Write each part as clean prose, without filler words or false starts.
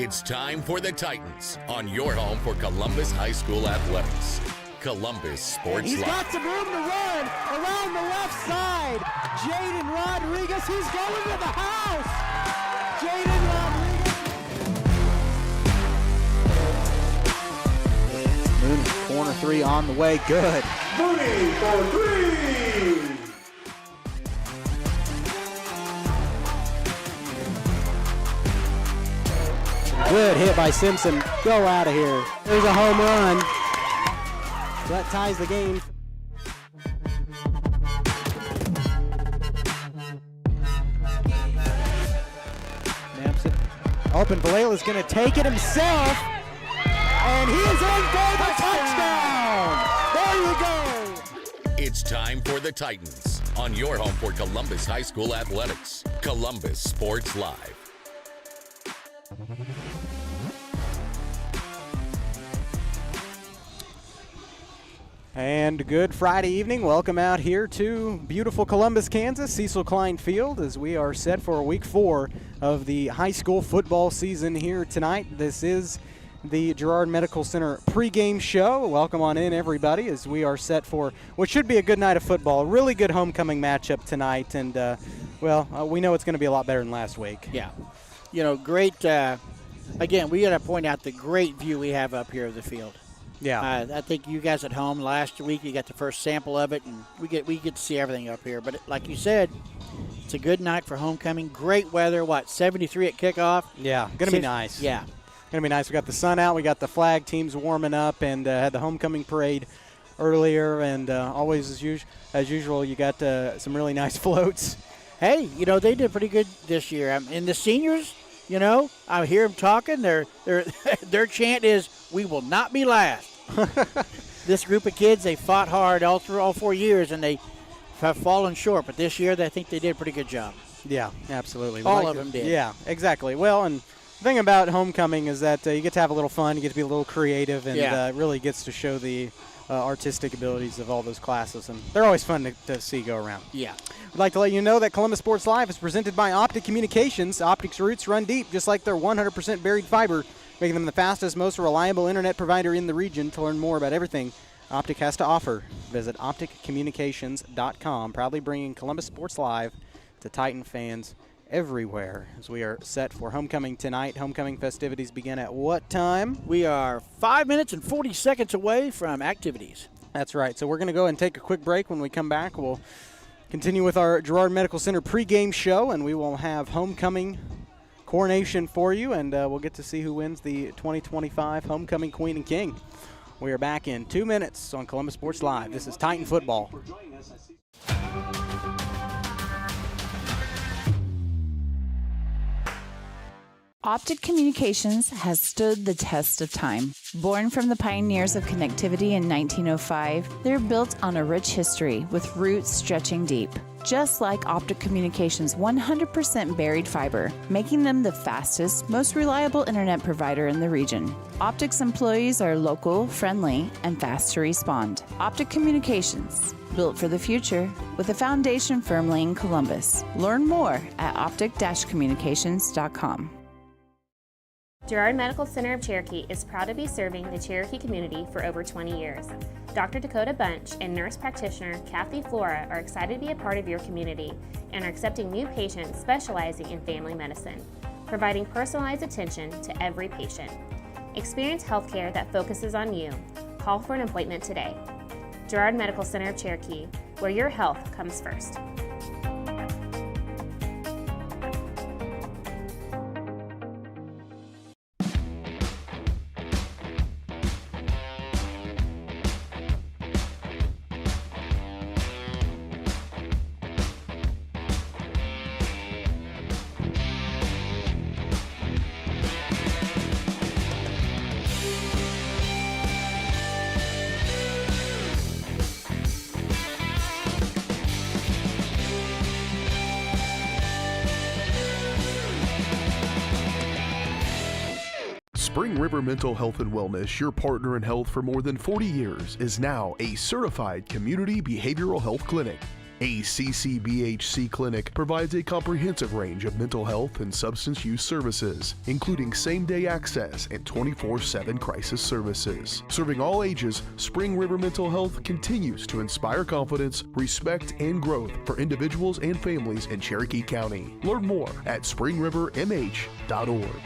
It's time for the Titans on your home for Columbus High School athletics. Columbus Sports He's Live. got some room to run around the left side. Jaden Rodriguez, he's going to the house. Jaden Rodriguez. Mooney, corner three on the way, good. Mooney for three. Good hit by Simpson. Go out of here. There's a home run. That ties the game. Naps it. Open. Valela's going to take it himself. And he is in for the touchdown. There you go. It's time for the Titans on your home for Columbus High School athletics. Columbus Sports Live. And good Friday evening. Welcome out here to beautiful Columbus, Kansas, Cecil Klein Field, as we are set for week 4 of the high school football season here tonight. This is the Girard Medical Center pregame show. Welcome on in, everybody, as we are set for what should be a good night of football. A really good homecoming matchup tonight, and, we know it's going to be a lot better than last week. Yeah. You know, great. Again, we got to point out the great view we have up here of the field. Yeah. I think you guys at home last week, you got the first sample of it, and we get to see everything up here. But like you said, it's a good night for homecoming. Great weather. 73 at kickoff? Yeah, going to be nice. Yeah. Going to be nice. We got the sun out. We got the flag teams warming up, and had the homecoming parade earlier. And always, as usual, you got some really nice floats. Hey, you know, they did pretty good this year. And the seniors, you know, I hear them talking. Their chant is, "We will not be last." This group of kids, they fought hard all 4 years, and they have fallen short. But this year, I think they did a pretty good job. Yeah, absolutely. All of them did. Yeah, exactly. Well, and the thing about homecoming is that you get to have a little fun, you get to be a little creative, and it really gets to show the artistic abilities of all those classes. And they're always fun to see go around. Yeah. I'd like to let you know that Columbus Sports Live is presented by Optic Communications. Optic's roots run deep, just like their 100% buried fiber, making them the fastest, most reliable internet provider in the region. To learn more about everything Optic has to offer, visit opticcommunications.com. Proudly bringing Columbus Sports Live to Titan fans everywhere as we are set for homecoming tonight. Homecoming festivities begin at what time? We are 5 minutes and 40 seconds away from activities. That's right. So we're going to go and take a quick break. When we come back, we'll continue with our Girard Medical Center pregame show, and we will have homecoming coronation for you, and we'll get to see who wins the 2025 Homecoming Queen and King. We are back in 2 minutes on Columbus Sports Live. This is Titan Football. Optic Communications has stood the test of time. Born from the pioneers of connectivity in 1905, they're built on a rich history with roots stretching deep. Just like Optic Communications' 100% buried fiber, making them the fastest, most reliable internet provider in the region. Optic's employees are local, friendly, and fast to respond. Optic Communications, built for the future, with a foundation firmly in Columbus. Learn more at optic-communications.com. Girard Medical Center of Cherokee is proud to be serving the Cherokee community for over 20 years. Dr. Dakota Bunch and nurse practitioner Kathy Flora are excited to be a part of your community and are accepting new patients specializing in family medicine, providing personalized attention to every patient. Experience healthcare that focuses on you. Call for an appointment today. Girard Medical Center of Cherokee, where your health comes first. Spring River Mental Health and Wellness, your partner in health for more than 40 years, is now a certified community behavioral health clinic. A CCBHC clinic provides a comprehensive range of mental health and substance use services, including same-day access and 24/7 crisis services. Serving all ages, Spring River Mental Health continues to inspire confidence, respect, and growth for individuals and families in Cherokee County. Learn more at springrivermh.org.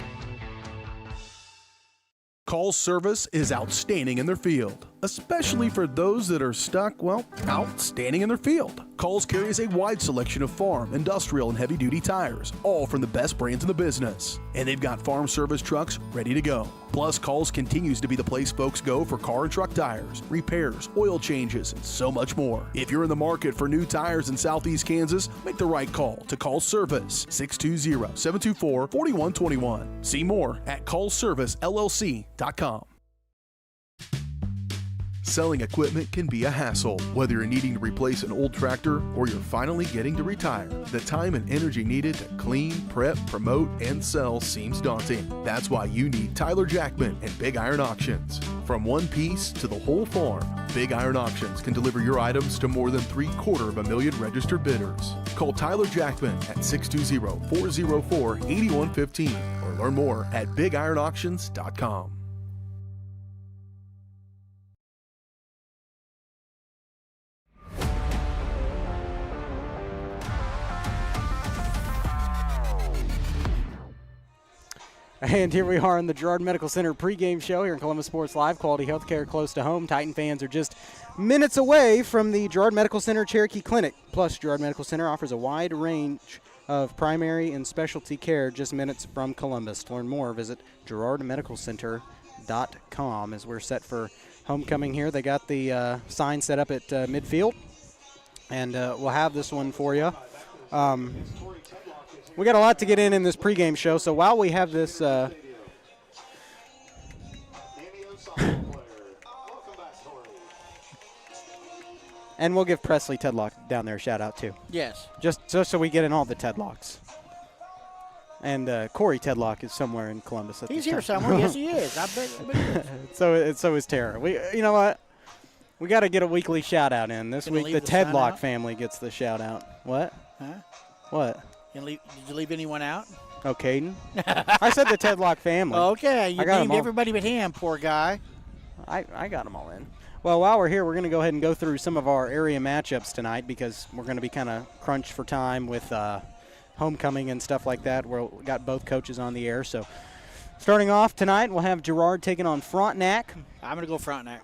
Call's service is outstanding in their field, especially for those that are stuck, outstanding in their field. Call's carries a wide selection of farm, industrial, and heavy-duty tires, all from the best brands in the business. And they've got farm service trucks ready to go. Plus, Call's continues to be the place folks go for car and truck tires, repairs, oil changes, and so much more. If you're in the market for new tires in Southeast Kansas, make the right call to Call's Service, 620-724-4121. See more at callservicellc.com. Selling equipment can be a hassle. Whether you're needing to replace an old tractor or you're finally getting to retire, the time and energy needed to clean, prep, promote, and sell seems daunting. That's why you need Tyler Jackman and Big Iron Auctions. From one piece to the whole farm, Big Iron Auctions can deliver your items to more than 750,000 registered bidders. Call Tyler Jackman at 620-404-8115 or learn more at bigironauctions.com. And here we are in the Girard Medical Center pregame show here in Columbus Sports Live. Quality healthcare close to home. Titan fans are just minutes away from the Girard Medical Center Cherokee Clinic. Plus, Girard Medical Center offers a wide range of primary and specialty care just minutes from Columbus. To learn more, visit girardmedicalcenter.com as we're set for homecoming here. They got the sign set up at midfield, and we'll have this one for you. We got a lot to get in this pregame show, so while we have this and we'll give Presley Tedlock down there a shout-out, too. Yes. Just so we get in all the Tedlocks. And Corey Tedlock is somewhere in Columbus at He's this here time. somewhere. Yes, he is. I bet he is. So is Tara. You know what? We got to get a weekly shout-out in. This week, the Tedlock family gets the shout-out. What? Huh? What? Did you leave anyone out? Oh, Caden? I said the Tedlock family. Okay, you named everybody but him, poor guy. I got them all in. Well, while we're here, we're going to go ahead and go through some of our area matchups tonight because we're going to be kind of crunched for time with homecoming and stuff like that. We got both coaches on the air. So starting off tonight, we'll have Girard taking on Frontenac. I'm going to go Frontenac.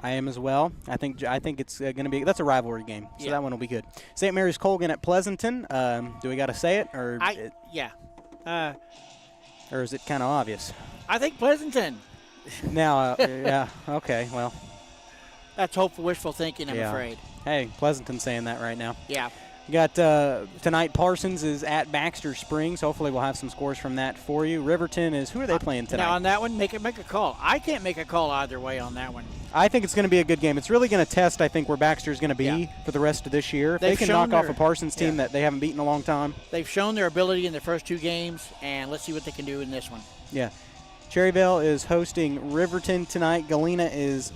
I am as well. I think it's going to be – that's a rivalry game, so that one will be good. St. Mary's Colgan at Pleasanton. Do we got to say it? Or or is it kind of obvious? I think Pleasanton. Now, yeah, okay, well. That's hopeful, wishful thinking, I'm afraid. Hey, Pleasanton's saying that right now. Yeah. You got tonight Parsons is at Baxter Springs. Hopefully we'll have some scores from that for you. Riverton is – who are they playing tonight? Now, on that one, make a call. I can't make a call either way on that one. I think it's going to be a good game. It's really going to test, I think, where Baxter's going to be for the rest of this year. If they can knock off a Parsons team that they haven't beaten in a long time. They've shown their ability in their first two games, and let's see what they can do in this one. Yeah. Cherryville is hosting Riverton tonight. Galena is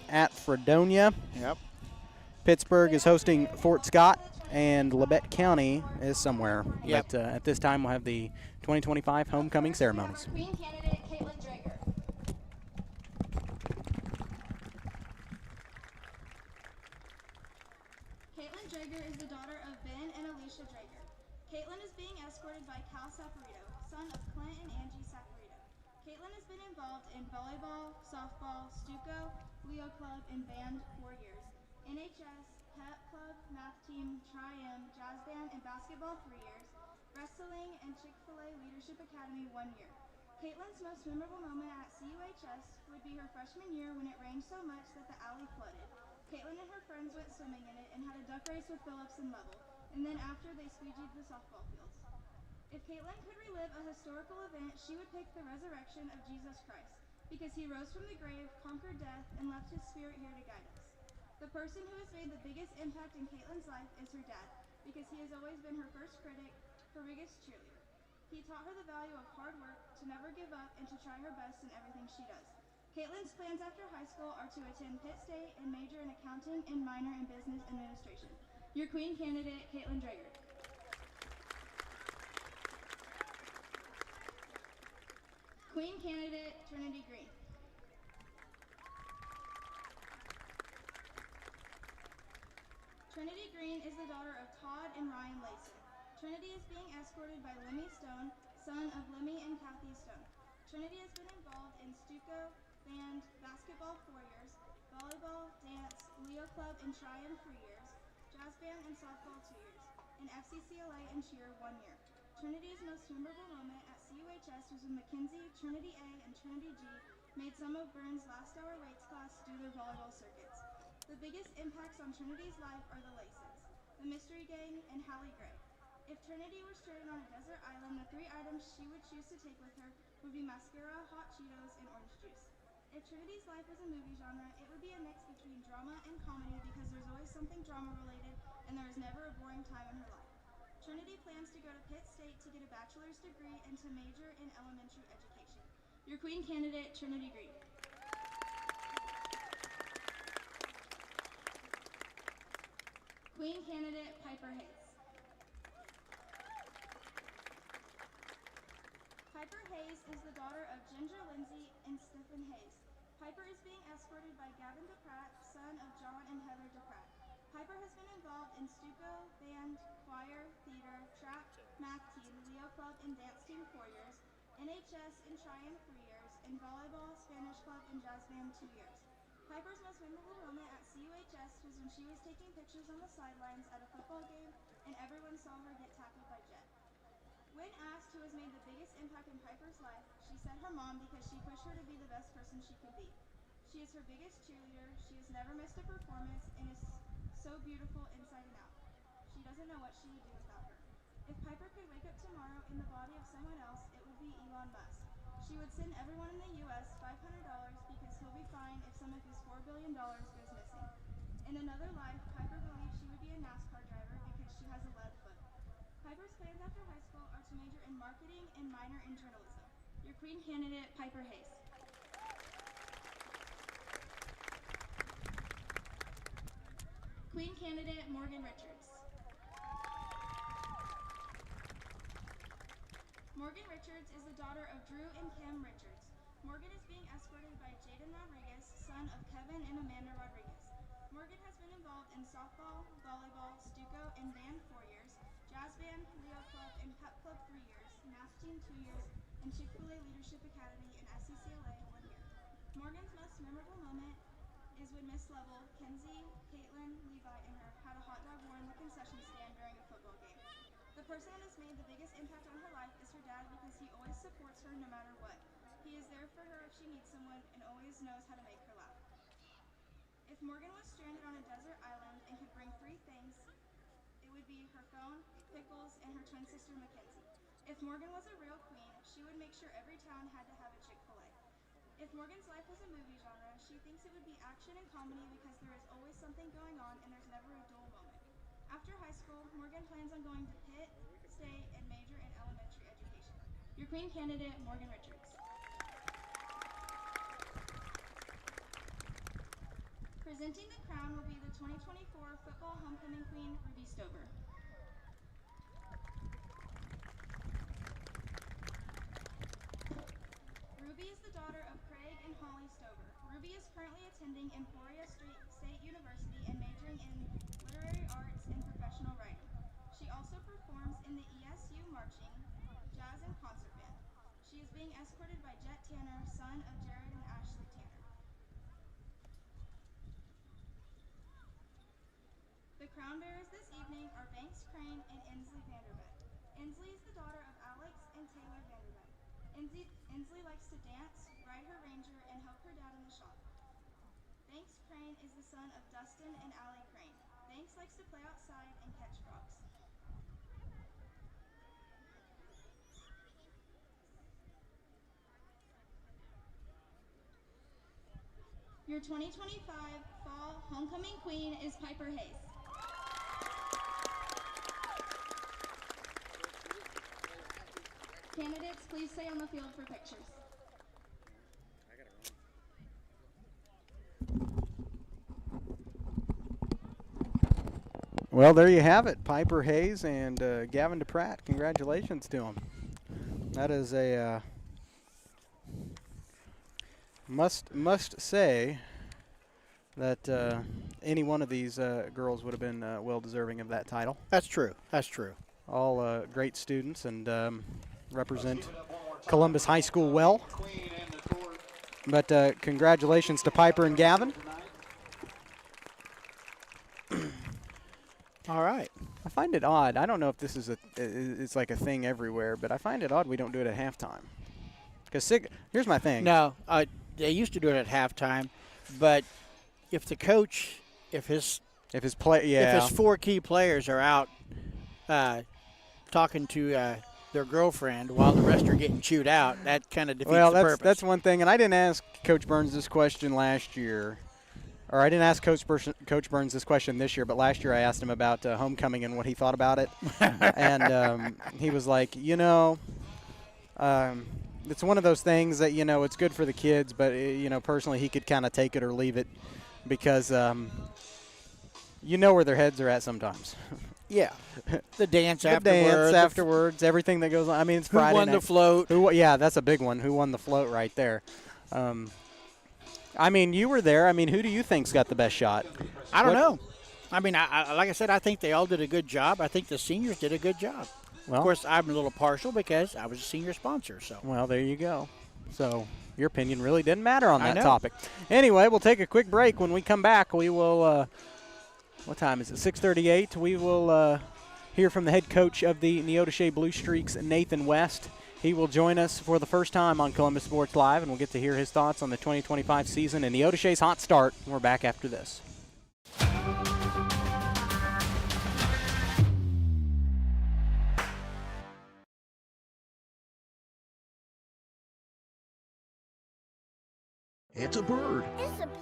at Fredonia. Yep. Pittsburgh is hosting Fort Scott, and Labette County is somewhere. Yep. But at this time, we'll have the 2025 homecoming ceremonies. Queen candidate Caitlin Drager. Caitlin Drager is the daughter of Ben and Alicia Drager. Caitlin is being escorted by Cal Saporito, son of Clint and Angie Saporito. Caitlin has been involved in volleyball, softball, Stuco, Leo Club, and band 4 years. NHS, Pep Club, math team, Tri-M, jazz band, and basketball 3 years. Wrestling and Chick-fil-A Leadership Academy 1 year. Caitlin's most memorable moment at CUHS would be her freshman year when it rained so much that the alley flooded. Caitlin and her friends went swimming in it and had a duck race with Phillips and Level, and then after they squeegeed the softball fields. If Caitlin could relive a historical event, she would pick the resurrection of Jesus Christ, because he rose from the grave, conquered death, and left his spirit here to guide us. The person who has made the biggest impact in Caitlin's life is her dad, because he has always been her first critic, her biggest cheerleader. He taught her the value of hard work, to never give up, and to try her best in everything she does. Caitlin's plans after high school are to attend Pitt State and major in accounting and minor in business administration. Your queen candidate, Caitlin Drager. Queen candidate, Trinity Green. Trinity Green is the daughter of Todd and Ryan Layson. Trinity is being escorted by Lemmy Stone, son of Lemmy and Kathy Stone. Trinity has been involved in Stuco, band, basketball 4 years, volleyball, dance, Leo Club and Triumph 3 years, jazz band and softball 2 years, and FCCLA and cheer 1 year. Trinity's most memorable moment at CUHS was when Mackenzie, Trinity A, and Trinity G made some of Burns' last hour weights class do their volleyball circuits. The biggest impacts on Trinity's life are the Laces, the Mystery Gang, and Hallie Gray. If Trinity were stranded on a desert island, the 3 items she would choose to take with her would be mascara, hot Cheetos, and orange juice. If Trinity's life was a movie genre, it would be a mix between drama and comedy because there's always something drama-related and there is never a boring time in her life. Trinity plans to go to Pitt State to get a bachelor's degree and to major in elementary education. Your queen candidate, Trinity Green. Queen candidate, Piper Hayes. Piper Hayes is the daughter of Ginger Lindsay and Stephen Hayes. Piper is being escorted by Gavin DePratt, son of John and Heather DePratt. Piper has been involved in Stuco, band, choir, theater, trap, math team, Leo Club, and dance team 4 years, NHS and Triumph 3 years, and volleyball, Spanish club, and jazz band 2 years. Piper's most memorable moment at CUHS was when she was taking pictures on the sidelines at a football game and everyone saw her get tackled by Jet. When asked who has made the biggest impact in Piper's life, she said her mom because she pushed her to be the best person she could be. She is her biggest cheerleader, she has never missed a performance, and is so beautiful inside and out. She doesn't know what she would do without her. If Piper could wake up tomorrow in the body of someone else, it would be Elon Musk. She would send everyone in the U.S. $500 because he'll be fine if some of his $4 billion goes missing. In another life, Piper believes she would be a NASCAR driver because she has a lead foot. Piper's plans after high school are to major in marketing and minor in journalism. Your queen candidate, Piper Hayes. Queen candidate, Morgan Richards. Morgan Richards is the daughter of Drew and Kim Richards. Morgan is being escorted by Jaden Rodriguez, son of Kevin and Amanda Rodriguez. Morgan has been involved in softball, volleyball, Stuco, and band 4 years, jazz band, Leo Club, and pep club 3 years, math team 2 years, and Chick-fil-A Leadership Academy and FCCLA 1 year. Morgan's most memorable moment is when Miss Lovell, Kenzie, Caitlin, Levi, and her had a hot dog war in the concession stand during a football game. The person that has made the biggest impact on her life is her dad because he always supports her no matter what. He is there for her if she needs someone and always knows how to make her laugh. If Morgan was stranded on a desert island and could bring 3 things, it would be her phone, pickles, and her twin sister Mackenzie. If Morgan was a real queen, she would make sure every town had to have a Chick-fil-A. If Morgan's life was a movie genre, she thinks it would be action and comedy because there is always something going on and there's never a dull moment. After high school, Morgan plans on going to Pitt, State, and major in elementary education. Your queen candidate, Morgan Richards. Presenting the crown will be the 2024 football homecoming queen, Ruby Stover. Ruby is the daughter of Craig and Holly Stover. Ruby is currently attending Emporia State University and majoring in literary arts and professional writing. She also performs in the ESU marching, jazz, and concert band. She is being escorted by Jet Tanner, son of Jared and Ashley Tanner. The crown bearers this evening are Banks Crane and Inslee Vanderbeck. Inslee is the daughter of Alex and Taylor Vanderbeck. Inslee likes to dance, ride her Ranger, and help her dad in the shop. Banks Crane is the son of Dustin and Allie Crane. Banks likes to play outside and catch frogs. Your 2025 Fall Homecoming Queen is Piper Hayes. Candidates, please stay on the field for pictures. Well, there you have it. Piper Hayes and Gavin DePratt. Congratulations to them. That is a must say that any one of these girls would have been well deserving of that title. That's true. That's true. All great students and represent Columbus High School well. But congratulations to Piper and Gavin. All right. I find it odd. I don't know if this is it's like a thing everywhere, but I find it odd we don't do it at halftime. Because here's my thing. No, they used to do it at halftime, but if the coach, if his 4 key players are out talking to their girlfriend while the rest are getting chewed out, that kind of defeats the purpose. That's one thing. And I didn't ask Coach Burns this question last year. Or I didn't ask Coach Burns this question this year, but last year I asked him about homecoming and what he thought about it. And he was like, it's one of those things that, it's good for the kids, but, personally he could kind of take it or leave it because where their heads are at sometimes. Yeah. The dance afterwards, everything that goes on. I mean, it's Friday night. Who won the float? Yeah, that's a big one. Who won the float right there? I mean, you were there. I mean, who do you think's got the best shot? I don't know. I mean, like I said, I think they all did a good job. I think the seniors did a good job. Well, of course, I'm a little partial because I was a senior sponsor. So. Well, there you go. So your opinion really didn't matter on that topic. Anyway, we'll take a quick break. When we come back, we will what time is it? 6:38. We will hear from the head coach of the Neodesha Blue Streaks, Nathan West. He will join us for the first time on Columbus Sports Live, and we'll get to hear his thoughts on the 2025 season and Neodesha's hot start. We're back after this. It's a bird. It's a plane.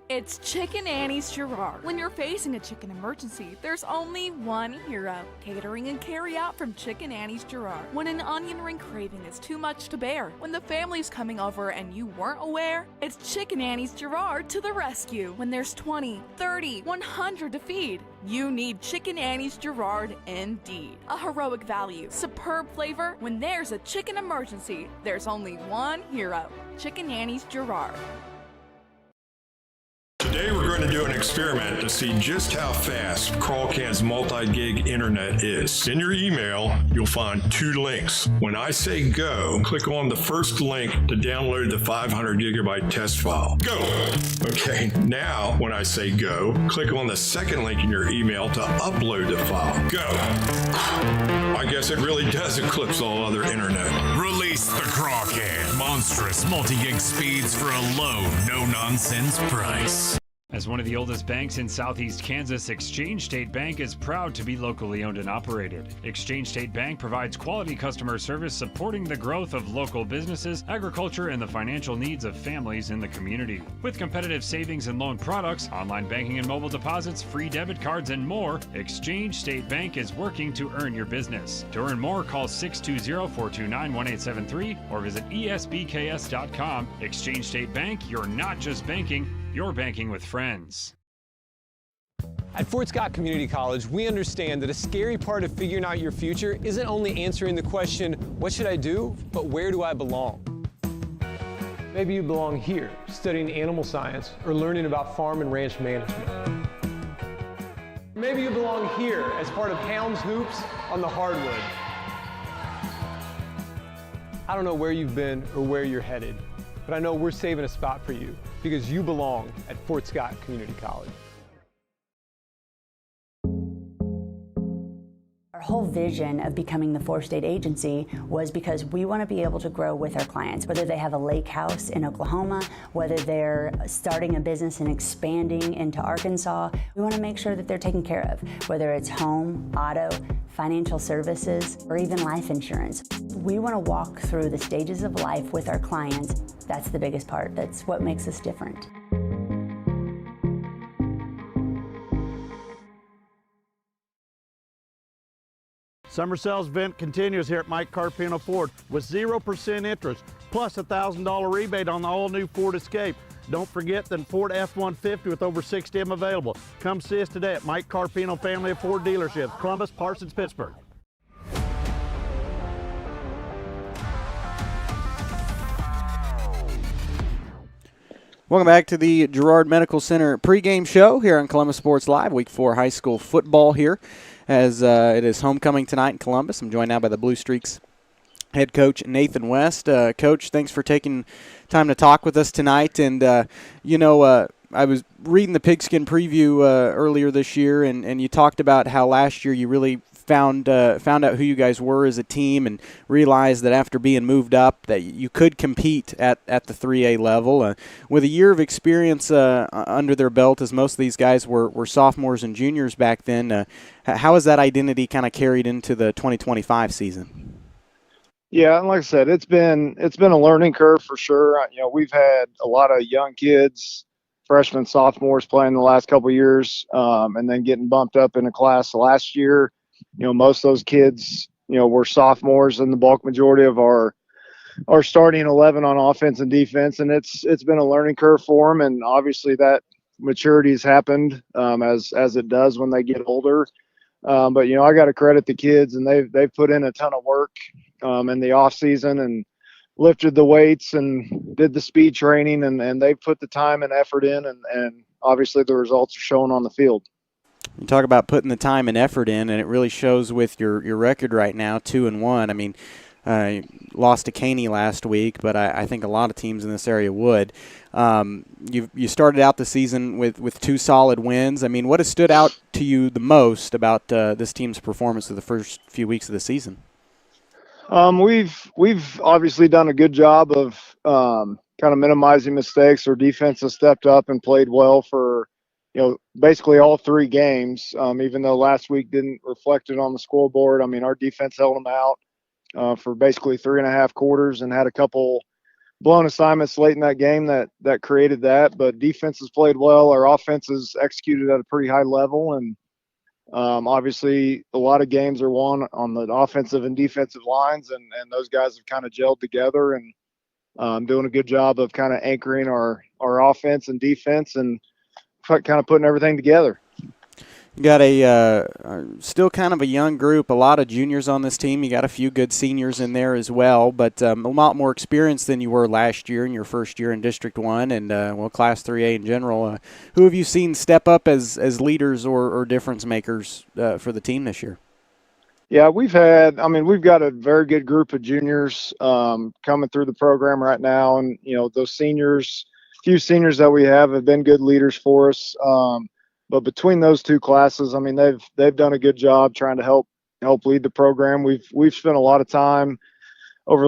It's Chicken Annie's Girard. When you're facing a chicken emergency, there's only one hero. Catering and carry out from Chicken Annie's Girard. When an onion ring craving is too much to bear, when the family's coming over and you weren't aware, it's Chicken Annie's Girard to the rescue. When there's 20, 30, 100 to feed, you need Chicken Annie's Girard indeed. A heroic value, superb flavor. When there's a chicken emergency, there's only one hero. Chicken Annie's Girard. Today we're going to do an experiment to see just how fast Crawlcan's multi-gig internet is. In your email, you'll find 2 links. When I say go, click on the first link to download the 500 gigabyte test file. Go! Okay, now when I say go, click on the second link in your email to upload the file. Go! I guess it really does eclipse all other internet. Release the Crawcan. Monstrous multi-gig speeds for a low, no-nonsense price. As one of the oldest banks in Southeast Kansas, Exchange State Bank is proud to be locally owned and operated. Exchange State Bank provides quality customer service supporting the growth of local businesses, agriculture, and the financial needs of families in the community. With competitive savings and loan products, online banking and mobile deposits, free debit cards, and more, Exchange State Bank is working to earn your business. To earn more, call 620-429-1873 or visit esbks.com. Exchange State Bank, you're not just banking, you're banking with friends. At Fort Scott Community College, we understand that a scary part of figuring out your future isn't only answering the question, what should I do, but where do I belong? Maybe you belong here, studying animal science or learning about farm and ranch management. Maybe you belong here as part of Helms Hoops on the hardwood. I don't know where you've been or where you're headed, but I know we're saving a spot for you because you belong at Fort Scott Community College. Our whole vision of becoming the 4-state agency was because we want to be able to grow with our clients, whether they have a lake house in Oklahoma, whether they're starting a business and expanding into Arkansas. We want to make sure that they're taken care of, whether it's home, auto, financial services, or even life insurance. We want to walk through the stages of life with our clients. That's the biggest part. That's what makes us different. Summer sales event continues here at Mike Carpino Ford with 0% interest plus a $1,000 rebate on the all-new Ford Escape. Don't forget the Ford F-150 with over 60 of them available. Come see us today at Mike Carpino Family of Ford Dealerships, Columbus, Parsons, Pittsburgh. Welcome back to the Girard Medical Center pregame show here on Columbus Sports Live. Week 4 high school football here as it is homecoming tonight in Columbus. I'm joined now by the Blue Streaks head coach Nathan West. Coach, thanks for taking time to talk with us tonight. And, I was reading the Pigskin preview earlier this year, and you talked about how last year you really found out who you guys were as a team and realized that after being moved up that you could compete at the 3A level. With a year of experience under their belt, as most of these guys were sophomores and juniors back then, how has that identity kind of carried into the 2025 season? Yeah, and like I said, it's been a learning curve for sure. We've had a lot of young kids, freshmen, sophomores playing the last couple of years, and then getting bumped up in a class last year. Most of those kids, were sophomores, and the bulk majority of our starting 11 on offense and defense, and it's been a learning curve for them. And obviously that maturity has happened as it does when they get older. But I got to credit the kids, and they've put in a ton of work in the off season and lifted the weights and did the speed training, and they've put the time and effort in, and obviously the results are showing on the field. You talk about putting the time and effort in, and it really shows with your record right now, 2-1. I mean, lost to Caney last week, but I think a lot of teams in this area would. You started out the season with 2 solid wins. I mean, what has stood out to you the most about this team's performance through the first few weeks of the season? We've obviously done a good job of kind of minimizing mistakes. Our defense has stepped up and played well for basically all 3 games. Even though last week didn't reflect it on the scoreboard, I mean, our defense held them out for basically 3.5 quarters and had a couple blown assignments late in that game that created that. But defense has played well. Our offense has executed at a pretty high level, and obviously a lot of games are won on the offensive and defensive lines, and those guys have kind of gelled together and doing a good job of kind of anchoring our offense and defense and kind of putting everything together. You got a still kind of a young group, a lot of juniors on this team. You got a few good seniors in there as well, but a lot more experience than you were last year in your first year in District 1 and, Class 3A in general. Who have you seen step up as leaders or difference makers for the team this year? Yeah, we've got a very good group of juniors coming through the program right now, and, those few seniors that we have been good leaders for us. But between those 2 classes, I mean, they've done a good job trying to help lead the program. We've spent a lot of time over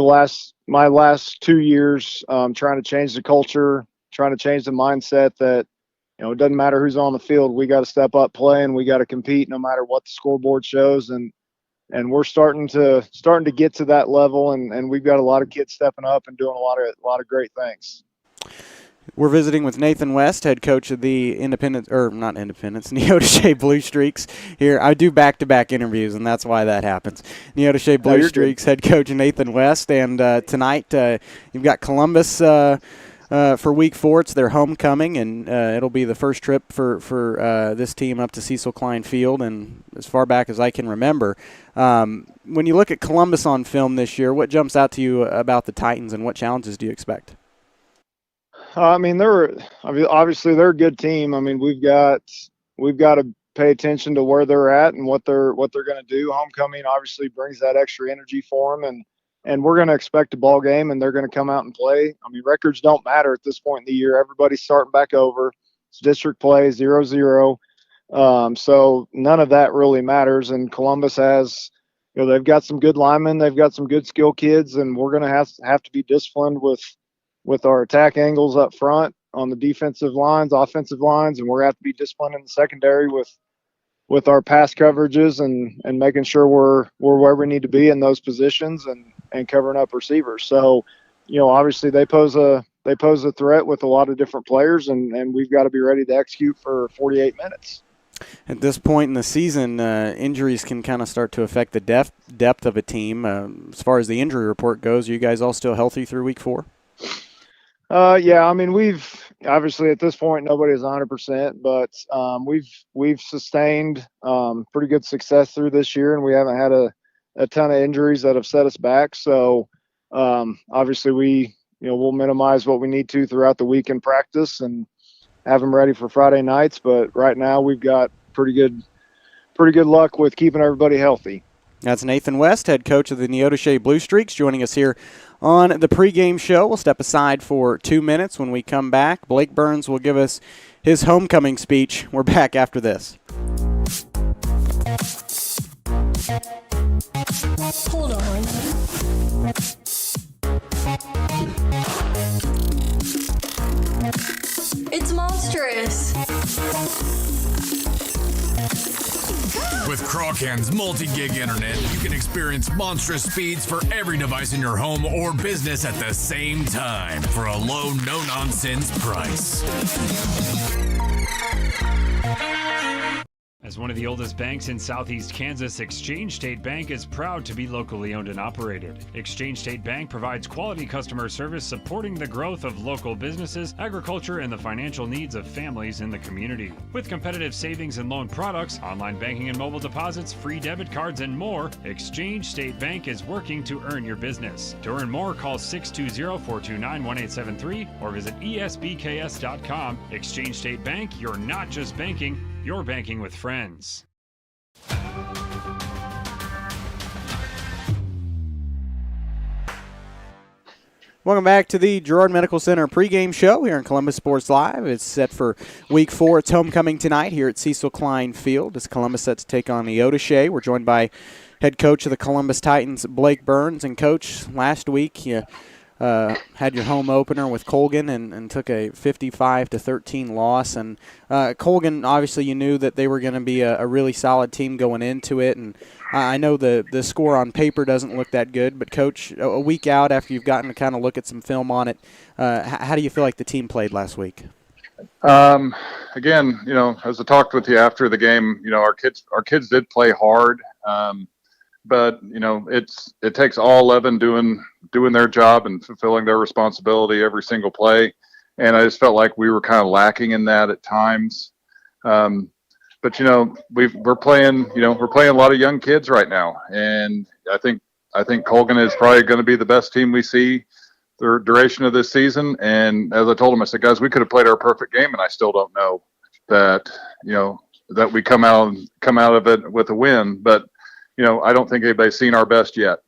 my last 2 years trying to change the culture, trying to change the mindset that it doesn't matter who's on the field. We got to step up, play, and we got to compete no matter what the scoreboard shows. And we're starting to get to that level, and we've got a lot of kids stepping up and doing a lot of great things. We're visiting with Nathan West, head coach of the Neodesha Blue Streaks here. I do back-to-back interviews, and that's why that happens. Neodesha Blue Streaks head coach Nathan West, and tonight you've got Columbus for Week 4. It's their homecoming, and it'll be the first trip for this team up to Cecil Klein Field, and as far back as I can remember. When you look at Columbus on film this year, what jumps out to you about the Titans, and what challenges do you expect? I mean, obviously they're a good team. I mean, we've got to pay attention to where they're at and what they're going to do. Homecoming obviously brings that extra energy for them, and we're going to expect a ball game, and they're going to come out and play. I mean, records don't matter at this point in the year. Everybody's starting back over. It's district play, 0-0. So none of that really matters. And Columbus has, they've got some good linemen, they've got some good skill kids, and we're going to have to be disciplined with our attack angles up front on the defensive lines, offensive lines, and we're going to have to be disciplined in the secondary with our pass coverages and making sure we're where we need to be in those positions and covering up receivers. So, obviously they pose a threat with a lot of different players, and we've got to be ready to execute for 48 minutes. At this point in the season, injuries can kind of start to affect the depth of a team. As far as the injury report goes, are you guys all still healthy through Week 4? Yeah, I mean, we've obviously at this point nobody is 100%, but we've sustained pretty good success through this year, and we haven't had a ton of injuries that have set us back. So obviously we'll minimize what we need to throughout the week in practice and have them ready for Friday nights. But right now we've got pretty good luck with keeping everybody healthy. That's Nathan West, head coach of the Neodesha Blue Streaks, joining us here on the pregame show. We'll step aside for 2 minutes. When we come back, Blake Burns will give us his homecoming speech. We're back after this. Hold on. It's monstrous. With Crawcan's multi-gig internet, you can experience monstrous speeds for every device in your home or business at the same time for a low, no-nonsense price. As one of the oldest banks in southeast Kansas, Exchange State Bank is proud to be locally owned and operated. Exchange State Bank provides quality customer service supporting the growth of local businesses, agriculture, and the financial needs of families in the community. With competitive savings and loan products, online banking and mobile deposits, free debit cards, and more, Exchange State Bank is working to earn your business. To earn more, call 620-429-1873 or visit esbks.com. Exchange State Bank, you're not just banking, you're banking with friends. Welcome back to the Girard Medical Center pregame show here in Columbus Sports Live. It's set for Week 4. It's homecoming tonight here at Cecil Klein Field as Columbus set to take on Neodesha. We're joined by head coach of the Columbus Titans, Blake Burns. And, Coach, last week you had your home opener with Colgan and took a 55-13 loss. And Colgan, obviously you knew that they were going to be a really solid team going into it. And I know the score on paper doesn't look that good, but, Coach, a week out after you've gotten to kind of look at some film on it, how do you feel like the team played last week? Again, as I talked with you after the game, our kids did play hard. But it takes all 11 doing their job and fulfilling their responsibility every single play, and I just felt like we were kind of lacking in that at times. But we're playing a lot of young kids right now, and I think Colgan is probably going to be the best team we see the duration of this season. And as I told them, I said, guys, we could have played our perfect game, and I still don't know that that we come out of it with a win, but. I don't think anybody's seen our best yet.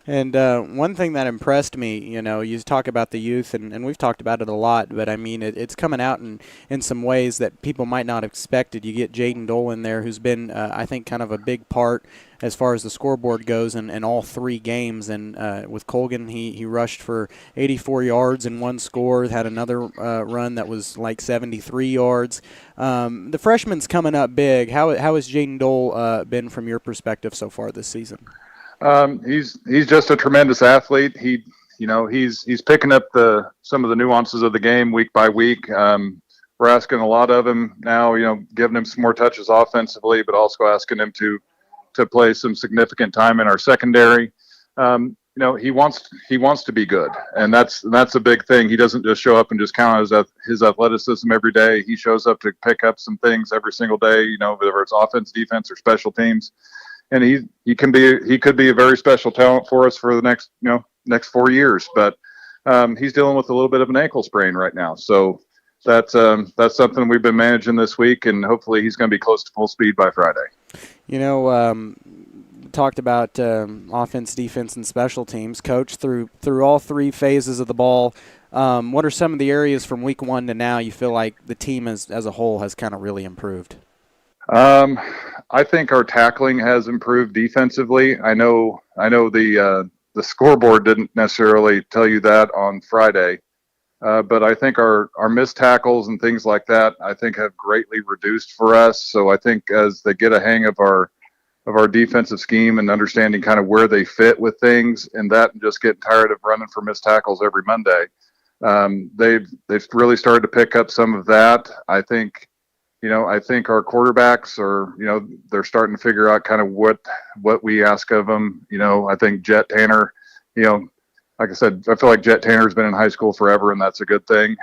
And one thing that impressed me, you talk about the youth, and we've talked about it a lot, but, I mean, it's coming out in some ways that people might not have expected. You get Jaden Dole in there, who's been, I think, kind of a big part as far as the scoreboard goes in all 3 games. And with Colgan, he rushed for 84 yards and 1 score, had another run that was like 73 yards. The freshman's coming up big. How has Jaden Dole been from your perspective so far this season? He's just a tremendous athlete. He's picking up some of the nuances of the game week by week. We're asking a lot of him now, giving him some more touches offensively, but also asking him to play some significant time in our secondary. He wants to be good, and that's a big thing. He doesn't just show up and just count on his athleticism every day. He shows up to pick up some things every single day, whether it's offense, defense, or special teams. And he could be a very special talent for us for the next 4 years. But he's dealing with a little bit of an ankle sprain right now, so that's something we've been managing this week, and hopefully he's going to be close to full speed by Friday. Talked about offense, defense, and special teams. Coach, through all 3 phases of the ball, what are some of the areas from week 1 to now you feel like the team as a whole has kind of really improved? I think our tackling has improved defensively. I know the scoreboard didn't necessarily tell you that on Friday, but I think our missed tackles and things like that, I think, have greatly reduced for us. So I think as they get a hang of our defensive scheme and understanding kind of where they fit with things and that, and just getting tired of running for missed tackles every Monday, they've really started to pick up some of that. I think our quarterbacks are, they're starting to figure out kind of what we ask of them. I think Jet Tanner, like I said, I feel like Jet Tanner's been in high school forever, and that's a good thing.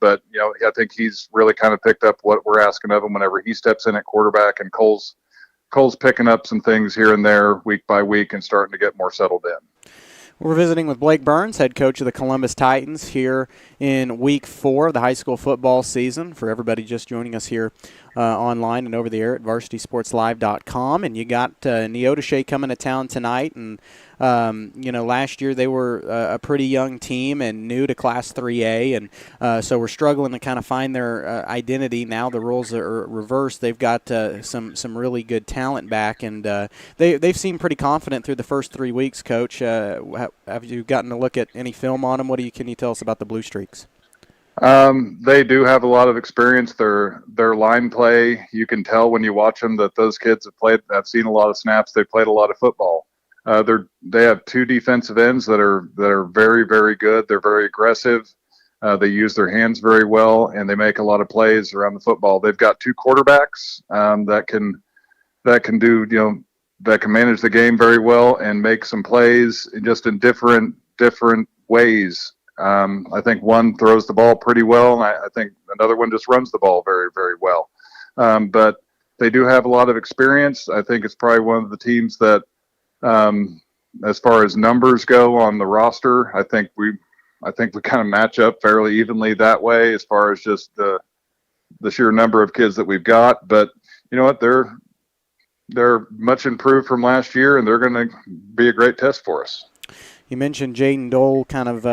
But I think he's really kind of picked up what we're asking of him whenever he steps in at quarterback, and Cole's picking up some things here and there week by week and starting to get more settled in. We're visiting with Blake Burns, head coach of the Columbus Titans, here in Week 4 of the high school football season. For everybody just joining us here online and over the air at varsitysportslive.com. And you got Neodesha coming to town tonight. And, last year they were a pretty young team and new to Class 3A. And so we're struggling to kind of find their identity. Now the roles are reversed. They've got some really good talent back. And they've seemed pretty confident through the first 3 weeks, Coach. Have you gotten to look at any film on them? Can you tell us about the Blue Streaks? They do have a lot of experience. Their line play, you can tell when you watch them that those kids have seen a lot of snaps. They've played a lot of football. They have 2 defensive ends that are very, very good. They're very aggressive. They use their hands very well, and they make a lot of plays around the football. They've got 2 quarterbacks that can manage the game very well and make some plays just in different ways. I think one throws the ball pretty well, and I think another one just runs the ball very, very well. But they do have a lot of experience. I think it's probably one of the teams that, as far as numbers go on the roster, I think we kind of match up fairly evenly that way as far as just the sheer number of kids that we've got. But you know what? They're much improved from last year, and they're going to be a great test for us. You mentioned Jaden Dole kind of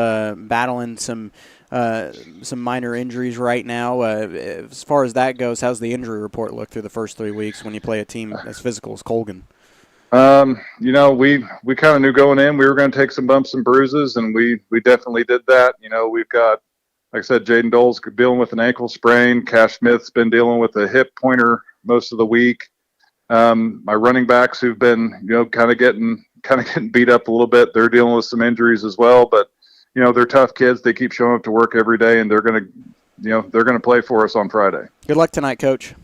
battling some minor injuries right now. As far as that goes, how's the injury report look through the first 3 weeks when you play a team as physical as Colgan? We kind of knew going in we were going to take some bumps and bruises, and we definitely did that. We've got, like I said, Jaden Dole's dealing with an ankle sprain. Cash Smith's been dealing with a hip pointer most of the week. My running backs who've been, kind of getting beat up a little bit, they're dealing with some injuries as well. But, they're tough kids. They keep showing up to work every day, and they're going to play for us on Friday. Good luck tonight, Coach.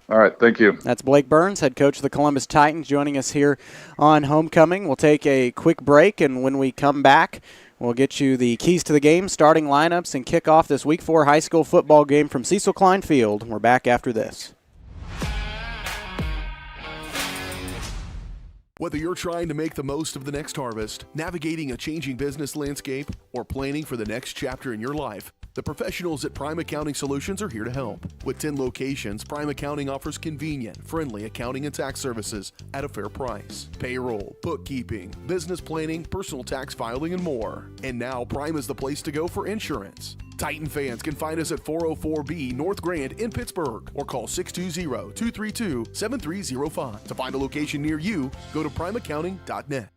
All right, thank you. That's Blake Burns, head coach of the Columbus Titans, joining us here on Homecoming. We'll take a quick break, and when we come back, we'll get you the keys to the game, starting lineups, and kick off this Week 4 high school football game from Cecil Klein Field. We're back after this. Whether you're trying to make the most of the next harvest, navigating a changing business landscape, or planning for the next chapter in your life, the professionals at Prime Accounting Solutions are here to help. With 10 locations, Prime Accounting offers convenient, friendly accounting and tax services at a fair price. Payroll, bookkeeping, business planning, personal tax filing, and more. And now Prime is the place to go for insurance. Titan fans can find us at 404B North Grand in Pittsburgh or call 620-232-7305. To find a location near you, go to primeaccounting.net.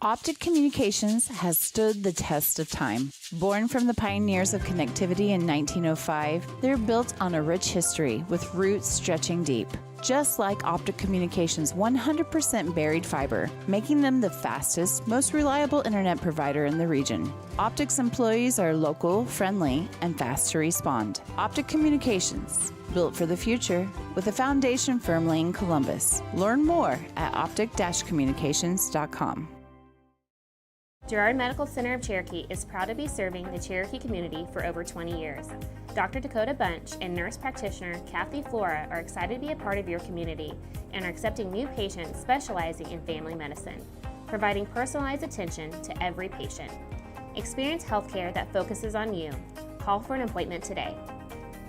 Optic Communications has stood the test of time. Born from the pioneers of connectivity in 1905, they're built on a rich history with roots stretching deep. Just like Optic Communications' 100% buried fiber, making them the fastest, most reliable internet provider in the region. Optic's employees are local, friendly, and fast to respond. Optic Communications, built for the future, with a foundation firmly in Columbus. Learn more at optic-communications.com. Girard Medical Center of Cherokee is proud to be serving the Cherokee community for over 20 years. Dr. Dakota Bunch and nurse practitioner Kathy Flora are excited to be a part of your community and are accepting new patients specializing in family medicine, providing personalized attention to every patient. Experience healthcare that focuses on you. Call for an appointment today.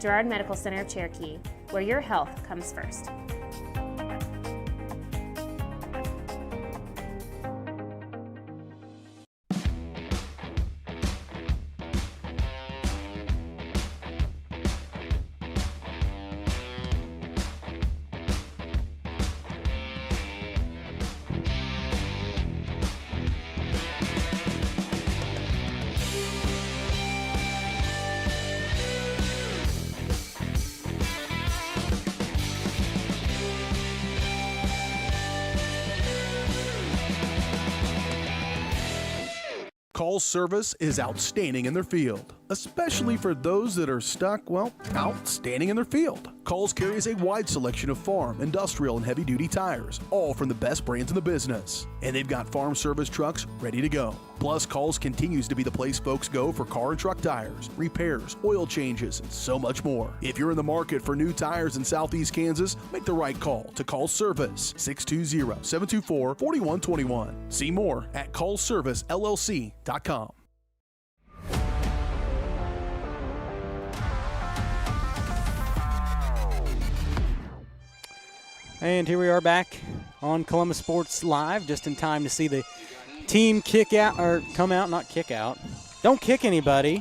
Girard Medical Center of Cherokee, where your health comes first. Call's service is outstanding in their field, especially for those that are stuck, well, outstanding in their field. Call's carries a wide selection of farm, industrial, and heavy-duty tires, all from the best brands in the business. And they've got farm service trucks ready to go. Plus, Call's continues to be the place folks go for car and truck tires, repairs, oil changes, and so much more. If you're in the market for new tires in Southeast Kansas, make the right call to Call's Service, 620-724-4121. See more at callservicellc.com. And here we are back on Columbus Sports Live, just in time to see the team kick out, or come out, not kick out. Don't kick anybody.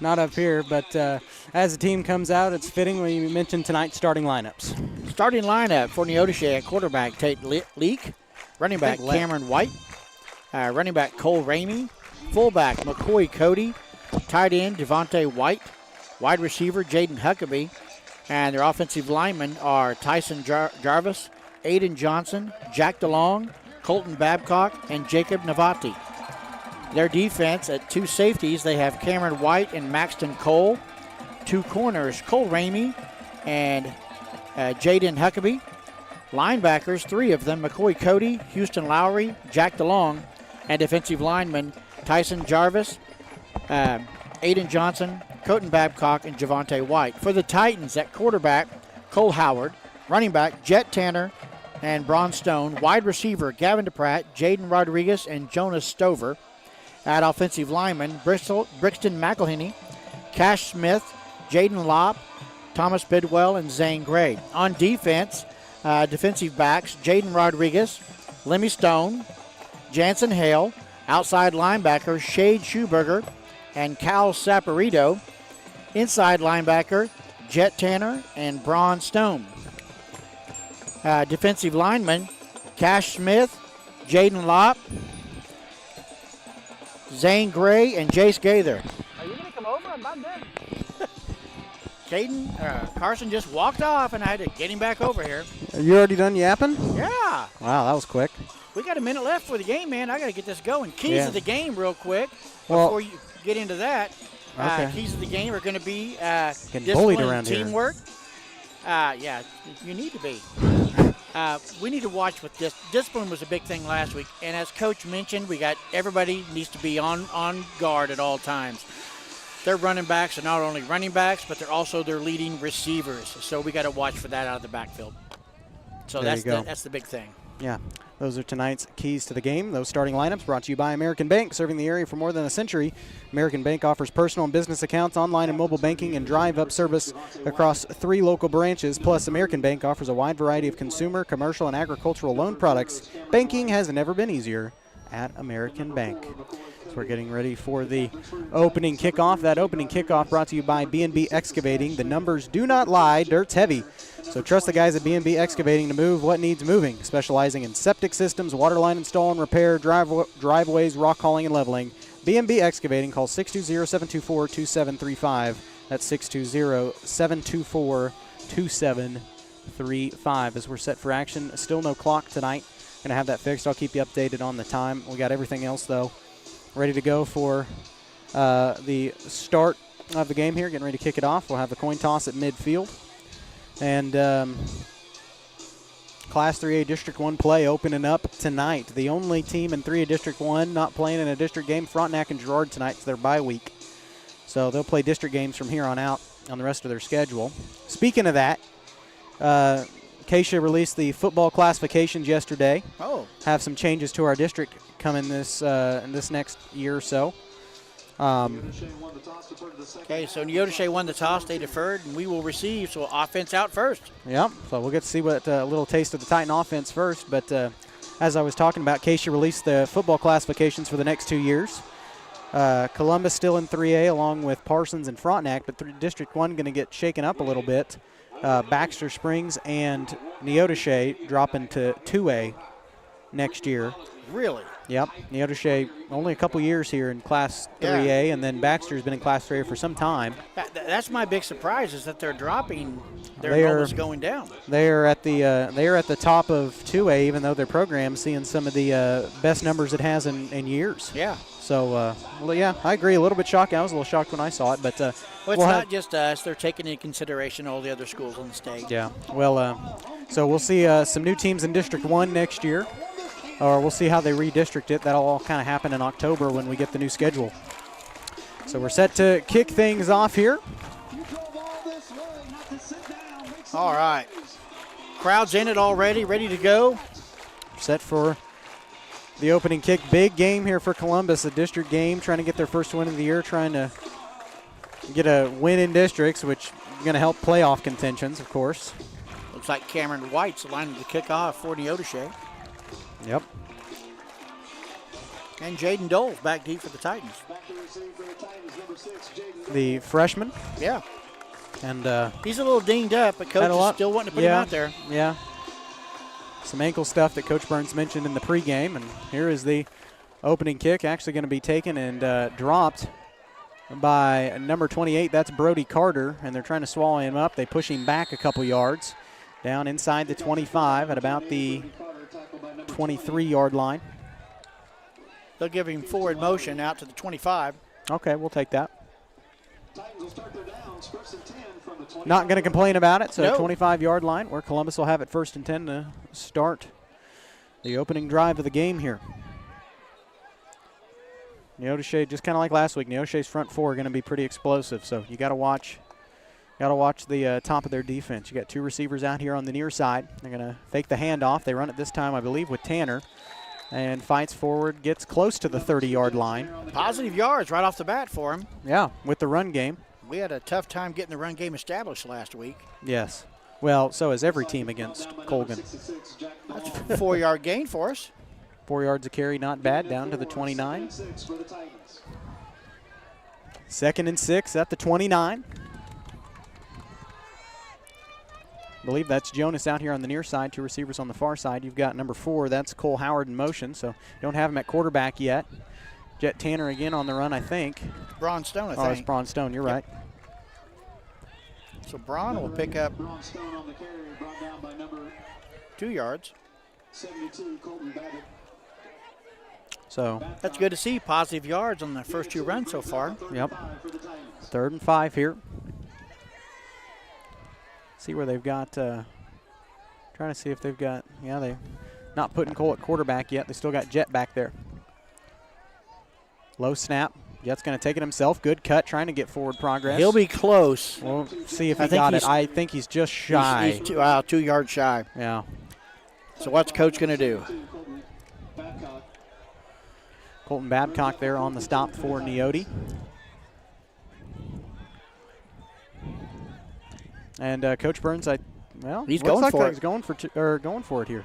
Not up here, but as the team comes out, it's fitting when you mentioned tonight's starting lineups. Starting lineup for Neodesha at quarterback, Tate Leak. Running back, Cameron White. Running back, Cole Ramey. Fullback, McCoy Cody. Tight end, Devontae White. Wide receiver, Jaden Huckabee. And their offensive linemen are Tyson Jarvis, Aiden Johnson, Jack DeLong, Colton Babcock, and Jacob Navati. Their defense at two safeties, they have Cameron White and Maxton Cole. Two corners, Cole Ramey and Jaden Huckabee. Linebackers, three of them, McCoy Cody, Houston Lowry, Jack DeLong, and defensive linemen Tyson Jarvis, Aiden Johnson, Colton Babcock, and Javonte White. For the Titans at quarterback, Cole Howard. Running back, Jet Tanner and Braun Stone. Wide receiver, Gavin DePratt, Jaden Rodriguez, and Jonas Stover. At offensive lineman, Brixton McElhenney, Cash Smith, Jaden Lopp, Thomas Bidwell, and Zane Gray. On defense, defensive backs, Jaden Rodriguez, Lemmy Stone, Jansen Hale. Outside linebacker, Shade Schuberger and Cal Saporito. Inside linebacker, Jet Tanner and Braun Stone. Defensive lineman, Cash Smith, Jaden Lopp, Zane Gray, and Jace Gaither. Are you going to come over? I'm about done. Carson just walked off, and I had to get him back over here. Are you already done yapping? Yeah. Wow, that was quick. We got a minute left for the game, man. I got to get this going. Keys of the game real quick before you get into that. Okay. Keys of the game are going to be bullied around teamwork. Yeah, you need to be. We need to watch with this. Discipline was a big thing last week, and as Coach mentioned, everybody needs to be on guard at all times. Their running backs are not only running backs, but they're also their leading receivers. So we got to watch for that out of the backfield. So that's the big thing. Yeah, those are tonight's keys to the game. Those starting lineups brought to you by American Bank, serving the area for more than a century. American Bank offers personal and business accounts, online and mobile banking, and drive-up service across 3 local branches. Plus, American Bank offers a wide variety of consumer, commercial, and agricultural loan products. Banking has never been easier at American Bank. So we're getting ready for the opening kickoff. That opening kickoff brought to you by B&B Excavating. The numbers do not lie. Dirt's heavy. So trust the guys at B&B Excavating to move what needs moving, specializing in septic systems, water line install and repair, driveways, rock hauling, and leveling. B&B Excavating, call 620-724-2735. That's 620-724-2735. As we're set for action, still no clock tonight. Going to have that fixed. I'll keep you updated on the time. We got everything else, though, ready to go for the start of the game here. Getting ready to kick it off. We'll have the coin toss at midfield. And Class 3A District 1 play opening up tonight. The only team in 3A District 1 not playing in a district game, Frontenac and Girard tonight. It's their bye week. So they'll play district games from here on out on the rest of their schedule. Speaking of that, Acacia released the football classifications yesterday. Oh. Have some changes to our district coming in this next year or so. Okay, so Neodesha won the toss. They deferred, and we will receive. So offense out first. Yep, so we'll get to see what a little taste of the Titan offense first. But as I was talking about, Acacia released the football classifications for the next 2 years. Columbus still in 3A along with Parsons and Frontenac, but District 1 going to get shaken up a little bit. Baxter Springs and Neodesha dropping to 2A next year. Really? Yep, Neodesha only a couple years here in Class 3A, and then Baxter's been in Class 3A for some time. That's my big surprise is that they're dropping. Their enrollment's going down. They are at the top of 2A, even though their program's seeing some of the best numbers it has in years. Yeah. So, well, yeah, I agree. A little bit shocked. I was a little shocked when I saw it, but well, it's not just us. They're taking into consideration all the other schools in the state. Yeah. Well, so we'll see some new teams in District 1 next year, or we'll see how they redistrict it. That'll all kind of happen in October when we get the new schedule. So we're set to kick things off here. All right. Crowd's in it already, ready to go. Set for the opening kick. Big game here for Columbus, a district game, trying to get their first win of the year, trying to get a win in districts, which is going to help playoff contentions, of course. Looks like Cameron White's lining to kick off for Neodesha. Yep. And Jaden Dole's back deep for the Titans. The freshman. Yeah. And he's a little dinged up, but coach is still wanting to put him out there. Yeah. Some ankle stuff that Coach Burns mentioned in the pregame, and here is the opening kick, actually going to be taken and dropped by number 28. That's Brody Carter, and they're trying to swallow him up. They push him back a couple yards, down inside the 25 at about the 23-yard line. They'll give him forward motion out to the 25. Okay, we'll take that. Not going to complain about it, so no. 25-yard line where Columbus will have it 1st and 10 to start the opening drive of the game here. Neodesha, just kind of like last week, Neodesha's front four are going to be pretty explosive, so you got to watch the top of their defense. You got two receivers out here on the near side. They're going to fake the handoff. They run it this time, I believe, with Tanner, and fights forward, gets close to the 30-yard line. Positive yards right off the bat for him. Yeah, with the run game. We had a tough time getting the run game established last week. Yes. Well, so has every team against Colgan. That's a 4-yard gain for us. 4 yards a carry, not bad, down to the 29. 2nd and 6 at the 29. I believe that's Jonas out here on the near side, two receivers on the far side. You've got number 4, that's Cole Howard in motion, so don't have him at quarterback yet. Jet Tanner again on the run, I think. Braun Stone, I think. Oh, it's Braun Stone, you're right. So Braun will pick up 2 yards. So that's good to see, positive yards on the first 2 runs so far. Yep. 3rd and 5 here. See where they've got, trying to see if they've got, they not putting Cole at quarterback yet. They still got Jet back there. Low snap. Jet's going to take it himself. Good cut, trying to get forward progress. He'll be close. We'll see if he got it. I think he's just shy. He's 2 yards shy. Yeah. So what's Coach going to do? Colton Babcock there on the stop for Neodesha. And Coach Burns, he's going for it. He's going for it here.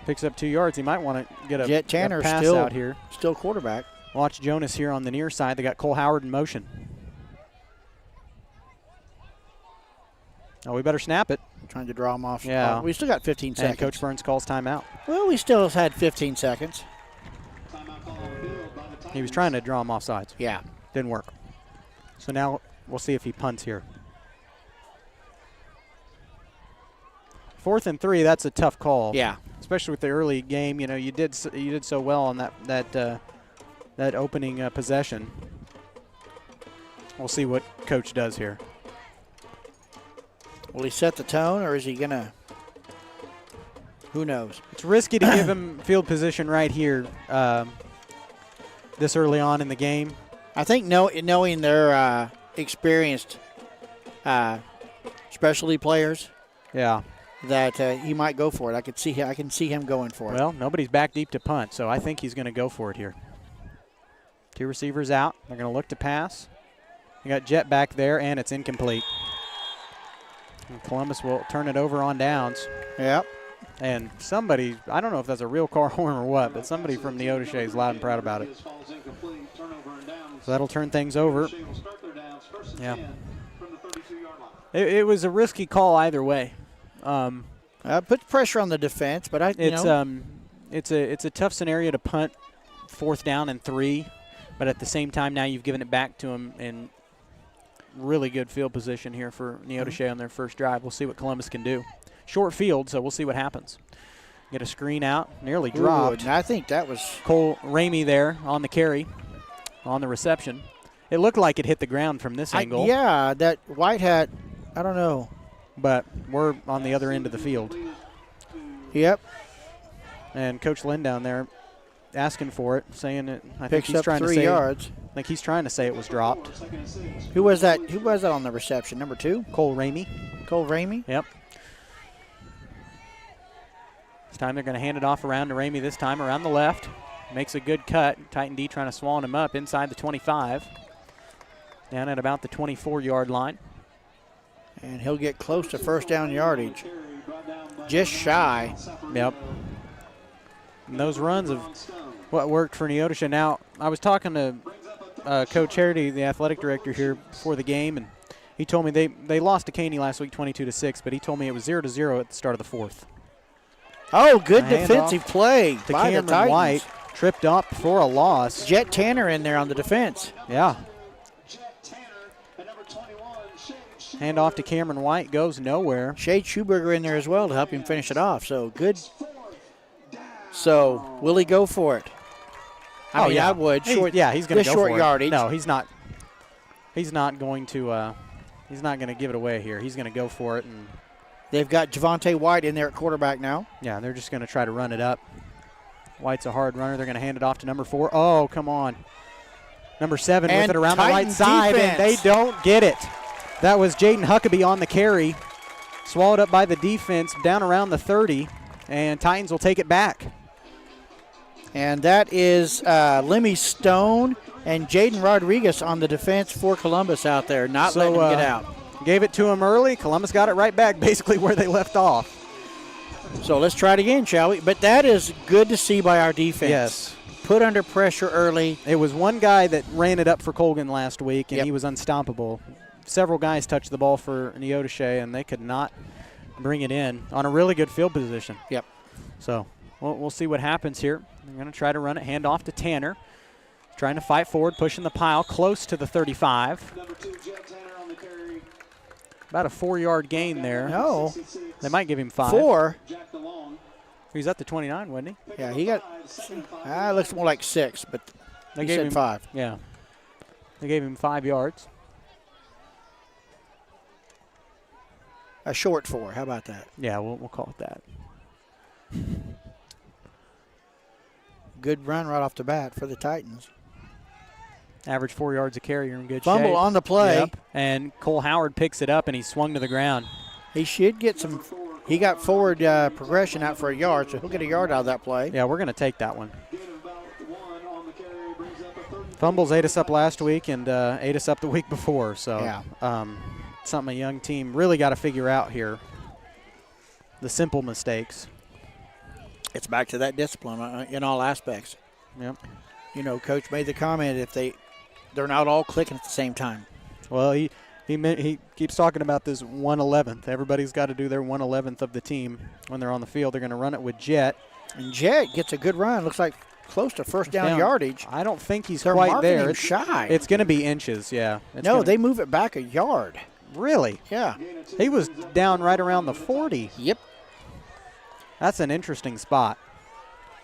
Picks up 2 yards. He might want to get Jet Tanner a pass still, out here. Still quarterback. Watch Jonas here on the near side. They got Cole Howard in motion. Oh, we better snap it. Trying to draw him off. Yeah. We still got 15 seconds. And Coach Burns calls timeout. Well, we still had 15 seconds. He was trying to draw him off sides. Yeah. Didn't work. So now we'll see if he punts here. 4th and 3, that's a tough call. Yeah. Especially with the early game, you did so well on that opening possession. We'll see what Coach does here. Will he set the tone, or is he gonna? Who knows? It's risky to give him field position right here this early on in the game. I think knowing their experienced specialty players. Yeah. That he might go for it. I can see him going for it. Well, nobody's back deep to punt, so I think he's going to go for it here. 2 receivers out. They're going to look to pass. You got Jet back there, and it's incomplete. And Columbus will turn it over on downs. Yep. And somebody, I don't know if that's a real car horn or what, but somebody from Neodesha is loud and proud about it. So that'll turn things over. Yeah. It was a risky call either way. Put pressure on the defense, but it's a tough scenario to punt 4th down and 3, but at the same time now you've given it back to them in really good field position here for Neodesha on their first drive. We'll see what Columbus can do. Short field, so we'll see what happens. Get a screen out, nearly dropped. I think that was Cole Ramey there on the carry, on the reception. It looked like it hit the ground from this angle. Yeah, that white hat, I don't know. But we're on the other end of the field. Yep. And Coach Lynn down there asking for it, saying it. I think Picks he's up trying 3 to say, yards. I think he's trying to say it was dropped. Who was that? Who was that on the reception? Number 2? Cole Ramey. Cole Ramey? Yep. This time they're going to hand it off around to Ramey this time, around the left. Makes a good cut. Titan D trying to swan him up inside the 25. Down at about the 24-yard line. And he'll get close to first down yardage. Just shy. Yep. And those runs of what worked for Neodesha. Now, I was talking to Coach Harity, the athletic director here, before the game, and he told me they lost to Caney last week 22-6, but he told me it was 0-0 at the start of the 4th. Oh, good defensive play to by the Cameron Titans. White. Tripped up for a loss. Jet Tanner in there on the defense. Yeah. Hand off to Cameron White, goes nowhere. Shade Schuberger in there as well to help him finish it off. So good. So will he go for it? I mean, I would. Short, he's going to go short for yardage. it. No, he's not. He's not going to. He's not going to give it away here. He's going to go for it, and they've got Javante White in there at quarterback now. Yeah, they're just going to try to run it up. White's a hard runner. They're going to hand it off to number 4. Oh, come on. Number 7 and with it around Titan the right side, defense. and they don't get it. That was Jaden Huckabee on the carry. Swallowed up by the defense down around the 30, and Titans will take it back. And that is Lemmy Stone and Jaden Rodriguez on the defense for Columbus out there, not letting him get out. Gave it to him early. Columbus got it right back, basically where they left off. So let's try it again, shall we? But that is good to see by our defense. Yes. Put under pressure early. It was one guy that ran it up for Colgan last week, and he was unstoppable. Several guys touched the ball for Neodesha, and they could not bring it in on a really good field position. Yep. So we'll see what happens here. They're going to try to run it. Hand off to Tanner. Trying to fight forward, pushing the pile close to the 35. About a 4-yard gain there. No. They might give him 5. 4. He's at the 29, wasn't he? Yeah, he got looks more like 6, but they he gave said him 5. Yeah. They gave him 5 yards. A short 4. How about that? Yeah, we'll call it that. Good run right off the bat for the Titans. Average 4 yards a carry. You're in good Fumble shape. on the play. Yep. And Cole Howard picks it up, and he swung to the ground. He should get some. He got forward progression out for a yard, so he'll get a yard out of that play. Yeah, we're going to take that one. Fumbles ate us up last week and ate us up the week before. So something a young team really got to figure out here. The simple mistakes. It's back to that discipline in all aspects. Yep. You know, Coach made the comment if they're not all clicking at the same time. Well, he keeps talking about this 1/11th. Everybody's got to do their 1/11th of the team when they're on the field. They're going to run it with Jet. And Jet gets a good run. Looks like close to first down yardage. I don't think he's They're quite marking there. him shy. It's going to be inches, yeah. They move it back a yard. Really? Yeah. He was down right around the 40. Yep. That's an interesting spot.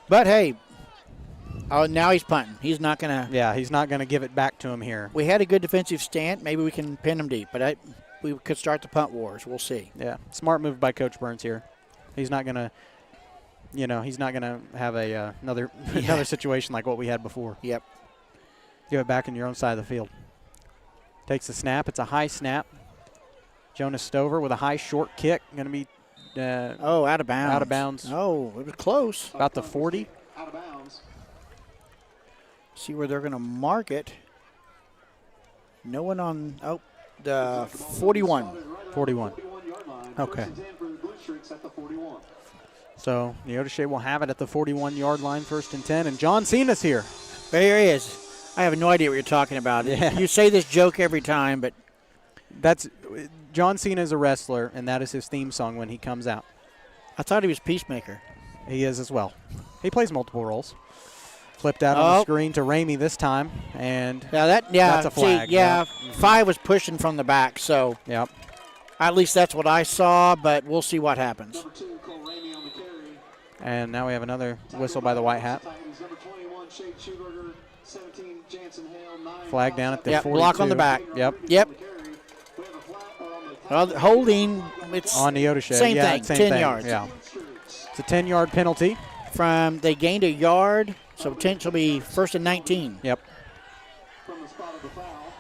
But, hey, now he's punting. He's not going to. Yeah, he's not going to give it back to him here. We had a good defensive stand. Maybe we can pin him deep. But we could start the punt wars. We'll see. Yeah, smart move by Coach Burns here. He's not going to, he's not going to have another situation like what we had before. Yep. Give it back in your own side of the field. Takes the snap. It's a high snap. Jonas Stover with a high short kick. Going to be out of bounds. Out of bounds. Oh, it was close. About the 40. Out of bounds. See where they're going to mark it. No one on the 41. 41. Okay. So Neodesha will have it at the 41-yard line, 1st and 10. And John Cena's here. There he is. I have no idea what you're talking about. Yeah. You say this joke every time, but that's John Cena is a wrestler, and that is his theme song when he comes out. I thought he was Peacemaker. He is as well. He plays multiple roles. Flipped out on the screen to Ramey this time, and that's a flag. See, 5 was pushing from the back, so at least that's what I saw, but we'll see what happens. And now we have another whistle by the white hat. Flag down at the 42. Block on the back. Yep. Holding, it's on Neodesha. Same thing, 10 thing. yards. Yeah. It's a 10-yard penalty. They gained a yard, so potentially be 1st and 19. Yep. From the spot of the foul,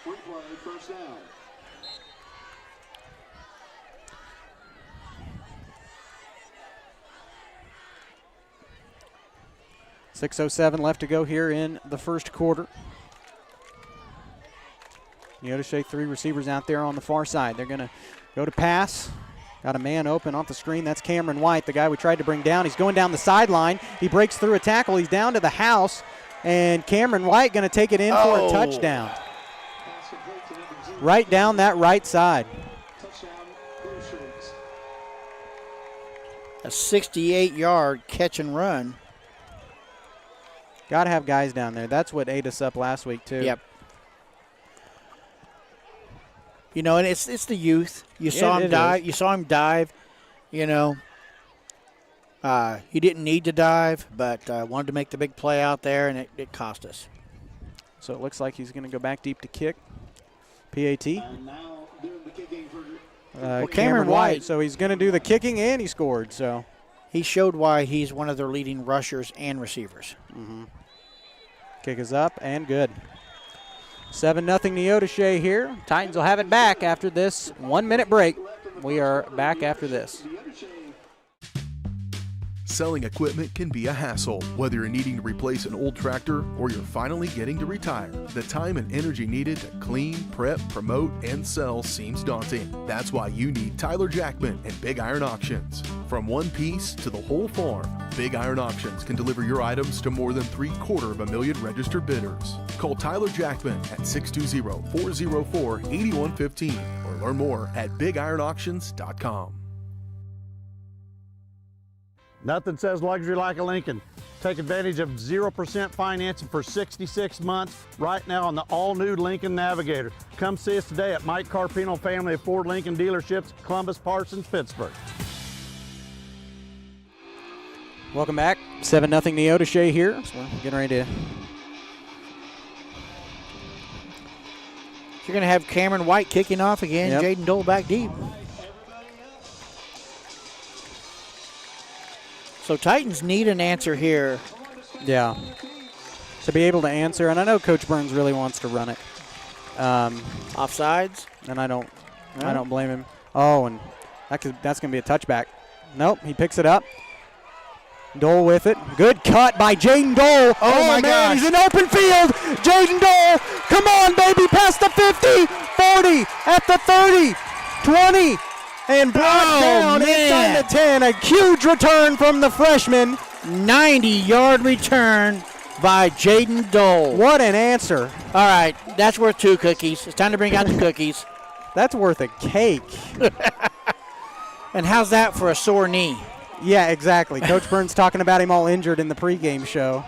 replay, first down. .6:07 left to go here in the first quarter. Neodesha, 3 receivers out there on the far side. They're going to go to pass. Got a man open off the screen. That's Cameron White, the guy we tried to bring down. He's going down the sideline. He breaks through a tackle. He's down to the house. And Cameron White going to take it in for a touchdown. Right down that right side. A 68-yard catch and run. Got to have guys down there. That's what ate us up last week, too. Yep. You know, and it's the youth. You saw him dive. You saw him dive. You know, he didn't need to dive, but wanted to make the big play out there, and it cost us. So it looks like he's going to go back deep to kick. PAT. Cameron White. So he's going to do the kicking, and he scored. So he showed why he's one of their leading rushers and receivers. Mm-hmm. Kick is up and good. 7-0 Neodesha here. Titans will have it back after this 1-minute break. We are back after this. Selling equipment can be a hassle, whether you're needing to replace an old tractor or you're finally getting to retire. The time and energy needed to clean, prep, promote, and sell seems daunting. That's why you need Tyler Jackman and Big Iron Auctions. From one piece to the whole farm, Big Iron Auctions can deliver your items to more than 750,000 registered bidders. Call Tyler Jackman at 620-404-8115 or learn more at BigIronAuctions.com. Nothing says luxury like a Lincoln. Take advantage of 0% financing for 66 months right now on the all-new Lincoln Navigator. Come see us today at Mike Carpino Family of Ford Lincoln Dealerships, Columbus, Parsons, Pittsburgh. Welcome back. 7-0 Neodesha here. So we're getting ready to... You're going to have Cameron White kicking off again. Yep. Jaden Dole back deep. So Titans need an answer here. Yeah. To be able to answer, and I know Coach Burns really wants to run it. Offsides? And I don't blame him. Oh, and that's going to be a touchback. Nope, he picks it up. Dole with it. Good cut by Jaden Dole. Oh my man, gosh. He's in open field. Jaden Dole, come on, baby, past the 50, 40, at the 30, 20. And brought down inside the 10. A huge return from the freshman. 90-yard return by Jaden Dole. What an answer. All right, that's worth 2 cookies. It's time to bring out the cookies. That's worth a cake. And how's that for a sore knee? Yeah, exactly. Coach Burns talking about him all injured in the pregame show.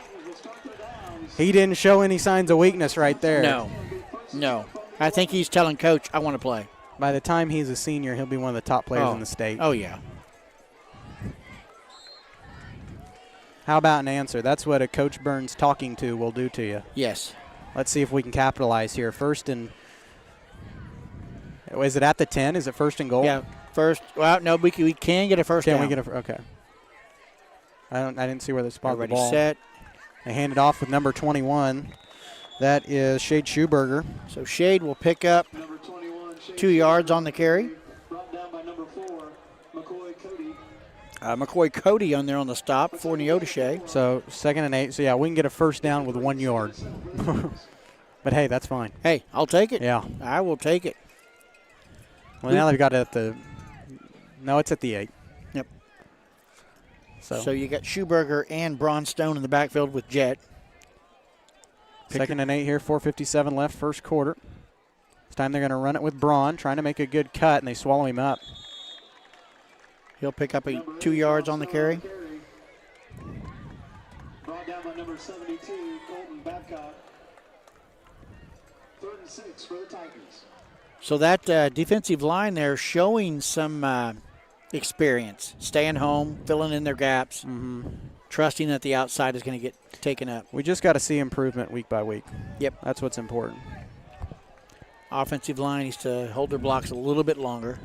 He didn't show any signs of weakness right there. No. I think he's telling Coach, I want to play. By the time he's a senior, he'll be one of the top players in the state. Oh, yeah. How about an answer? That's what a Coach Burns talking to will do to you. Yes. Let's see if we can capitalize here. First and – is it at the 10? Is it first and goal? Yeah, first. Well, no, we can get a first down. Can we get a – okay. I didn't see where they spot the ball. Already set. They hand it off with number 21. That is Shade Schuberger. So Shade will pick up 2 yards on the carry. McCoy Cody on there on the stop for Neodesha. So 2nd and 8. So, yeah, we can get a first down with 1 yard. But, hey, that's fine. Hey, I'll take it. Yeah. I will take it. Well, now they've got it at the – no, it's at the 8. Yep. So you got Schuberger and Braun Stone in the backfield with Jet. 2nd and 8 here, 4:57 left, first quarter. This time they're going to run it with Braun, trying to make a good cut, and they swallow him up. He'll pick up 2 yards on the carry. down by number 72, Colton Babcock. 3rd and 6 for the Titans. So that defensive line there showing some experience, staying home, filling in their gaps, trusting that the outside is going to get taken up. We just got to see improvement week by week. Yep. That's what's important. Offensive line needs to hold their blocks a little bit longer.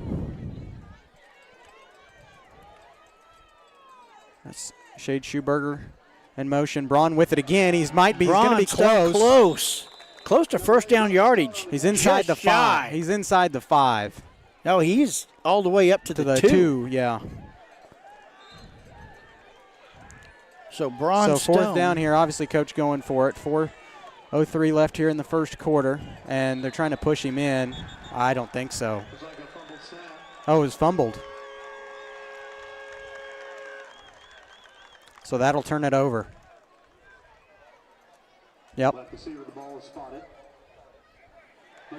That's Shade Schuberger in motion. Braun with it again. He's going to be close. Close to first down yardage. He's inside the 5. He's inside the 5. No, he's all the way up to the 2. Yeah. So Braun So 4th down here. Obviously, coach going for it. 4:03 left here in the first quarter, and they're trying to push him in. I don't think so. Oh, it was fumbled. So that'll turn it over. Yep.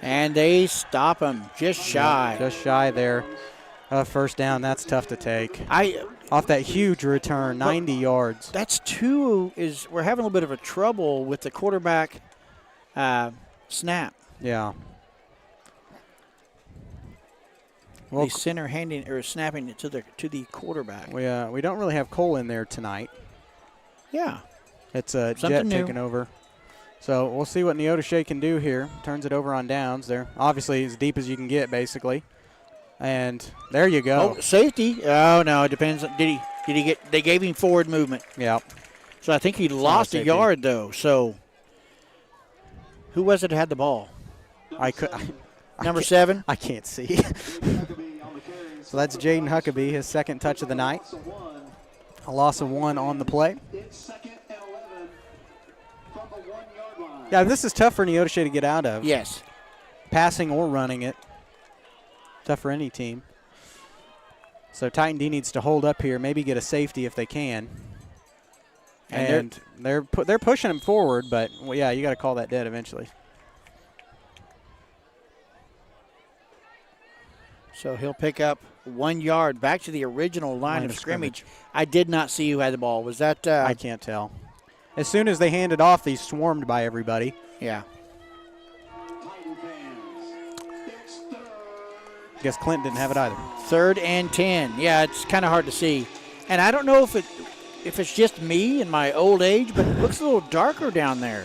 And they stop him just shy. Just shy there. First down, that's tough to take. Off that huge return, 90 yards. That's we're having a little bit of a trouble with the quarterback snap. Yeah. Well, the center handing or snapping it to the quarterback. We don't really have Cole in there tonight. Yeah. It's Jet taking over. So we'll see what Neodesha can do here. Turns it over on downs. They're obviously as deep as you can get, basically. And there you go. Oh, safety. Oh, no, it depends. Did he get – they gave him forward movement. Yeah. So I think he lost a yard, though. So who was it that had the ball? Number 7? I can't see. So that's Jaden Huckabee, his second touch of the night. A loss of 1 on the play. Yeah, this is tough for Neodesha to get out of. Yes. Passing or running it. Tough for any team. So Titan D needs to hold up here, maybe get a safety if they can. And they're pushing him forward, but, well, yeah, you got to call that dead eventually. So he'll pick up 1 yard back to the original line of scrimmage. I did not see who had the ball. Was that? I can't tell. As soon as they handed off, they swarmed by everybody. Yeah. Guess Clinton didn't have it either. 3rd and 10. Yeah, it's kind of hard to see. And I don't know if it's just me and my old age, but it looks a little darker down there.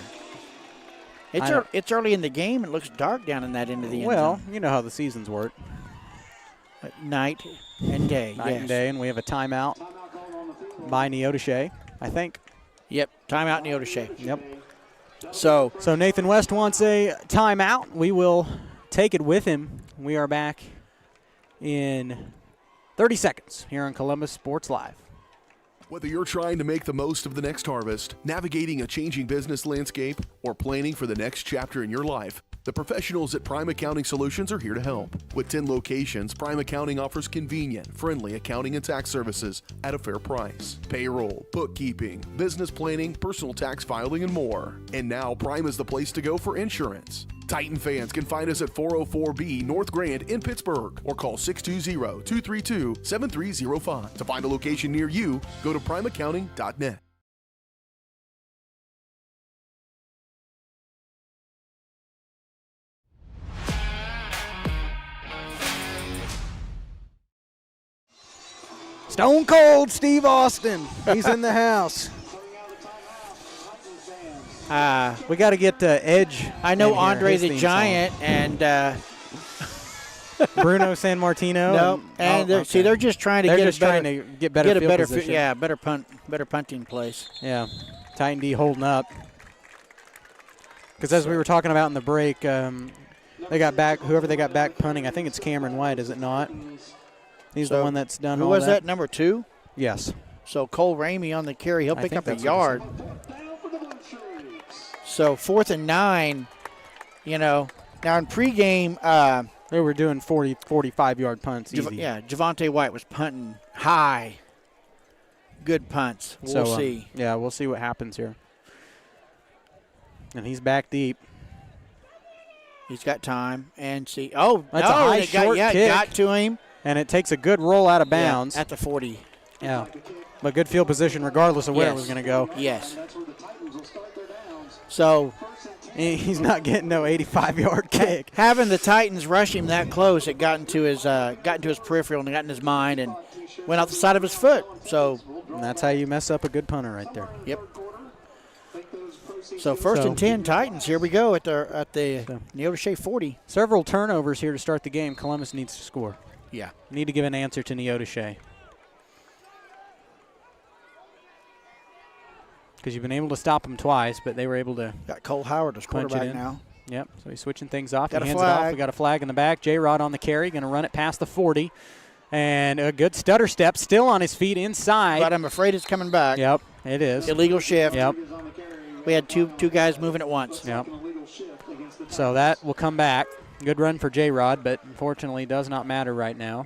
It's early in the game. It looks dark down in that end of the end Well, zone. you know how the seasons work. Night and day. Night and day, and we have a timeout by Neodesha, I think. Yep, timeout Neodesha. Yep. So Nathan West wants a timeout. We will take it with him. We are back in 30 seconds here on Columbus Sports Live. Whether you're trying to make the most of the next harvest, navigating a changing business landscape, or planning for the next chapter in your life, the professionals at Prime Accounting Solutions are here to help. With 10 locations, Prime Accounting offers convenient, friendly accounting and tax services at a fair price. Payroll, bookkeeping, business planning, personal tax filing, and more. And now Prime is the place to go for insurance. Titan fans can find us at 404B North Grand in Pittsburgh or call 620-232-7305. To find a location near you, go to primeaccounting.net. Stone Cold Steve Austin. He's in the house. We got to get Edge. I know Andre the Giant and Bruno San Martino. No, they're just trying to get better field position. Better punting place. Yeah, Titan D holding up. Because as we were talking about in the break, they got back. Whoever they got back punting, I think it's Cameron White, is it not? He's the one that's done. Who all was that. Number 2? Yes. So Cole Ramey on the carry. He'll pick up a yard. So 4th and 9. Now in pregame, they were doing 40, 45-yard punts easy. Yeah, Javonte White was punting high. Good punts. We'll see. Yeah, we'll see what happens here. And he's back deep. He's got time and see. Oh, that's a high short kick. Got to him. And it takes a good roll out of bounds. Yeah, at the 40. Yeah. But good field position regardless of where it Yes. was going to go. Yes. So he's not getting no 85-yard kick. Having the Titans rush him that close, it got into his peripheral and got in his mind and went out the side of his foot. So and that's how you mess up a good punter right there. Yep. So first and 10 Titans. Here we go at the Neodesha 40. Several turnovers here to start the game. Columbus needs to score. Yeah. Need to give an answer to Neodesha. Because you've been able to stop them twice, but they were able to got Cole Howard as punch it quarterback in. now. Yep, so he's switching things off. Got he a hands it off. flag. We got a flag in the back. J-Rod on the carry, going to run it past the 40. And a good stutter step, still on his feet inside. But I'm afraid it's coming back. Yep, it is. Illegal shift. Yep. We had two guys moving at once. Yep. So that will come back. Good run for J-Rod, but unfortunately does not matter right now.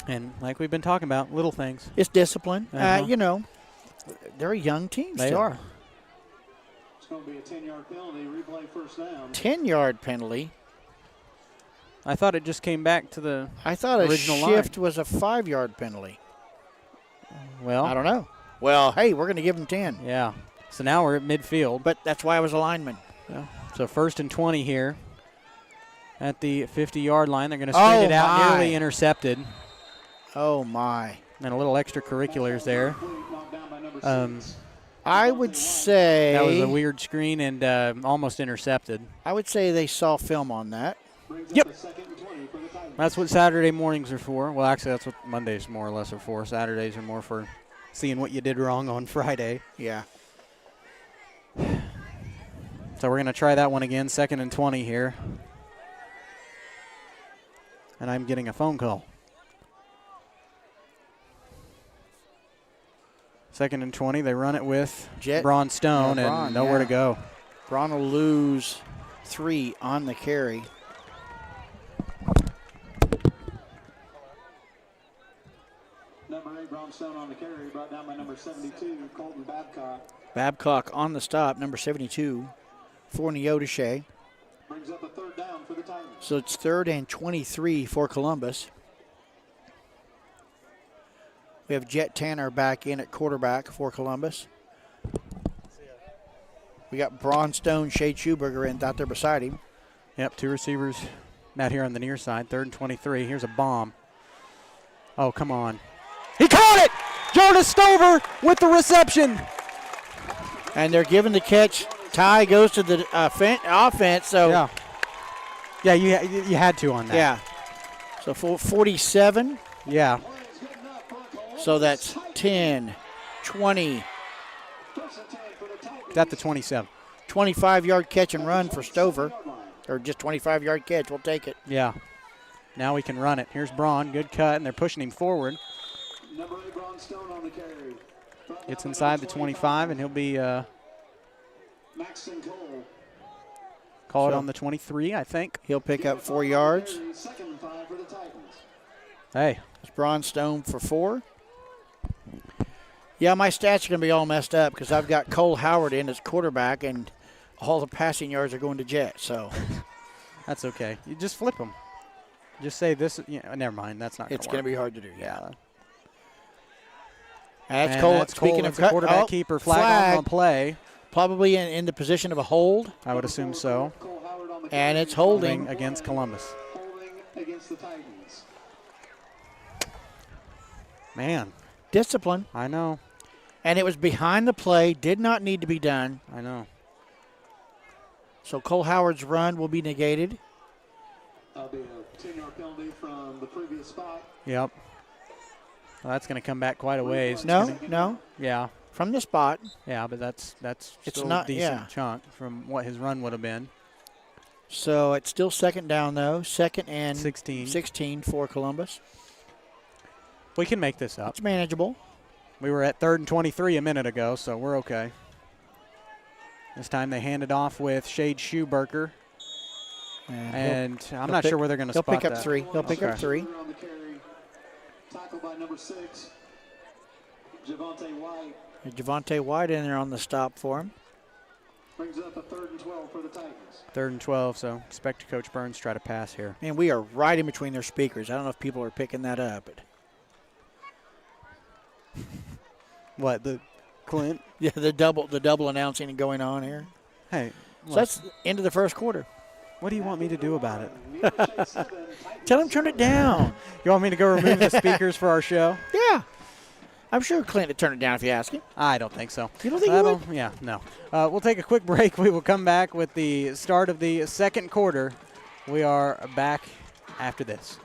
And like we've been talking about, little things. It's discipline. Uh-huh. They're a young team They still. are. It's going to be a 10-yard penalty, replay first down. 10-yard penalty. I thought it just came back to the I thought original a shift was a 5-yard penalty. Well, I don't know. Well, hey, we're going to give them 10. Yeah. So now we're at midfield. But that's why I was a lineman. Yeah. So first and 20 here at the 50-yard line. They're going to straight it out, nearly intercepted. Oh, my. And a little extracurriculars there. I would say that was a weird screen and almost intercepted. I would say they saw film on that. Yep. That's what Saturday mornings are for. Well, actually, that's what Mondays more or less are for. Saturdays are more for seeing what you did wrong on Friday. Yeah. So we're going to try that one again, 2nd and 20 here. And I'm getting a phone call. 2nd and 20. They run it with Braun Stone and nowhere to go. Braun will lose 3 on the carry. Number 8, Braun Stone on the carry, brought down by number 72, Colton Babcock. Babcock on the stop, number 72 for Neodesha. Brings up a 3rd down for the Titans. So it's 3rd and 23 for Columbus. We have Jet Tanner back in at quarterback for Columbus. We got Braun Stone, Shade Schuberger out there beside him. Yep, 2 receivers out here on the near side. 3rd and 23. Here's a bomb. Oh, come on. He caught it! Jonas Stover with the reception. And they're giving the catch. Ty goes to the offense. So yeah, you had to on that. Yeah. So 47. Yeah. So that's 10, 20. Got the 27. 25-yard catch and run for Stover. Or just 25-yard catch. We'll take it. Yeah. Now we can run it. Here's Braun. Good cut, and they're pushing him forward. Number 8, Braun Stone on the carry. Gets inside the 25, and he'll be Maxton Cole. call it on the 23, I think. He'll pick up 4 yards. 2nd and 5 for the Titans. Hey. It's Braun Stone for 4. Yeah, my stats are going to be all messed up because I've got Cole Howard in as quarterback, and all the passing yards are going to Jet. So that's okay. You just flip them. Just say this. Never mind. That's not. It's going to be hard to do. Yeah. That's Cole. That's Speaking Cole. of That's a quarterback keeper, flag on the play. Probably in the position of a hold. I would assume so. And it's holding against Columbus. Holding against the Titans. Man. Discipline. I know. And it was behind the play. Did not need to be done. I know. So Cole Howard's run will be negated. That'll be a 10-yard penalty from the previous spot. Yep. Well, that's going to come back quite a ways. No. Yeah. From the spot. Yeah, but that's it's still not a decent chunk from what his run would have been. So it's still 2nd down, though. 2nd and 16 for Columbus. We can make this up. It's manageable. We were at 3rd and 23 a minute ago, so we're okay. This time they hand it off with Shade Schuberger. And I'm not sure where they're going to spot that. He'll pick up 3. He'll pick up 3. Tackled by number 6, Javonte White. Javonte White in there on the stop for him. Brings up a 3rd and 12 for the Titans. 3rd and 12, so expect Coach Burns try to pass here. Man, we are right in between their speakers. I don't know if people are picking that up. But What, the Clint? Yeah, the double announcing going on here. Hey, so that's the end of the first quarter. What do you want me to do about it? Tell him turn it down. You want me to go remove the speakers for our show? Yeah. I'm sure Clint would turn it down if you ask him. I don't think so. You don't think he would? Yeah, no. We'll take a quick break. We will come back with the start of the second quarter. We are back after this.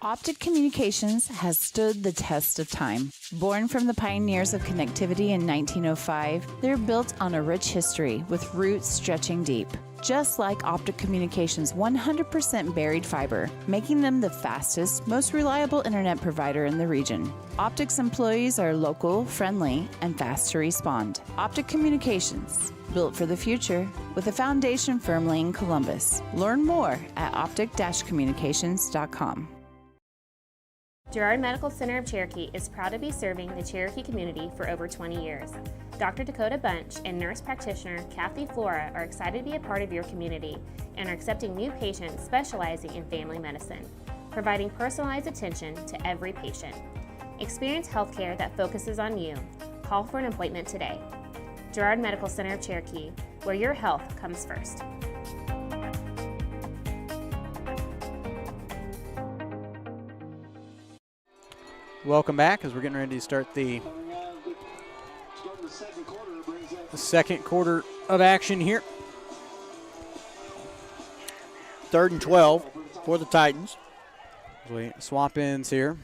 Optic Communications has stood the test of time. Born from the pioneers of connectivity in 1905, they're built on a rich history with roots stretching deep. Just like Optic Communications' 100% buried fiber, making them the fastest, most reliable internet provider in the region. Optic's employees are local, friendly, and fast to respond. Optic Communications, built for the future, with a foundation firmly in Columbus. Learn more at optic-communications.com. Girard Medical Center of Cherokee is proud to be serving the Cherokee community for over 20 years. Dr. Dakota Bunch and nurse practitioner Kathy Flora are excited to be a part of your community and are accepting new patients specializing in family medicine, providing personalized attention to every patient. Experience healthcare that focuses on you. Call for an appointment today. Girard Medical Center of Cherokee, where your health comes first. Welcome back as we're getting ready to start the second quarter of action here. 3rd and 12 for the Titans. We swap ends here.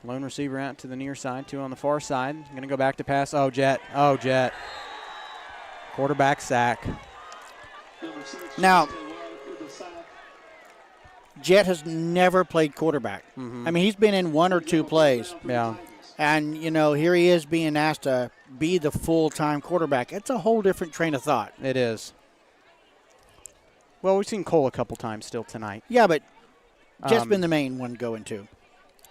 Lone receiver out to the near side, 2 on the far side. Going to go back to pass. Oh, Jet. Quarterback sack. Now, Jet has never played quarterback. Mm-hmm. I mean, he's been in 1 or 2 plays. Yeah. And, here he is being asked to be the full-time quarterback. It's a whole different train of thought. It is. Well, we've seen Cole a couple times still tonight. Yeah, but Jet's been the main one going to.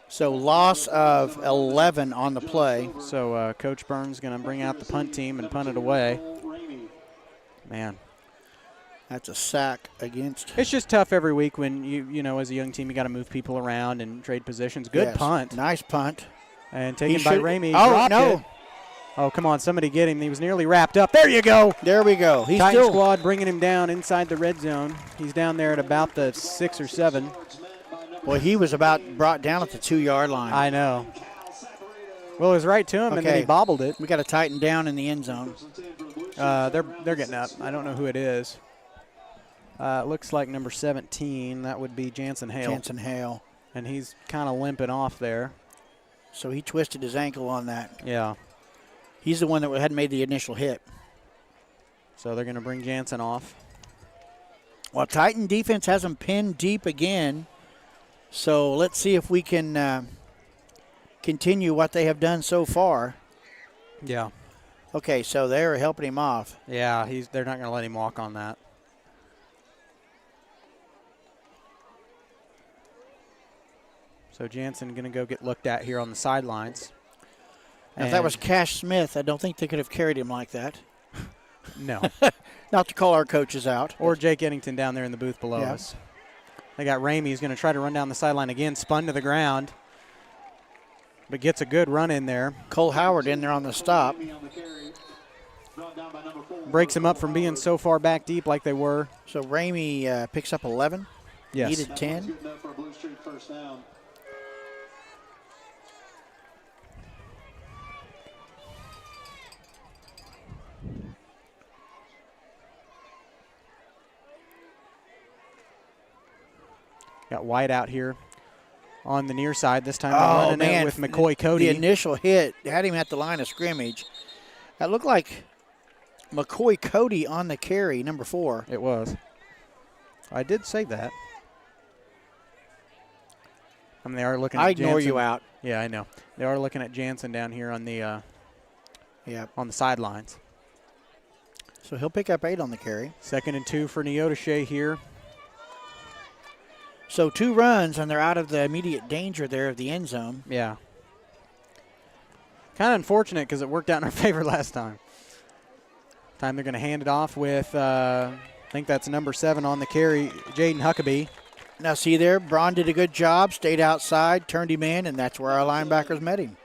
So loss of 11 on the play. So Coach Burns going to bring out the punt team and punt it away. Man. That's a sack against. It's just tough every week when you know, as a young team, you got to move people around and trade positions. Good punt. Nice punt. And taken by Ramey. Oh, no. It. Oh, come on. Somebody get him. He was nearly wrapped up. There you go. There we go. He's Titan still squad bringing him down inside the red zone. He's down there at about the 6 or 7. Well, he was about brought down at the 2-yard line. I know. Well, it was right to him, and then he bobbled it. We got a Titan down in the end zone. They're getting up. I don't know who it is. Looks like number 17. That would be Jansen Hale. Jansen Hale. And he's kind of limping off there. So he twisted his ankle on that. Yeah. He's the one that had made the initial hit. So they're going to bring Jansen off. Well, Titan defense has him pinned deep again. So let's see if we can continue what they have done so far. Yeah. Okay, so they're helping him off. Yeah, they're not going to let him walk on that. So Jansen going to go get looked at here on the sidelines. If that was Cash Smith, I don't think they could have carried him like that. No. Not to call our coaches out. Or Jake Eddington down there in the booth below us. They got Ramey. He's going to try to run down the sideline again, spun to the ground, but gets a good run in there. Cole Howard in there on the stop. Breaks him up from being so far back deep like they were. So Ramey picks up 11. Yes. Needed 10. Got White out here on the near side. This time running in with McCoy Cody. The initial hit had him at the line of scrimmage. That looked like McCoy Cody on the carry, number 4. It was. I did say that. I mean, they are looking at Jansen. I ignore you out. Yeah, I know. They are looking at Jansen down here on the on the sidelines. So he'll pick up 8 on the carry. 2nd and 2 for Neodesha here. So 2 runs, and they're out of the immediate danger there of the end zone. Yeah. Kind of unfortunate because it worked out in our favor last time. Time they're going to hand it off with, I think that's number 7 on the carry, Jaden Huckabee. Now, see there, Braun did a good job, stayed outside, turned him in, and that's where our linebackers met him.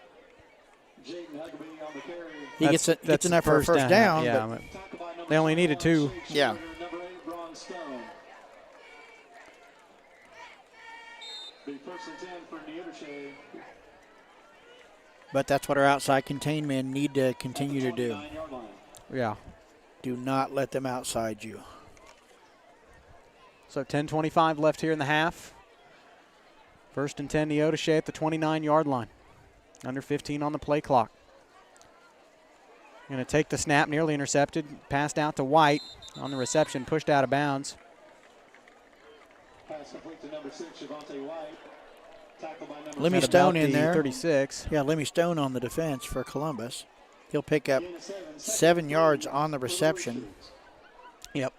He gets enough for a first down. Yeah, but they only needed 2. Yeah. But that's what our outside contained men need to continue to do. Yeah. Do not let them outside you. So 10:25 left here in the half. 1st and 10, Neodesha at the 29-yard line. Under 15 on the play clock. Going to take the snap, nearly intercepted. Passed out to White on the reception, pushed out of bounds. Pass complete to number 6, Javonte White. Tackled by number Lemmy Stone in there. 36. Yeah, Lemmy Stone on the defense for Columbus. He'll pick up 7 yards on the reception. Yep.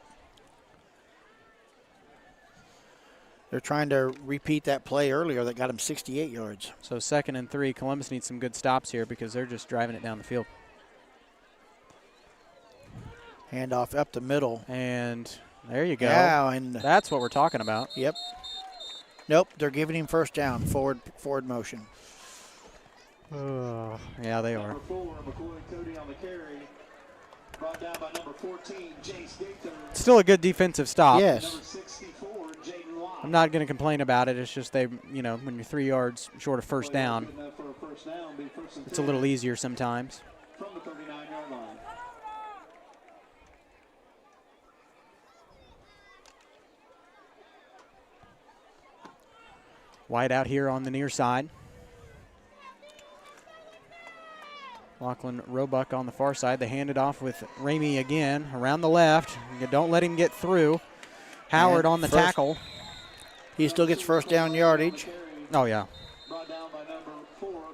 They're trying to repeat that play earlier that got him 68 yards. So 2nd and 3. Columbus needs some good stops here because they're just driving it down the field. Handoff up the middle. And there you go. Yeah, and that's what we're talking about. Yep. Nope, they're giving him first down, forward motion. Yeah, they are. Number 4, McCoy Cody on the carry. Brought down by number 14, Jace Gaither. Still a good defensive stop. Yes. Number 64, Jaden Locke. I'm not going to complain about it. It's just when you're 3 yards short of first down, it's a little easier sometimes. From the 39-yard line. White out here on the near side. Lachlan Roebuck on the far side. They hand it off with Ramey again around the left. Don't let him get through. Howard on the tackle. He still gets first down yardage. Oh, yeah.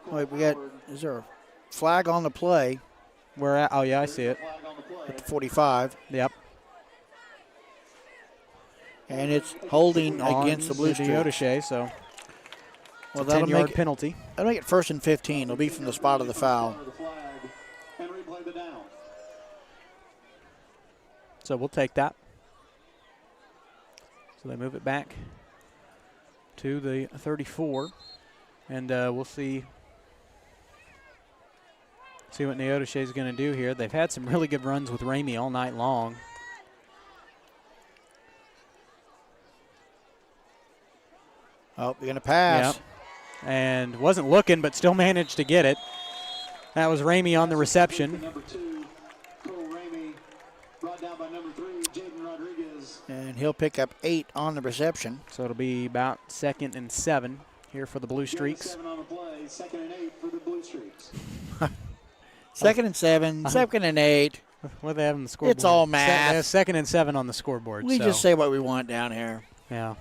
Wait, is there a flag on the play? Where at? Oh, yeah, I see it. At the 45. Yep. And it's holding against the Blue Streaks. Neodesha, so well, that'll 10-yard penalty. That'll make it 1st and 15. It'll be from the spot of the foul. So we'll take that. So they move it back to the 34. And we'll see what Neodesha is going to do here. They've had some really good runs with Ramey all night long. Oh, they're going to pass. Yep. And wasn't looking, but still managed to get it. That was Ramey on the reception. Number 2, Cole Ramey, brought down by number 3, Jaden Rodriguez. And he'll pick up 8 on the reception. So it'll be about 2nd and 7 here for the Blue Streaks. 7 on the play, 2nd and 8 for the Blue Streaks. 2nd and 7, 2nd and 8. What do they have on the scoreboard? It's all math. 2nd and 7 on the scoreboard. We just say what we want down here. Yeah.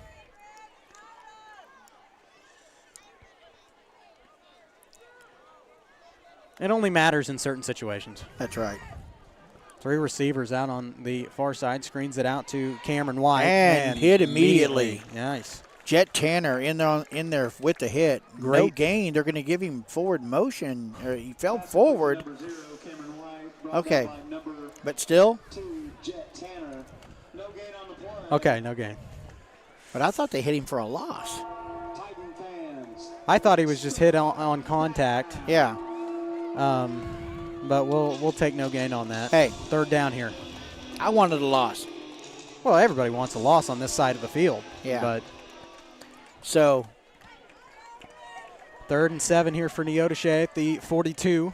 It only matters in certain situations. That's right. 3 receivers out on the far side. Screens it out to Cameron White. And hit immediately. Nice. Jet Tanner in there with the hit. Great. No gain. They're going to give him forward motion. He fell forward. Okay. But still? Okay, no gain. But I thought they hit him for a loss. I thought he was just hit on contact. Yeah. But we'll take no gain on that. Hey. 3rd down here. I wanted a loss. Well, everybody wants a loss on this side of the field. Yeah. But so 3rd and 7 here for Neodesha at the 42.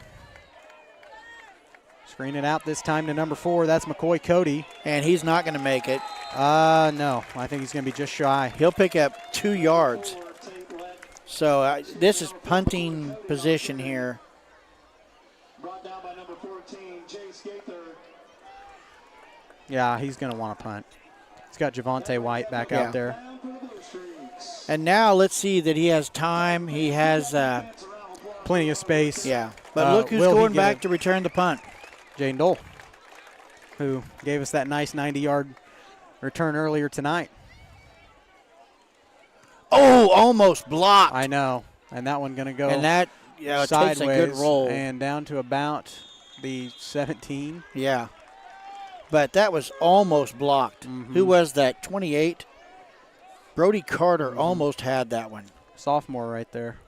Screen it out this time to number 4. That's McCoy Cody. And he's not going to make it. No. I think he's going to be just shy. He'll pick up 2 yards. So this is punting position here. Brought down by number 14, Jace Gaither. Yeah, he's going to want to punt. He's got Javonte White back out there. And now let's see that he has time. He has plenty of space. Yeah. But look who's going back to return the punt. Jaden Dole, who gave us that nice 90-yard return earlier tonight. Oh, almost blocked. I know. And that one going to go and that, it sideways takes a good roll. And down to about the 17. Yeah. But that was almost blocked. Who was that? 28? Brody Carter almost had that one. Sophomore right there.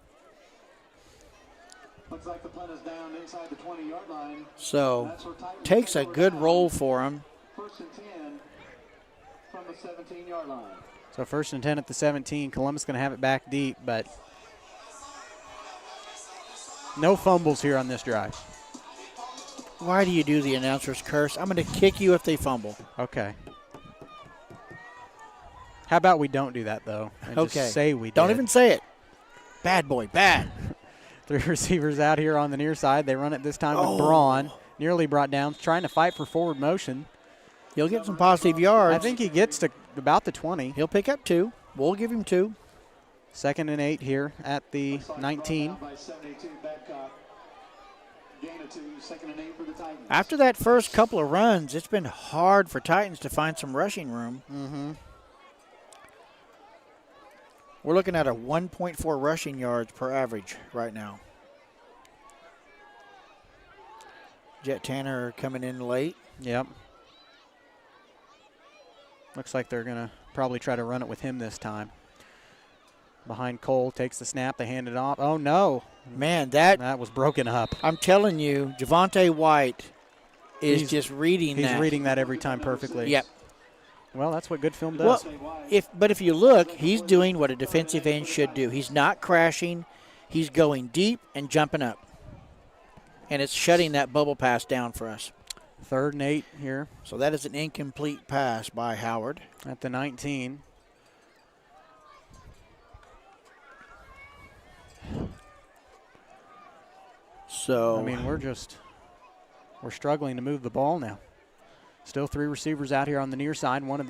Looks like the punt is down inside the 20-yard line. So takes a good roll for him. First and 10 from the 17-yard line. So 1st and 10 at the 17. Columbus going to have it back deep, but no fumbles here on this drive. Why do you do the announcer's curse? I'm going to kick you if they fumble. Okay. How about we don't do that, though? And just say we Don't did. even say it. Bad boy, bad. 3 receivers out here on the near side. They run it this time with Braun. Nearly brought down, trying to fight for forward motion. He'll get some positive yards. I think he gets to about the 20. He'll pick up 2. We'll give him 2. 2nd and 8 here at the 19. After that first couple of runs, it's been hard for Titans to find some rushing room. We're looking at a 1.4 rushing yards per average right now. Jet Tanner coming in late. Yep. Looks like they're going to probably try to run it with him this time. Behind Cole, takes the snap, they hand it off. Oh, no. Man, that was broken up. I'm telling you, Javonte White is just reading that. He's reading that every time perfectly. Yep. Well, that's what good film does. Well, if you look, he's doing what a defensive end should do. He's not crashing. He's going deep and jumping up. And it's shutting that bubble pass down for us. 3rd and 8 here. So that is an incomplete pass by Howard. At the 19. So I mean, we're struggling to move the ball now. Still 3 receivers out here on the near side, one to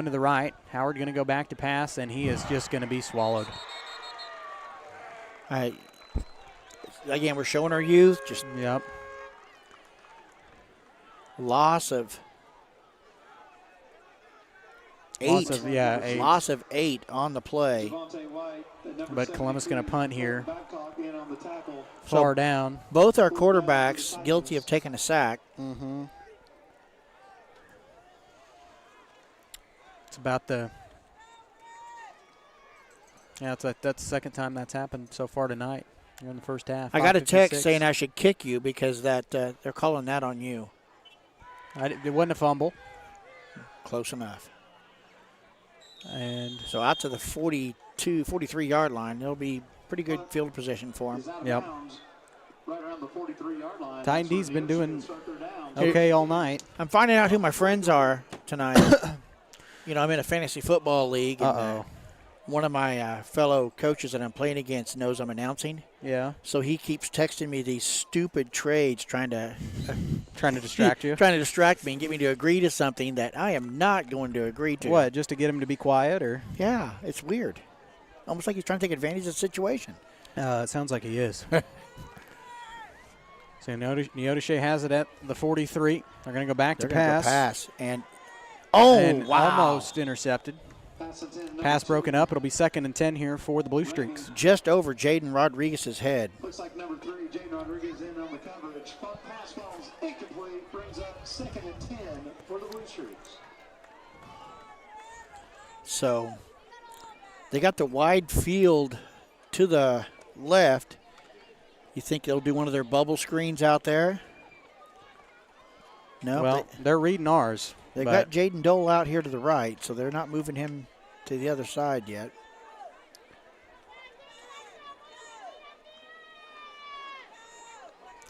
the right. Howard going to go back to pass, and he is just going to be swallowed. Again, we're showing our youth. Just loss of 8. Loss of 8 on the play. But Columbus going to punt here. Far down. Both our quarterbacks guilty of taking a sack. It's about the that's the second time that's happened so far tonight. You're in the first half. I got a text saying I should kick you because that they're calling that on you. It wasn't a fumble. Close enough. And so out to the 43-yard line. It'll be pretty good field position for him. Yep. Right around the 43-yard line. Titan D's been doing okay all night. I'm finding out who my friends are tonight. I'm in a fantasy football league. And, one of my fellow coaches that I'm playing against knows I'm announcing. Yeah. So he keeps texting me these stupid trades trying to distract you? Trying to distract me and get me to agree to something that I am not going to agree to. What, just to get him to be quiet? Or? Yeah, it's weird. Almost like he's trying to take advantage of the situation. It sounds like he is. So Neodesha has it at the 43. They're going to go back to pass. And almost intercepted. Pass broken up. It'll be 2nd and 10 here for the Blue Streaks. Just over Jaden Rodriguez's head. Looks like number 3, Jaden Rodriguez, in on the coverage. Pass falls incomplete, brings up 2nd and 10 for the Blue Streaks. So they got the wide field to the left. You think they'll do one of their bubble screens out there? No. Well, they're reading ours. They've got Jaden Dole out here to the right, so they're not moving him to the other side yet.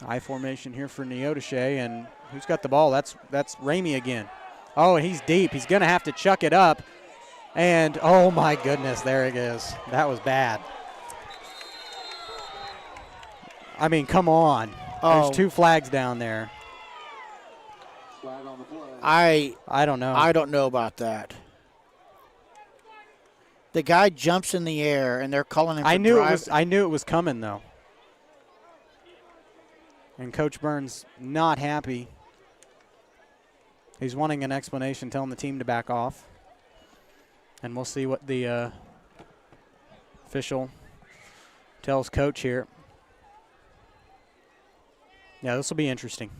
I formation here for Neodesha, and who's got the ball? That's Ramey again. Oh, he's deep. He's going to have to chuck it up. And, oh, my goodness, there it is. That was bad. I mean, come on. There's 2 flags down there. I don't know. I don't know about that. The guy jumps in the air, and they're calling him for I knew it was coming, though. And Coach Burns not happy. He's wanting an explanation, telling the team to back off. And we'll see what the official tells Coach here. Yeah, this will be interesting.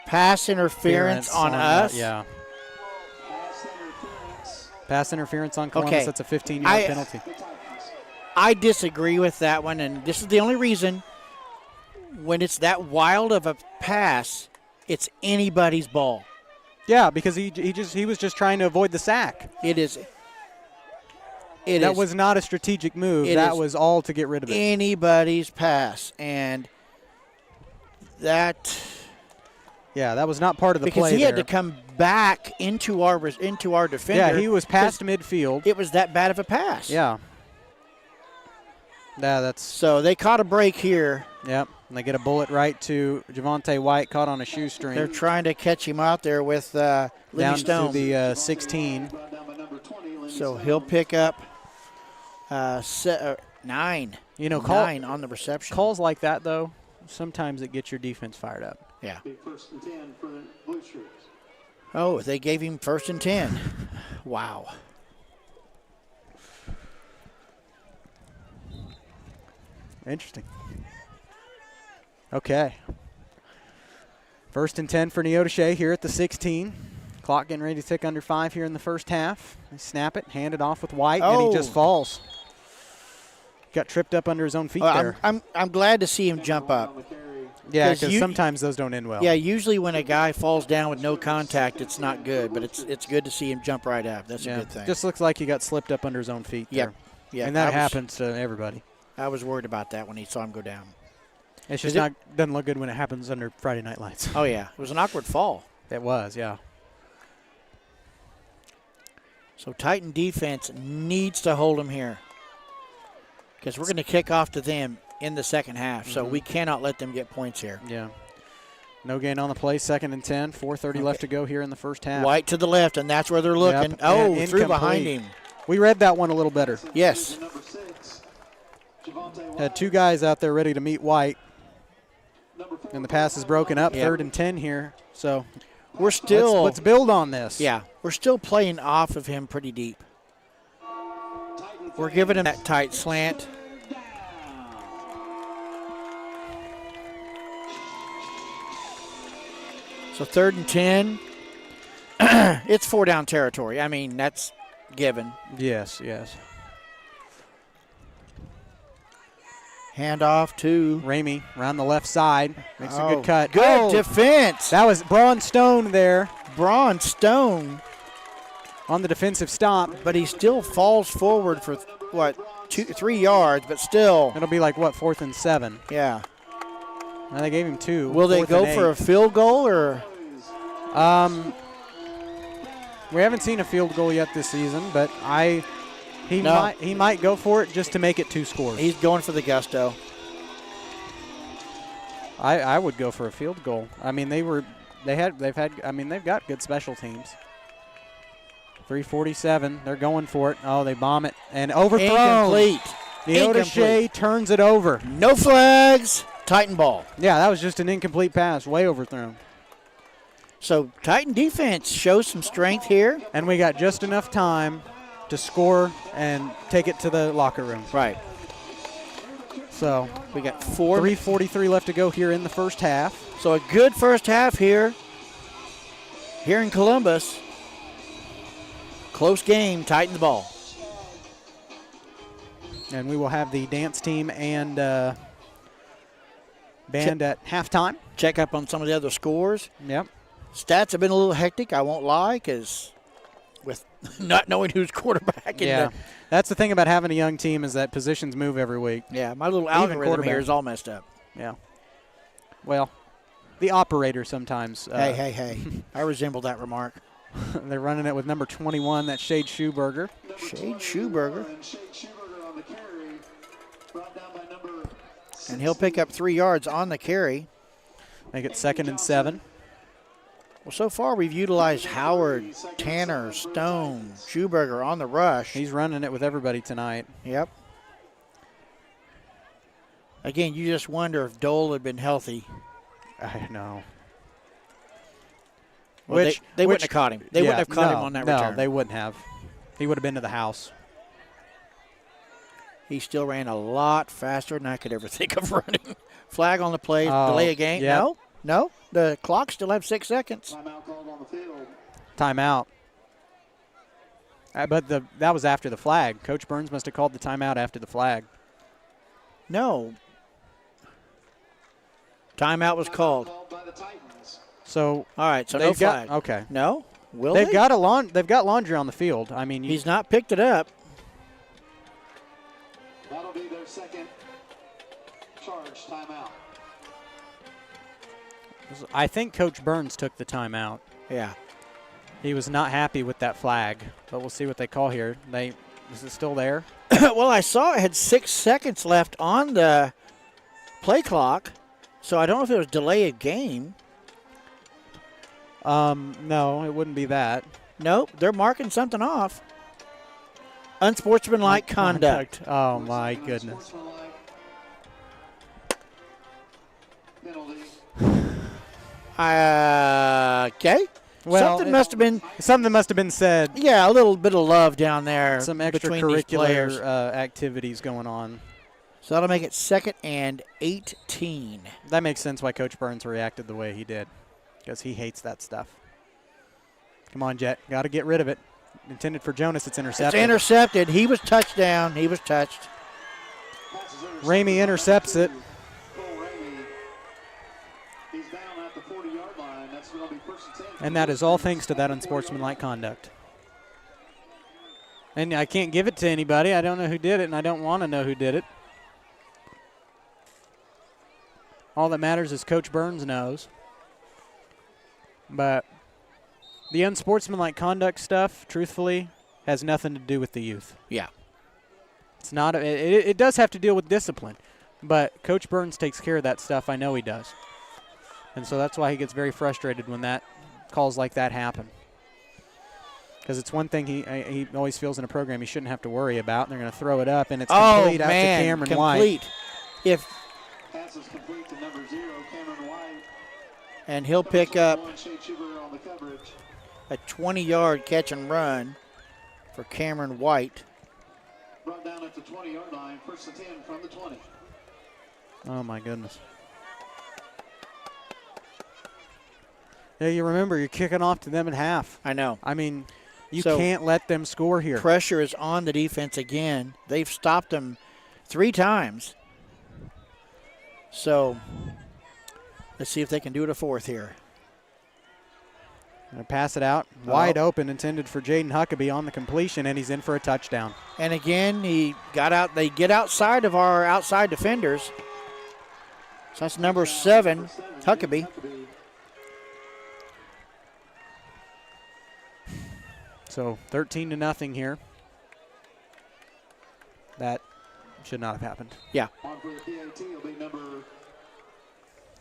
Pass interference on us. Yeah. Pass interference on Columbus. Okay. That's a 15-yard penalty. I disagree with that one, and this is the only reason. When it's that wild of a pass, it's anybody's ball. Yeah, because he was just trying to avoid the sack. It is. That was not a strategic move. That was all to get rid of it. Anybody's pass, and that. Yeah, that was not part of the play. Because he had to come back into our defender. Yeah, he was past midfield. It was that bad of a pass. Yeah. Yeah, that's. So they caught a break here. Yep, and they get a bullet right to Javonte White, caught on a shoestring. They're trying to catch him out there with Lemmy Stone. Down to the 16. So he'll pick up 9. You know, 9 on the reception. Calls like that, though, sometimes it gets your defense fired up. Yeah. First and 10 for the Blue Shirts. Oh, they gave him 1st and 10. Wow. Interesting. Okay. 1st and 10 for Neodesha here at the 16. Clock getting ready to tick under 5 here in the first half. They snap it, hand it off with White, and he just falls. Got tripped up under his own feet there. I'm glad to see him jump up. Yeah, because sometimes those don't end well. Yeah, usually when a guy falls down with no contact, it's not good, but it's good to see him jump right up. That's a good thing. Just looks like he got slipped up under his own feet there. Yeah, and that happens to everybody. I was worried about that when he saw him go down. It's just doesn't look good when it happens under Friday Night Lights. Oh, yeah. It was an awkward fall. It was, yeah. So Titan defense needs to hold him here because we're going to kick off to them in the second half, so we cannot let them get points here. Yeah. No gain on the play, 2nd and 10, 4:30 left to go here in the first half. White to the left, and that's where they're looking. Yep. Oh, And through incomplete. behind him. We read that one a little better. Yes. Had 2 guys out there ready to meet White. And the pass is broken up, 3rd and 10 here. So we're still let's build on this. Yeah, we're still playing off of him pretty deep. We're giving him that tight slant. So 3rd and 10. It's 4-down territory. I mean, that's given. Yes, yes. Handoff to Ramey around the left side. Makes a good cut. Good defense. That was Braun Stone there. Braun Stone on the defensive stop. But he still falls forward for, 3 yards, but still. It'll be like, 4th and 7. Yeah. Now they gave him 2. Will they go for a field goal or? We haven't seen a field goal yet this season, but he might go for it just to make it 2 scores. He's going for the gusto. I would go for a field goal. I mean, they've got good special teams. 3:47. They're going for it. Oh, they bomb it and overthrown. Incomplete. Neodesha turns it over. No flags. Titan ball. Yeah, that was just an incomplete pass. Way overthrown. So Titan defense shows some strength here. And we got just enough time to score and take it to the locker room. Right. So we got 3:43 left to go here in the first half. So a good first half here in Columbus. Close game, Titans ball. And we will have the dance team and band at halftime. Check up on some of the other scores. Yep. Stats have been a little hectic, I won't lie, because with not knowing who's quarterback. Yeah, that's the thing about having a young team is that positions move every week. Yeah, my little algorithm here is all messed up. Yeah. Well, the operator sometimes. Hey. I resemble that remark. They're running it with number 21, that's Shade Schuberger. Shade Schuberger. And he'll pick up 3 yards on the carry. Make it 2nd and 7. Well, so far we've utilized Howard, Tanner, Stone, Schuberger on the rush. He's running it with everybody tonight. Yep. Again, you just wonder if Dole had been healthy. I know. Well, they wouldn't have caught him. They wouldn't have caught him on that return. No, they wouldn't have. He would have been to the house. He still ran a lot faster than I could ever think of running. Flag on the play, delay a game. Yep. No? The clock still have 6 seconds. Timeout called on the field. Timeout. But that was after the flag. Coach Burns must have called the timeout after the flag. No. Timeout was called. By the Titans. So all right, so no flag. Okay. No? Will they've they? They've got laundry on the field. I mean, he's not picked it up. That'll be their second charge timeout. I think Coach Burns took the timeout. Yeah. He was not happy with that flag, but we'll see what they call here. Is it still there? Well, I saw it had 6 seconds left on the play clock, so I don't know if it was delay of game. No, it wouldn't be that. Nope, they're marking something off. Unsportsmanlike conduct. Oh, my goodness. Okay. Well, something must have been said. Yeah, a little bit of love down there. Some between these players. extracurricular activities going on. So that'll make it 2nd and 18. That makes sense why Coach Burns reacted the way he did, because he hates that stuff. Come on, Jet. Got to get rid of it. Intended for Jonas. It's intercepted. It's intercepted. He was touchdown. He was touched. Ramey intercepts it. And that is all thanks to that unsportsmanlike conduct. And I can't give it to anybody. I don't know who did it, and I don't want to know who did it. All that matters is Coach Burns knows. But the unsportsmanlike conduct stuff, truthfully, has nothing to do with the youth. Yeah. It's not. It does have to deal with discipline. But Coach Burns takes care of that stuff. I know he does. And so that's why he gets very frustrated when that calls like that happen. Because it's one thing he always feels in a program he shouldn't have to worry about. They're going to throw it up, and it's complete out to Cameron White. Pass is complete to number 0, Cameron White. And he'll pick up a 20-yard catch and run for Cameron White. Brought down at the 20-yard line, 1st and 10 from the 20. Oh, my goodness. Yeah, you remember, you're kicking off to them at half. I know. I mean, you can't let them score here. Pressure is on the defense again. They've stopped them 3 times. So let's see if they can do it a 4th here. Gonna pass it out. Wide open, intended for Jaden Huckabee on the completion, and he's in for a touchdown. And again, he got out. They get outside of our outside defenders. So that's number 7, Huckabee. So 13-0 here. That should not have happened. Yeah.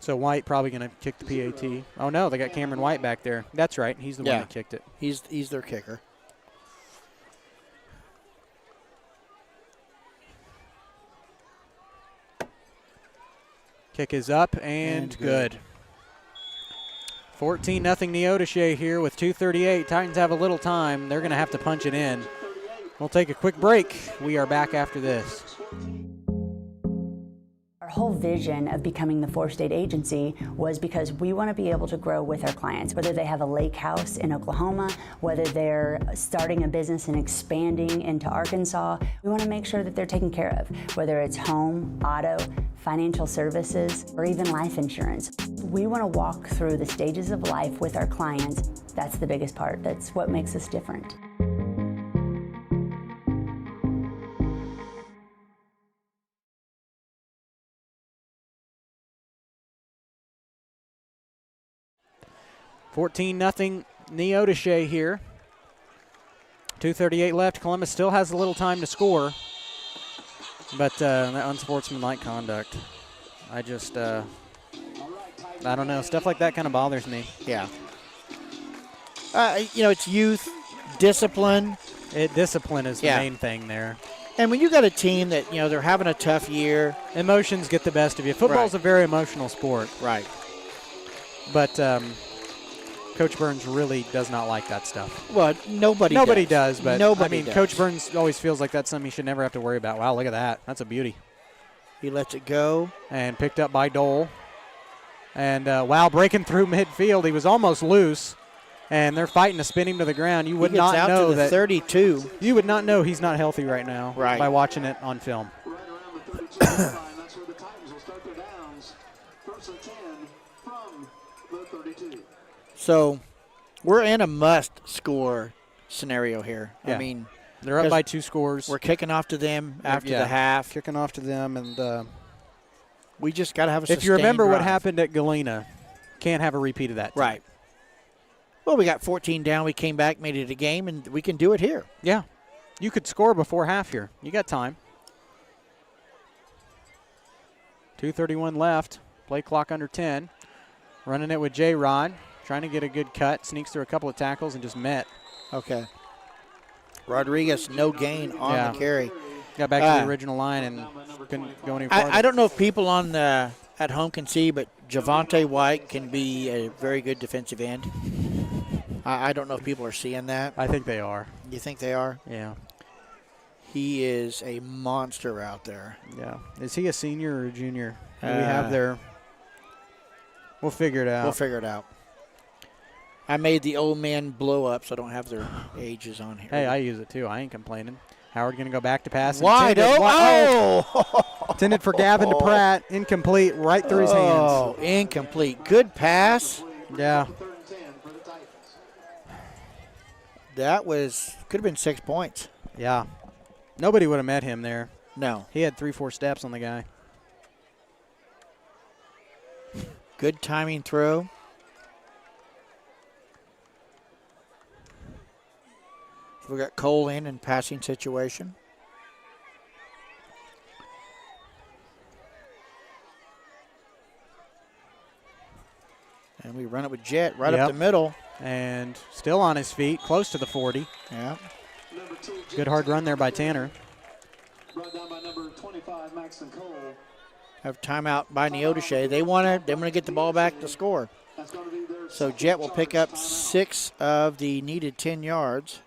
So White probably going to kick the PAT. Oh, no, they got Cameron White back there. That's right. He's the one that kicked it. He's their kicker. Kick is up and good. 14-0 Neodesha here with 2:38. Titans have a little time. They're going to have to punch it in. We'll take a quick break. We are back after this. Our whole vision of becoming the 4-state agency was because we want to be able to grow with our clients, whether they have a lake house in Oklahoma, whether they're starting a business and expanding into Arkansas. We want to make sure that they're taken care of, whether it's home, auto, financial services, or even life insurance. We want to walk through the stages of life with our clients. That's the biggest part. That's what makes us different. $14-0 Neodesha here. 2:38 left. Columbus still has a little time to score. But that unsportsmanlike conduct, I don't know. Stuff like that kind of bothers me. Yeah. It's youth, discipline. Discipline is the main thing there. And when you got a team that, they're having a tough year. Emotions get the best of you. Football's a very emotional sport. Right. But Coach Burns really does not like that stuff. Well, nobody does. But nobody does. Coach Burns always feels like that's something he should never have to worry about. Wow, look at that. That's a beauty. He lets it go. And picked up by Dole. And while breaking through midfield, he was almost loose. And they're fighting to spin him to the ground. You would He gets not out know to the that 32. You would not know he's not healthy right now by watching it on film. Right around the 32 line, that's where the Titans will start their downs. First and 10 from the 32. So we're in a must-score scenario here. Yeah. I mean, they're up by 2 scores. We're kicking off to them after the half. Kicking off to them, and we just got to have a if you remember sustained what drive. happened at Galena, can't have a repeat of that. Right. Well, we got 14 down. We came back, made it a game, and we can do it here. Yeah. You could score before half here. You got time. 2:31 left. Play clock under 10. Running it with J-Rod. Trying to get a good cut. Sneaks through a couple of tackles and just met. Okay. Rodriguez, no gain on the carry. Got back to the original line and couldn't go any farther. I don't know if people on at home can see, but Javonte White can be a very good defensive end. I don't know if people are seeing that. I think they are. You think they are? Yeah. He is a monster out there. Yeah. Is he a senior or a junior? Do we have their... We'll figure it out. We'll figure it out. I made the old man blow up, so I don't have their ages on here. Hey, I use it too. I ain't complaining. Howard going to go back to pass. Wide open. Oh! Intended for Gavin DePratt. Incomplete right through his hands. Oh, incomplete. Good pass. Yeah. That could have been 6 points. Yeah. Nobody would have met him there. No. He had 3-4 steps on the guy. Good timing throw. We got Cole in passing situation. And we run it with Jet right up the middle. And still on his feet, close to the 40. Yeah. Good hard run there by Tanner. Brought down by number 25, Maxon Cole. Have timeout by Neodesha. They want to get the ball back to score. So Jet will pick up 6 of the needed 10 yards.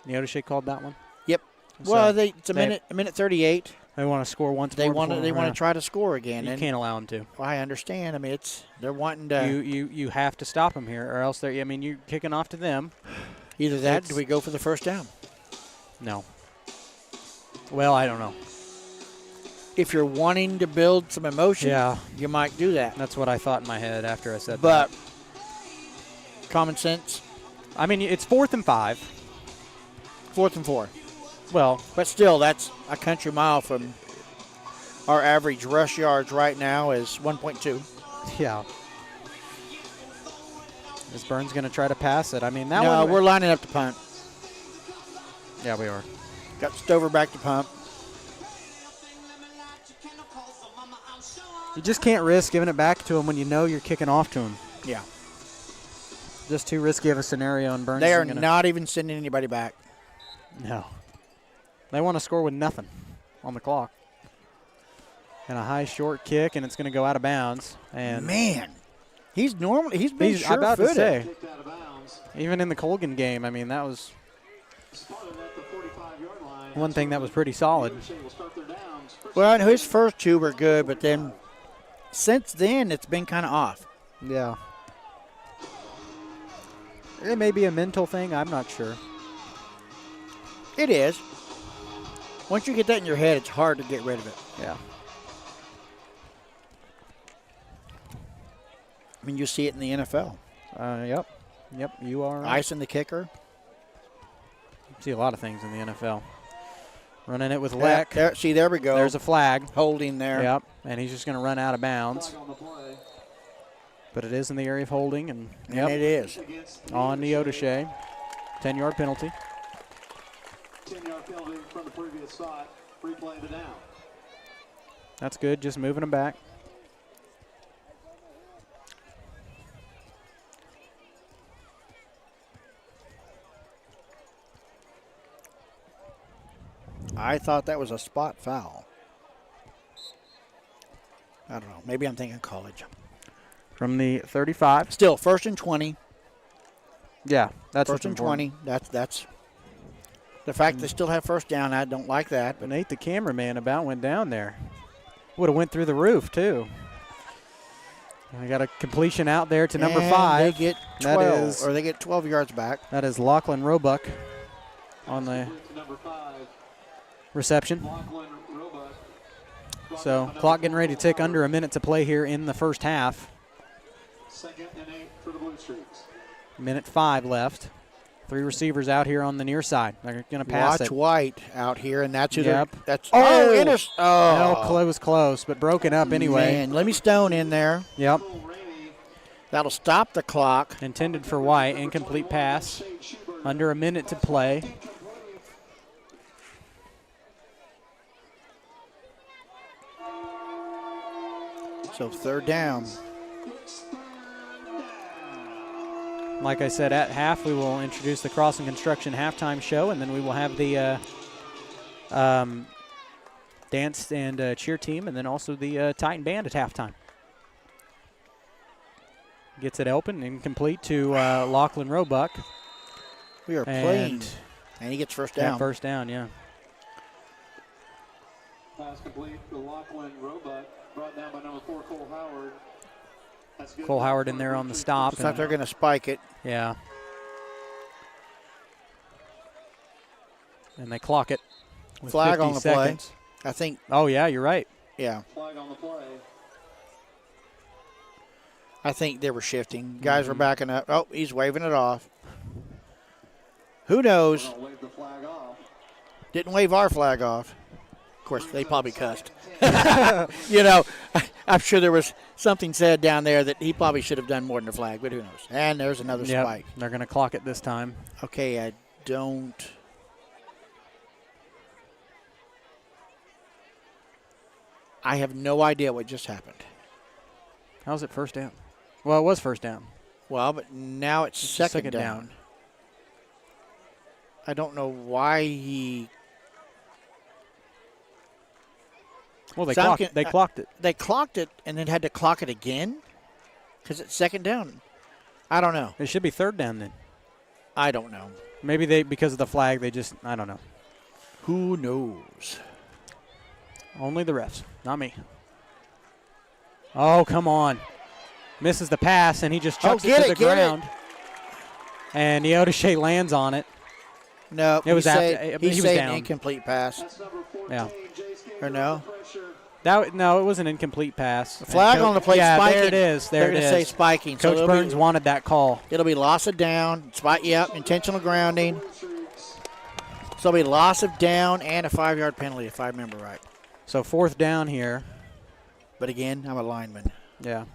Neodesha called that one? Yep. So Well, it's a minute 38. They want to score once They more. want to try to score again. You can't allow them to. Well, I understand. I mean, they're wanting to. You have to stop them here, or else they're. I mean, you're kicking off to them. Either that, do we go for the first down? No. Well, I don't know. If you're wanting to build some emotion, you might do that. That's what I thought in my head after I said that. But common sense. I mean, it's 4th and 5. 4th and 4. Well, but still, that's a country mile from our average rush yards right now is 1.2. Yeah. Is Burns going to try to pass it? I mean, that no, one. We're lining up to punt. Yeah, we are. Got Stover back to punt. You just can't risk giving it back to him when you know you're kicking off to him. Yeah. Just too risky of a scenario, and Burns. They are not even sending anybody back. No. They want to score with nothing on the clock. And a high short kick, and it's going to go out of bounds. And man, he's been sure-footed. I'm about to say, even in the Colgan game, I mean, that was one thing that was pretty solid. Well, his first 2 were good, but then since then it's been kind of off. Yeah. It may be a mental thing. I'm not sure. It is. Once you get that in your head, it's hard to get rid of it. Yeah. I mean, you see it in the NFL. Yep, you are. Icing the kicker. See a lot of things in the NFL. Running it with Leck. There we go. There's a flag. Holding there. Yep, and he's just going to run out of bounds. But it is in the area of holding, and it is. On Neodesha. 10-yard penalty. 10-yard penalty from the previous spot. Replay the down. That's good, just moving them back. I thought that was a spot foul. I don't know. Maybe I'm thinking college. From the 35. Still, 1st and 20. Yeah, that's 1st and 20. That's the fact they still have first down. I don't like that. But Nate, the cameraman, about went down there. Would have went through the roof, too. We got a completion out there to number And 5. They get 12, that is, or they get 12 yards back. That is Lachlan Roebuck on the reception. So clock getting ready to tick, under a minute to play here in the first half. 2nd and 8 for the Blue Streaks. Minute 5 left. 3 receivers out here on the near side. They're going to pass Watch it. White out here, and that's who Yep. that's No, oh. it was close, but broken up anyway. Man, Lemmy Stone in there. Yep. That'll stop the clock. Intended for White. Incomplete pass. Under a minute to play. So 3rd down. Like I said, at half, we will introduce the Crossing Construction halftime show, and then we will have the dance and cheer team, and then also the Titan Band at halftime. Gets it open, incomplete to Lachlan Roebuck. We are playing. And he gets first down. First down, yeah. Pass complete to Lachlan Roebuck, brought down by number 4, Cole Howard. Cole Howard in there on the stop. Looks like they're going to spike it. Yeah. And they clock it. With Flag 50 on the seconds. play. I think. Oh, yeah, you're right. Yeah. Flag on the play. I think they were shifting. Guys were backing up. Oh, he's waving it off. Who knows? Wave the flag off. Didn't wave our flag off. Of course, they probably cussed. You know, I'm sure there was something said down there that he probably should have done more than a flag, but who knows? And there's another spike. They're going to clock it this time. Okay, I have no idea what just happened. How's it first down? Well, it was first down. Well, but now it's second down. I don't know why he. Well, they clocked it. They clocked it and then had to clock it again because it's second down. I don't know. It should be 3rd down then. I don't know. Maybe because of the flag, I don't know. Who knows? Only the refs, not me. Oh, come on. Misses the pass, and he just chucks it to the ground. And Neodesha lands on it. No, it was he was down. An incomplete pass. Yeah. Or no? No, it was an incomplete pass. The flag on the play, spiking. There it is. They're going to say spiking. Coach Burns wanted that call. It'll be loss of down. Yep, intentional grounding. So it'll be loss of down and a 5-yard penalty, if I remember right. So 4th down here. But again, I'm a lineman. Yeah.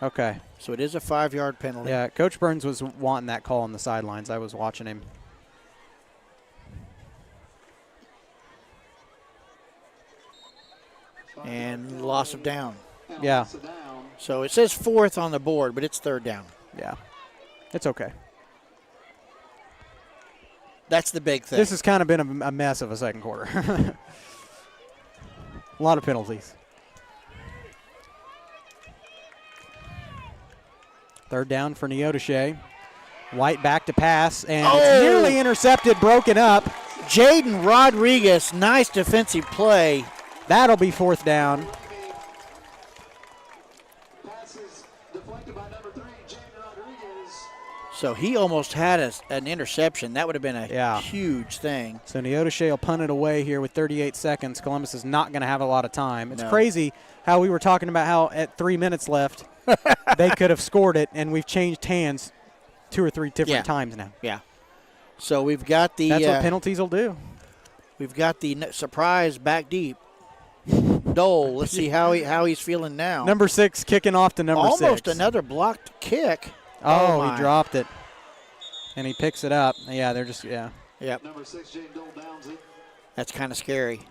Okay. So it is a 5-yard penalty. Yeah, Coach Burns was wanting that call on the sidelines. I was watching him. And loss of down. Yeah. So it says 4th on the board, but it's 3rd down. Yeah. It's okay. That's the big thing. This has kind of been a mess of a second quarter. A lot of penalties. 3rd down for Neodesha. White back to pass, and it's nearly intercepted, broken up. Jaden Rodriguez, nice defensive play. That'll be 4th down. Passes deflected by number 3, Jaden Rodriguez. So he almost had an interception. That would have been a huge thing. So Neodesha will punt it away here with 38 seconds. Columbus is not going to have a lot of time. It's crazy how we were talking about how at 3 minutes left they could have scored it, and we've changed hands 2 or 3 different times now. Yeah. So we've got the. That's what penalties will do. We've got the surprise back deep. Dole. Let's see how he's feeling now. Number 6 kicking off to number 6. Almost another blocked kick. Oh, he dropped it. And he picks it up. Yeah, they're just, Yep. Number 6, Jaden Dole downs it. That's kind of scary.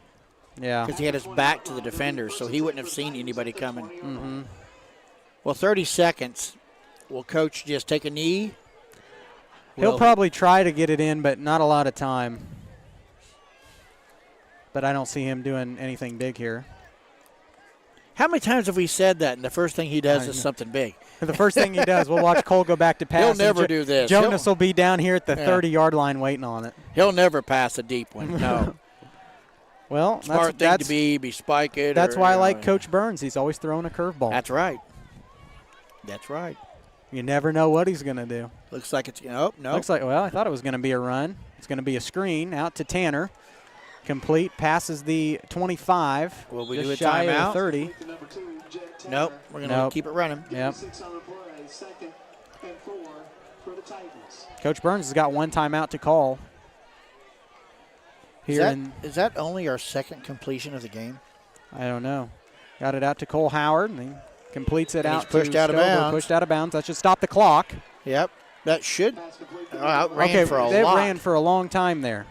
Yeah. Because he had his back to the defenders, so he wouldn't have seen anybody coming. Mm-hmm. Well, 30 seconds. Will Coach just take a knee? He'll probably try to get it in, but not a lot of time. But I don't see him doing anything big here. How many times have we said that, and the first thing he does is something big? The first thing he does, we'll watch Cole go back to pass. He'll never do this. Jonas will be down here at the 30-yard line waiting on it. He'll never pass a deep one, no. Well, Smart thing to be spike it. That's why I like Coach Burns. He's always throwing a curveball. That's right. That's right. You never know what he's going to do. Looks like it's no. Looks like, well, I thought it was going to be a run. It's going to be a screen out to Tanner. Complete, passes the 25. Will we just do a shy timeout? Of 30. Nope. We're going to keep it running. Yep. 6 on the play, 2nd and 4 for the Titans. Coach Burns has got one timeout to call. Is that only our second completion of the game? I don't know. Got it out to Cole Howard, and he completes it out. He's pushed to out of Stover, bounds. Pushed out of bounds. That should stop the clock. Yep. That should. Outran okay, for a they lot. ran for a long time there.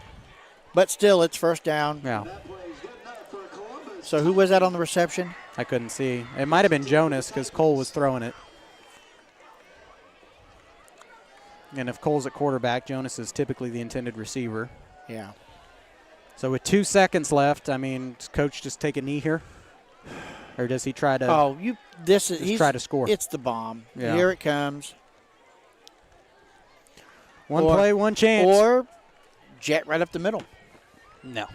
But still, it's first down. Yeah. So who was that on the reception? I couldn't see. It might have been Jonas because Cole was throwing it. And if Cole's at quarterback, Jonas is typically the intended receiver. Yeah. So with 2 seconds left, I mean, does Coach just take a knee here? Or does he try to he's try to score? It's the bomb. Yeah. Here it comes. One play, one chance. Or jet right up the middle. No.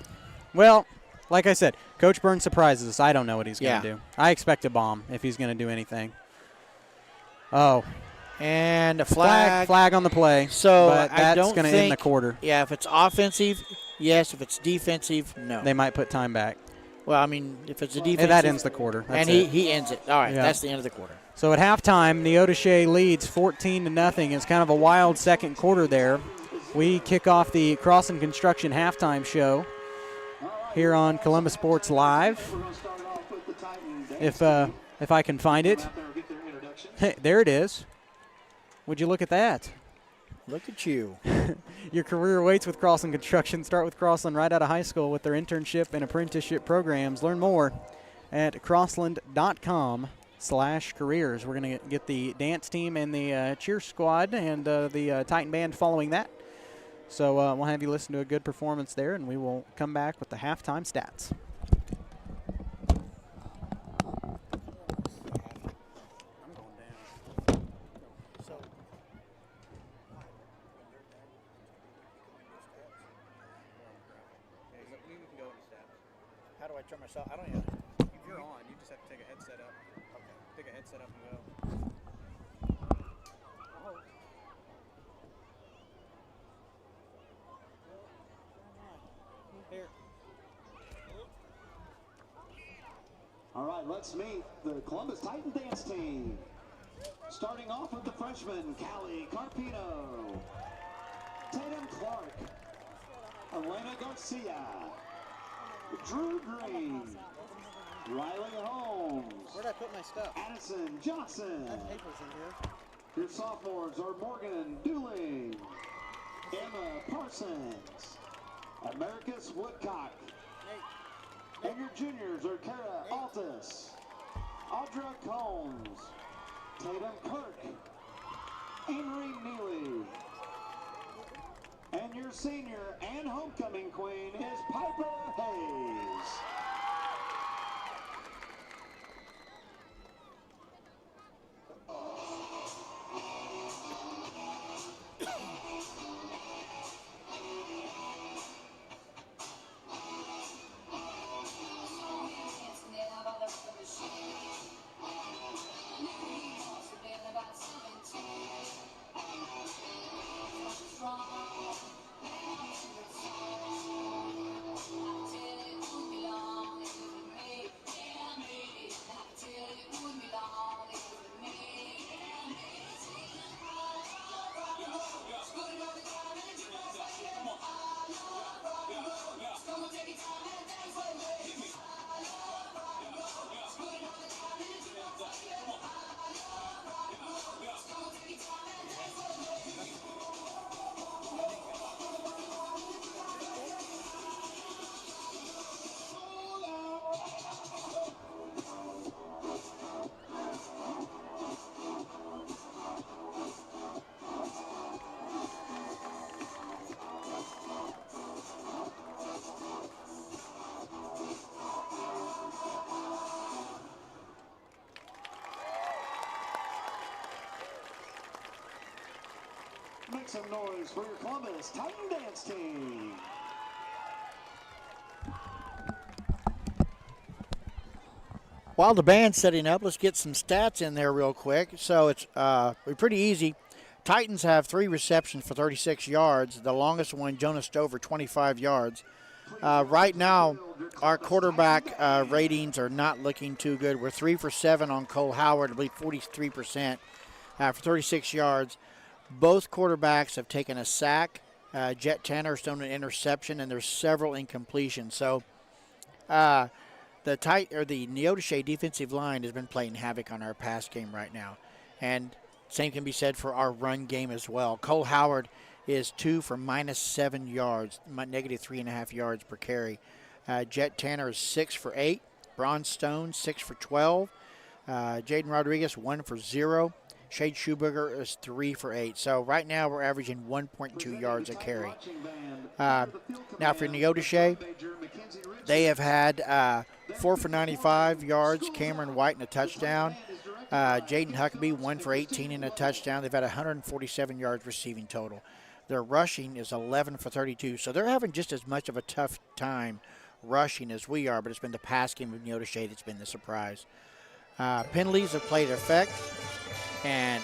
Well, like I said, Coach Burns surprises us. I don't know what he's going to Yeah. do. I expect a bomb if he's going to do anything. Oh. And a flag. Flag on the play. So but I that's don't going to think, end the quarter. Yeah, if it's offensive, yes. If it's defensive, no. They might put time back. Well, I mean, if it's a defensive. That ends the quarter. That's and he ends it. All right, Yeah. that's the end of the quarter. So at halftime, Neodesha leads 14-0. It's kind of a wild second quarter there. We kick off the Crossland Construction halftime show here on Columbus Sports Live. If I can find it. There it is. Would you look at that? Look at you. Your career awaits with Crossland Construction. Start with Crossland right out of high school with their internship and apprenticeship programs. Learn more at crossland.com/careers. We're going to get the dance team and the cheer squad and the Titan band following that. So we'll have you listen to a good performance there, and we will come back with the halftime stats. How do I turn myself? I don't know. If you're on, you just have to take a headset up. Okay. Take a headset up and go. Here. All right, let's meet the Columbus Titan dance team. Starting off with the freshman, Callie Carpino, Tatum Clark, Elena Garcia, Drew Green, Riley Holmes. Where'd I put my stuff? Addison Johnson. That paper's in here. Your sophomores are Morgan Dooling, Emma Parsons, Americus Woodcock. And your juniors are Kara Altus, Audra Combs, Tatum Kirk, Amory Neely. And your senior and homecoming queen is Piper Hayes. Make some noise for your Columbus Titan dance team. While the band's setting up, let's get some stats in there real quick. So it's pretty easy. Titans have 3 receptions for 36 yards. The longest one, Jonah Stover, 25 yards. Right now, our quarterback ratings are not looking too good. We're 3 for 7 on Cole Howard, I believe 43% for 36 yards. Both quarterbacks have taken a sack. Jet Tanner's thrown an interception, and there's several incompletions. So the Neodesha defensive line has been playing havoc on our pass game right now. And same can be said for our run game as well. Cole Howard is 2 for -7 yards, negative 3.5 yards per carry. Jet Tanner is 6 for 8. Braun Stone, 6 for 12. Jaden Rodriguez, 1 for 0. Shade Schuberger is 3 for 8. So right now we're averaging 1.2 yards a carry. Now for Neodesha, they have had 4 for 95 yards. Cameron White and a touchdown. Jaden Huckabee, 1 for 18 and a touchdown. They've had 147 yards receiving total. Their rushing is 11 for 32. So they're having just as much of a tough time rushing as we are, but it's been the pass game of Neodesha that's been the surprise. Penalties have played effect, and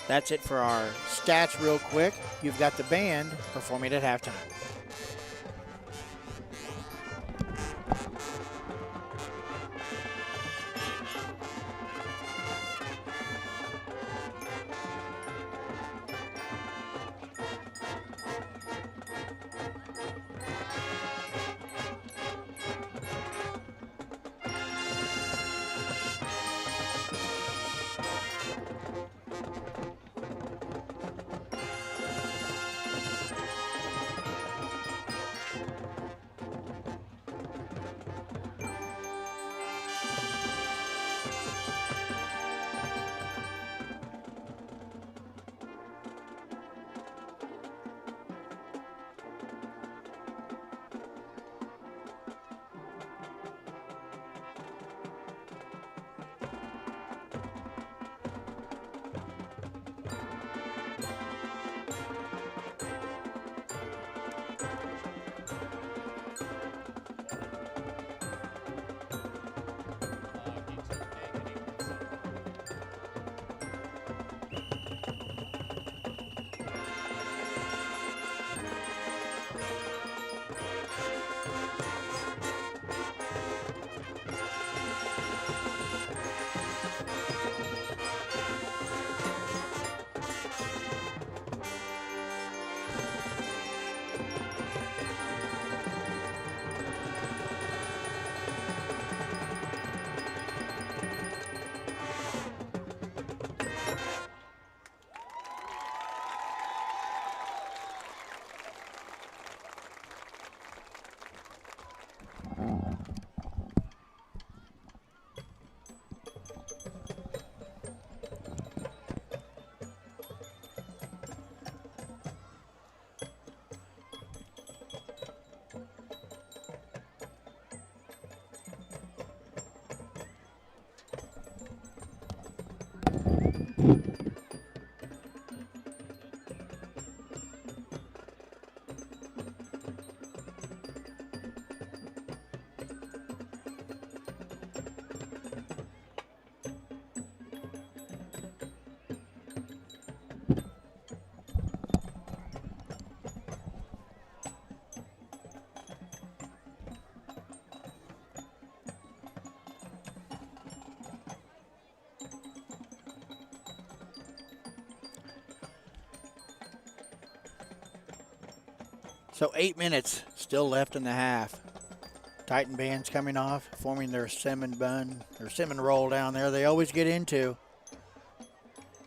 that's it for our stats real quick. You've got the band performing at halftime. So 8 minutes still left in the half. Titan band's coming off, forming their cinnamon bun, or cinnamon roll down there. They always get into.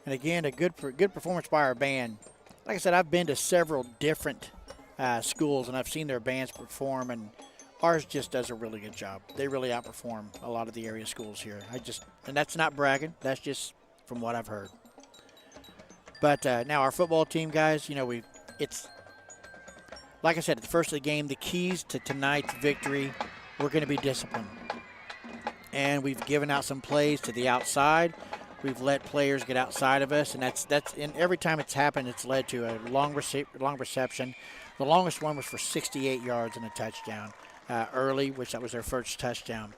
And again, a good performance by our band. Like I said, I've been to several different schools, and I've seen their bands perform, and ours just does a really good job. They really outperform a lot of the area schools here. And that's not bragging. That's just from what I've heard. But now our football team, guys, it's like I said at the first of the game, the keys to tonight's victory, we're going to be disciplined. And we've given out some plays to the outside. We've let players get outside of us, and and every time it's happened, it's led to a long reception. The longest one was for 68 yards and a touchdown early, which that was their first touchdown.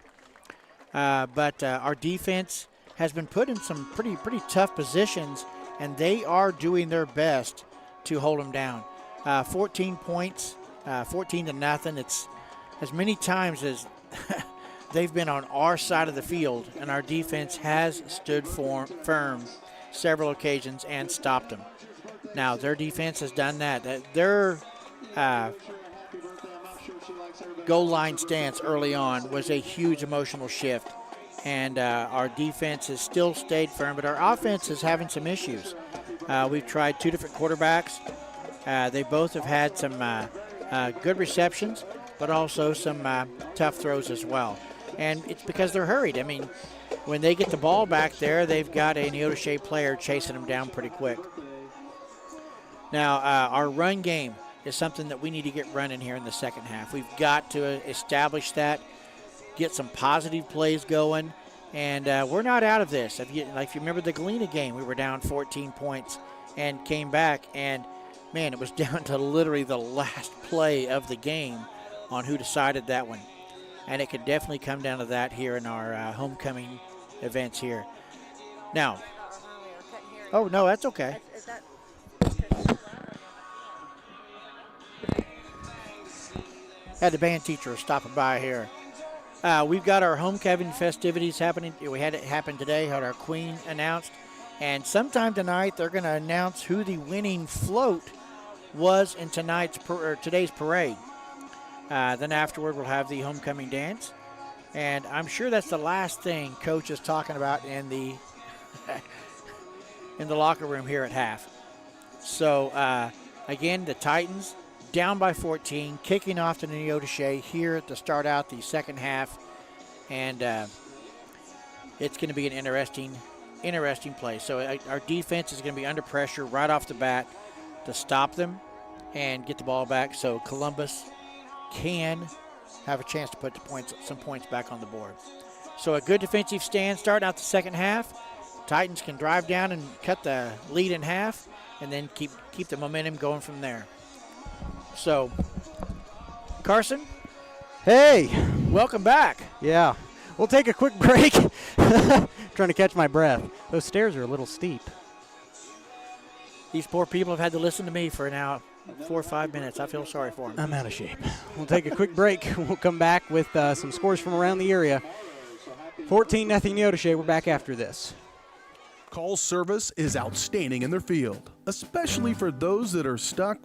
but our defense has been put in some pretty tough positions, and they are doing their best to hold them down. 14 points, 14-0. It's as many times as they've been on our side of the field, and our defense has stood firm several occasions and stopped them. Now, their defense has done that. Their goal line stance early on was a huge emotional shift, and our defense has still stayed firm, but our offense is having some issues. We've tried 2 different quarterbacks. They both have had some good receptions, but also some tough throws as well. And it's because they're hurried. I mean, when they get the ball back there, they've got a Neodesha player chasing them down pretty quick. Now, our run game is something that we need to get running here in the second half. We've got to establish that, get some positive plays going, and we're not out of this. If you remember the Galena game, we were down 14 points and came back, and, man, it was down to literally the last play of the game on who decided that one. And it could definitely come down to that here in our homecoming events here. Now, oh, no, that's okay. Had the band teacher stopping by here. We've got our homecoming festivities happening. We had it happen today, had our queen announced. And sometime tonight, they're going to announce who the winning float was in today's parade. Then afterward, we'll have the homecoming dance. And I'm sure that's the last thing Coach is talking about in the in the locker room here at half. So, again, the Titans down by 14, kicking off to Neodesha here to start out the second half. And it's going to be an interesting play. So our defense is going to be under pressure right off the bat to stop them and get the ball back so Columbus can have a chance to put some points back on the board. So a good defensive stand starting out the second half. Titans can drive down and cut the lead in half and then keep the momentum going from there. So, Carson. Hey. Welcome back. Yeah. We'll take a quick break. Trying to catch my breath. Those stairs are a little steep. These poor people have had to listen to me for now 4 or 5 minutes. I feel sorry for them. I'm out of shape. We'll take a quick break. We'll come back with some scores from around the area. 14-0 Neodesha. We're back after this. Call's service is outstanding in their field, especially for those that are stuck,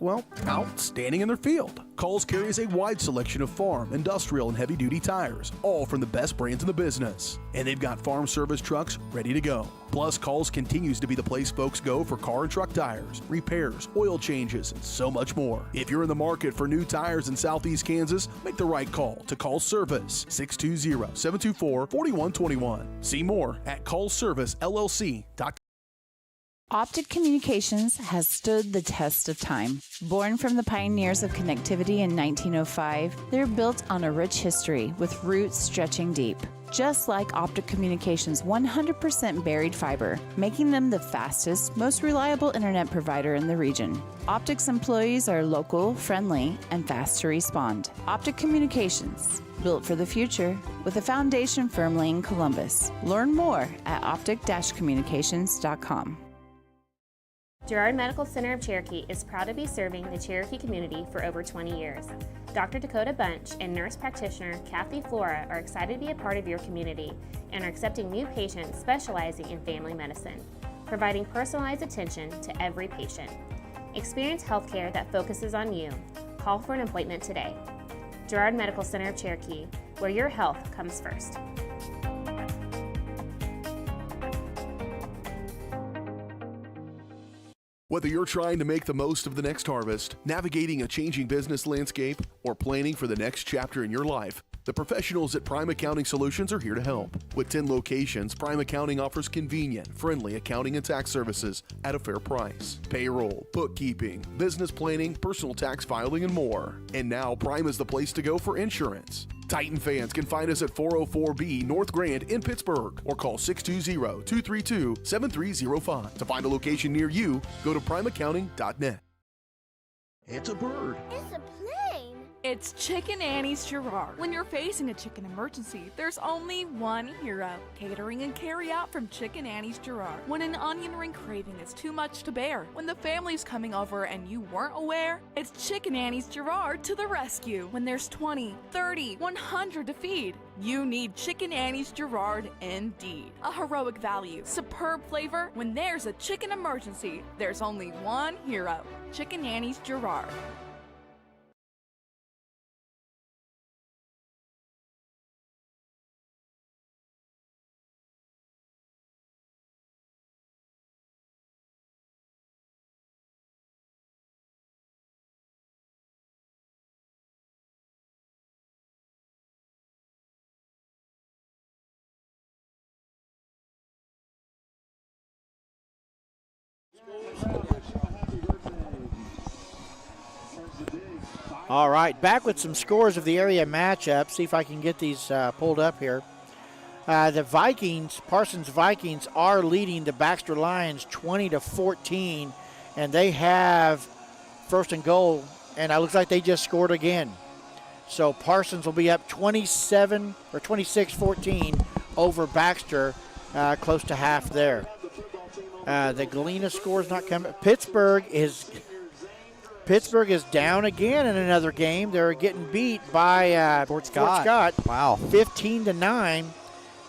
outstanding in their field. Call's carries a wide selection of farm, industrial, and heavy-duty tires, all from the best brands in the business. And they've got farm service trucks ready to go. Plus, Call's continues to be the place folks go for car and truck tires, repairs, oil changes, and so much more. If you're in the market for new tires in Southeast Kansas, make the right call to Call's Service, 620-724-4121. See more at callservicellc.com. Optic Communications has stood the test of time. Born from the pioneers of connectivity in 1905, they're built on a rich history with roots stretching deep. Just like Optic Communications' 100% buried fiber, making them the fastest, most reliable internet provider in the region. Optic's employees are local, friendly, and fast to respond. Optic Communications, built for the future, with a foundation firmly in Columbus. Learn more at optic-communications.com. Girard Medical Center of Cherokee is proud to be serving the Cherokee community for over 20 years. Dr. Dakota Bunch and nurse practitioner Kathy Flora are excited to be a part of your community and are accepting new patients specializing in family medicine, providing personalized attention to every patient. Experience healthcare that focuses on you. Call for an appointment today. Girard Medical Center of Cherokee, where your health comes first. Whether you're trying to make the most of the next harvest, navigating a changing business landscape, or planning for the next chapter in your life, the professionals at Prime Accounting Solutions are here to help. With 10 locations, Prime Accounting offers convenient, friendly accounting and tax services at a fair price. Payroll, bookkeeping, business planning, personal tax filing, and more. And now Prime is the place to go for insurance. Titan fans can find us at 404B North Grand in Pittsburgh or call 620-232-7305. To find a location near you, go to primeaccounting.net. It's a bird. It's a plane. It's Chicken Annie's Girard. When you're facing a chicken emergency, there's only one hero. Catering and carry out from Chicken Annie's Girard. When an onion ring craving is too much to bear, when the family's coming over and you weren't aware, it's Chicken Annie's Girard to the rescue. When there's 20, 30, 100 to feed, you need Chicken Annie's Girard indeed. A heroic value, superb flavor. When there's a chicken emergency, there's only one hero. Chicken Annie's Girard. All right, back with some scores of the area matchup. See if I can get these pulled up here. The Vikings, Parsons Vikings, are leading the Baxter Lions 20-14, and they have first and goal, and it looks like they just scored again. So Parsons will be up 26-14 over Baxter, close to half there. The Galena score is not coming. Pittsburgh is down again in another game. They're getting beat by Fort Scott. Wow, 15-9.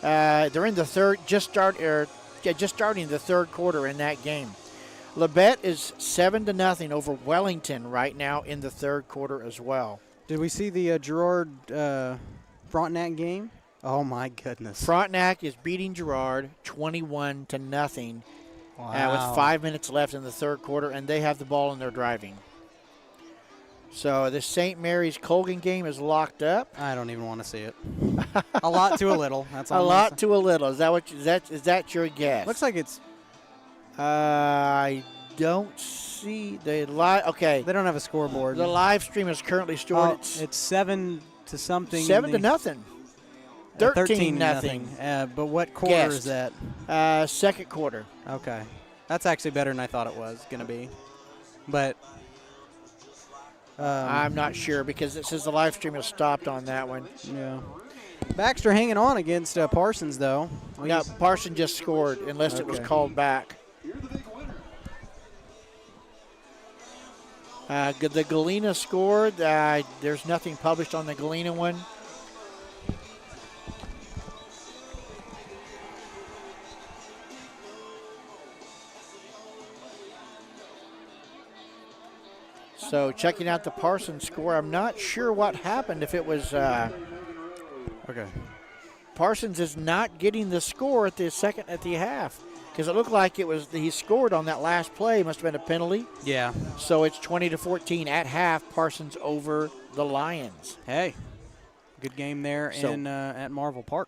They're in the third, just starting the third quarter in that game. Labette is 7-0 over Wellington right now in the third quarter as well. Did we see the Girard Frontenac game? Oh my goodness! Frontenac is beating Girard 21-0. Wow. With 5 minutes left in the third quarter, and they have the ball and they're driving. So the St. Mary's Colgan game is locked up. I don't even want to see it. A lot to a little. That's all. A lot to a little. Is that your guess? Looks like it's. I don't see the live. Okay. They don't have a scoreboard. The live stream is currently stored. It's 7 to something. 7-0. 13-0. But what quarter is that? Second quarter. Okay. That's actually better than I thought it was going to be. But I'm not sure because it says the live stream is stopped on that one. Yeah. Baxter hanging on against Parsons, though. Yeah, Parsons just scored unless it was called back. The Galena scored. There's nothing published on the Galena one. So checking out the Parsons score, I'm not sure what happened. If it was okay, Parsons is not getting the score at the half because it looked like he scored on that last play. Must have been a penalty. Yeah. So it's 20-14 at half. Parsons over the Lions. Hey, good game there at Marvel Park.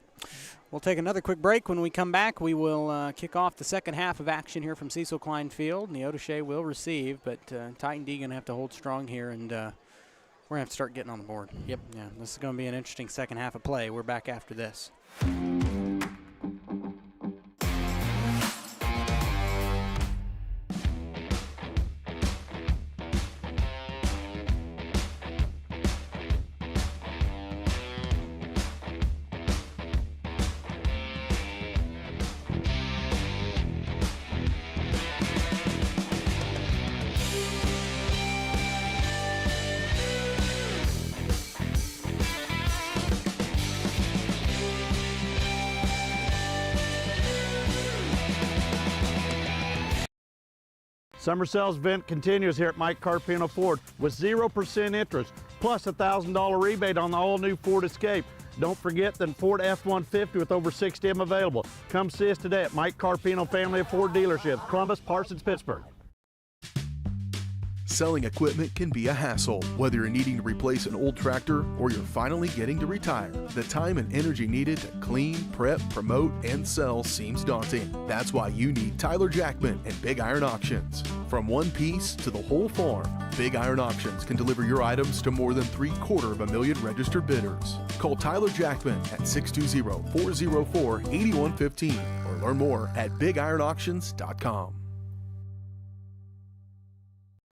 We'll take another quick break. When we come back, we will kick off the second half of action here from Cecil Klein Field. Neodesha will receive, but Titan D going to have to hold strong here, and we're going to have to start getting on the board. Yep. Yeah, this is going to be an interesting second half of play. We're back after this. Summer sales event continues here at Mike Carpino Ford with 0% interest, plus a $1,000 rebate on the all-new Ford Escape. Don't forget the Ford F-150 with over 60 of them available. Come see us today at Mike Carpino Family of Ford Dealerships, Columbus, Parsons, Pittsburgh. Selling equipment can be a hassle, whether you're needing to replace an old tractor or you're finally getting to retire. The time and energy needed to clean, prep, promote, and sell seems daunting. That's why you need Tyler Jackman and Big Iron Auctions. From one piece to the whole farm, Big Iron Auctions can deliver your items to more than 750,000 registered bidders. Call Tyler Jackman at 620-404-8115 or learn more at BigIronAuctions.com.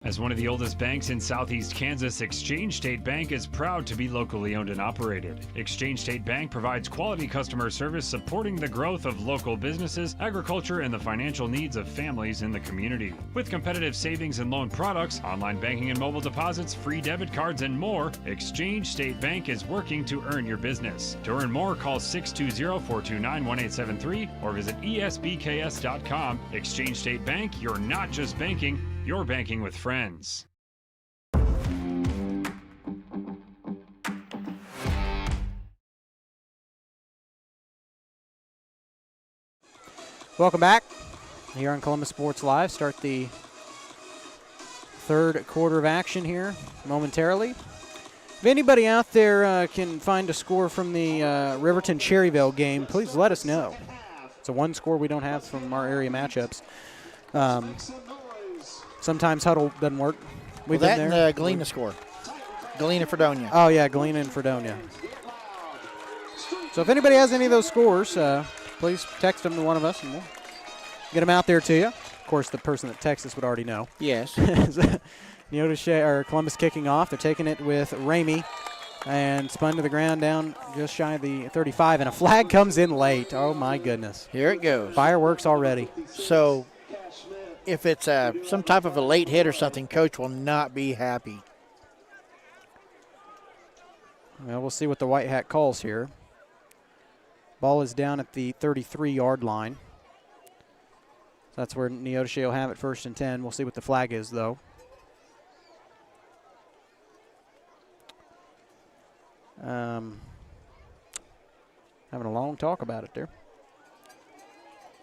As one of the oldest banks in southeast Kansas, Exchange State Bank is proud to be locally owned and operated. Exchange State Bank provides quality customer service supporting the growth of local businesses, agriculture, and the financial needs of families in the community. With competitive savings and loan products, online banking and mobile deposits, free debit cards, and more, Exchange State Bank is working to earn your business. To earn more, call 620-429-1873 or visit esbks.com. Exchange State Bank, you're not just banking, you're banking with friends. Welcome back here on Columbus Sports Live. Start the third quarter of action here momentarily. If anybody out there can find a score from the Riverton-Cherryville game, please let us know. It's a one score we don't have from our area matchups. Sometimes Huddle doesn't work. We've that been there. And Galena score. Galena-Fredonia. Oh, yeah, Galena and Fredonia. So if anybody has any of those scores, please text them to one of us, and we'll get them out there to you. Of course, the person that texts us would already know. Yes. Neodesha, or Columbus kicking off. They're taking it with Ramey and spun to the ground down just shy of the 35, and a flag comes in late. Oh, my goodness. Here it goes. Fireworks already. So if it's some type of a late hit or something, Coach will not be happy. Well, we'll see what the white hat calls here. Ball is down at the 33-yard line. That's where Neodesha will have it, 1st and 10. We'll see what the flag is, though. Having a long talk about it there.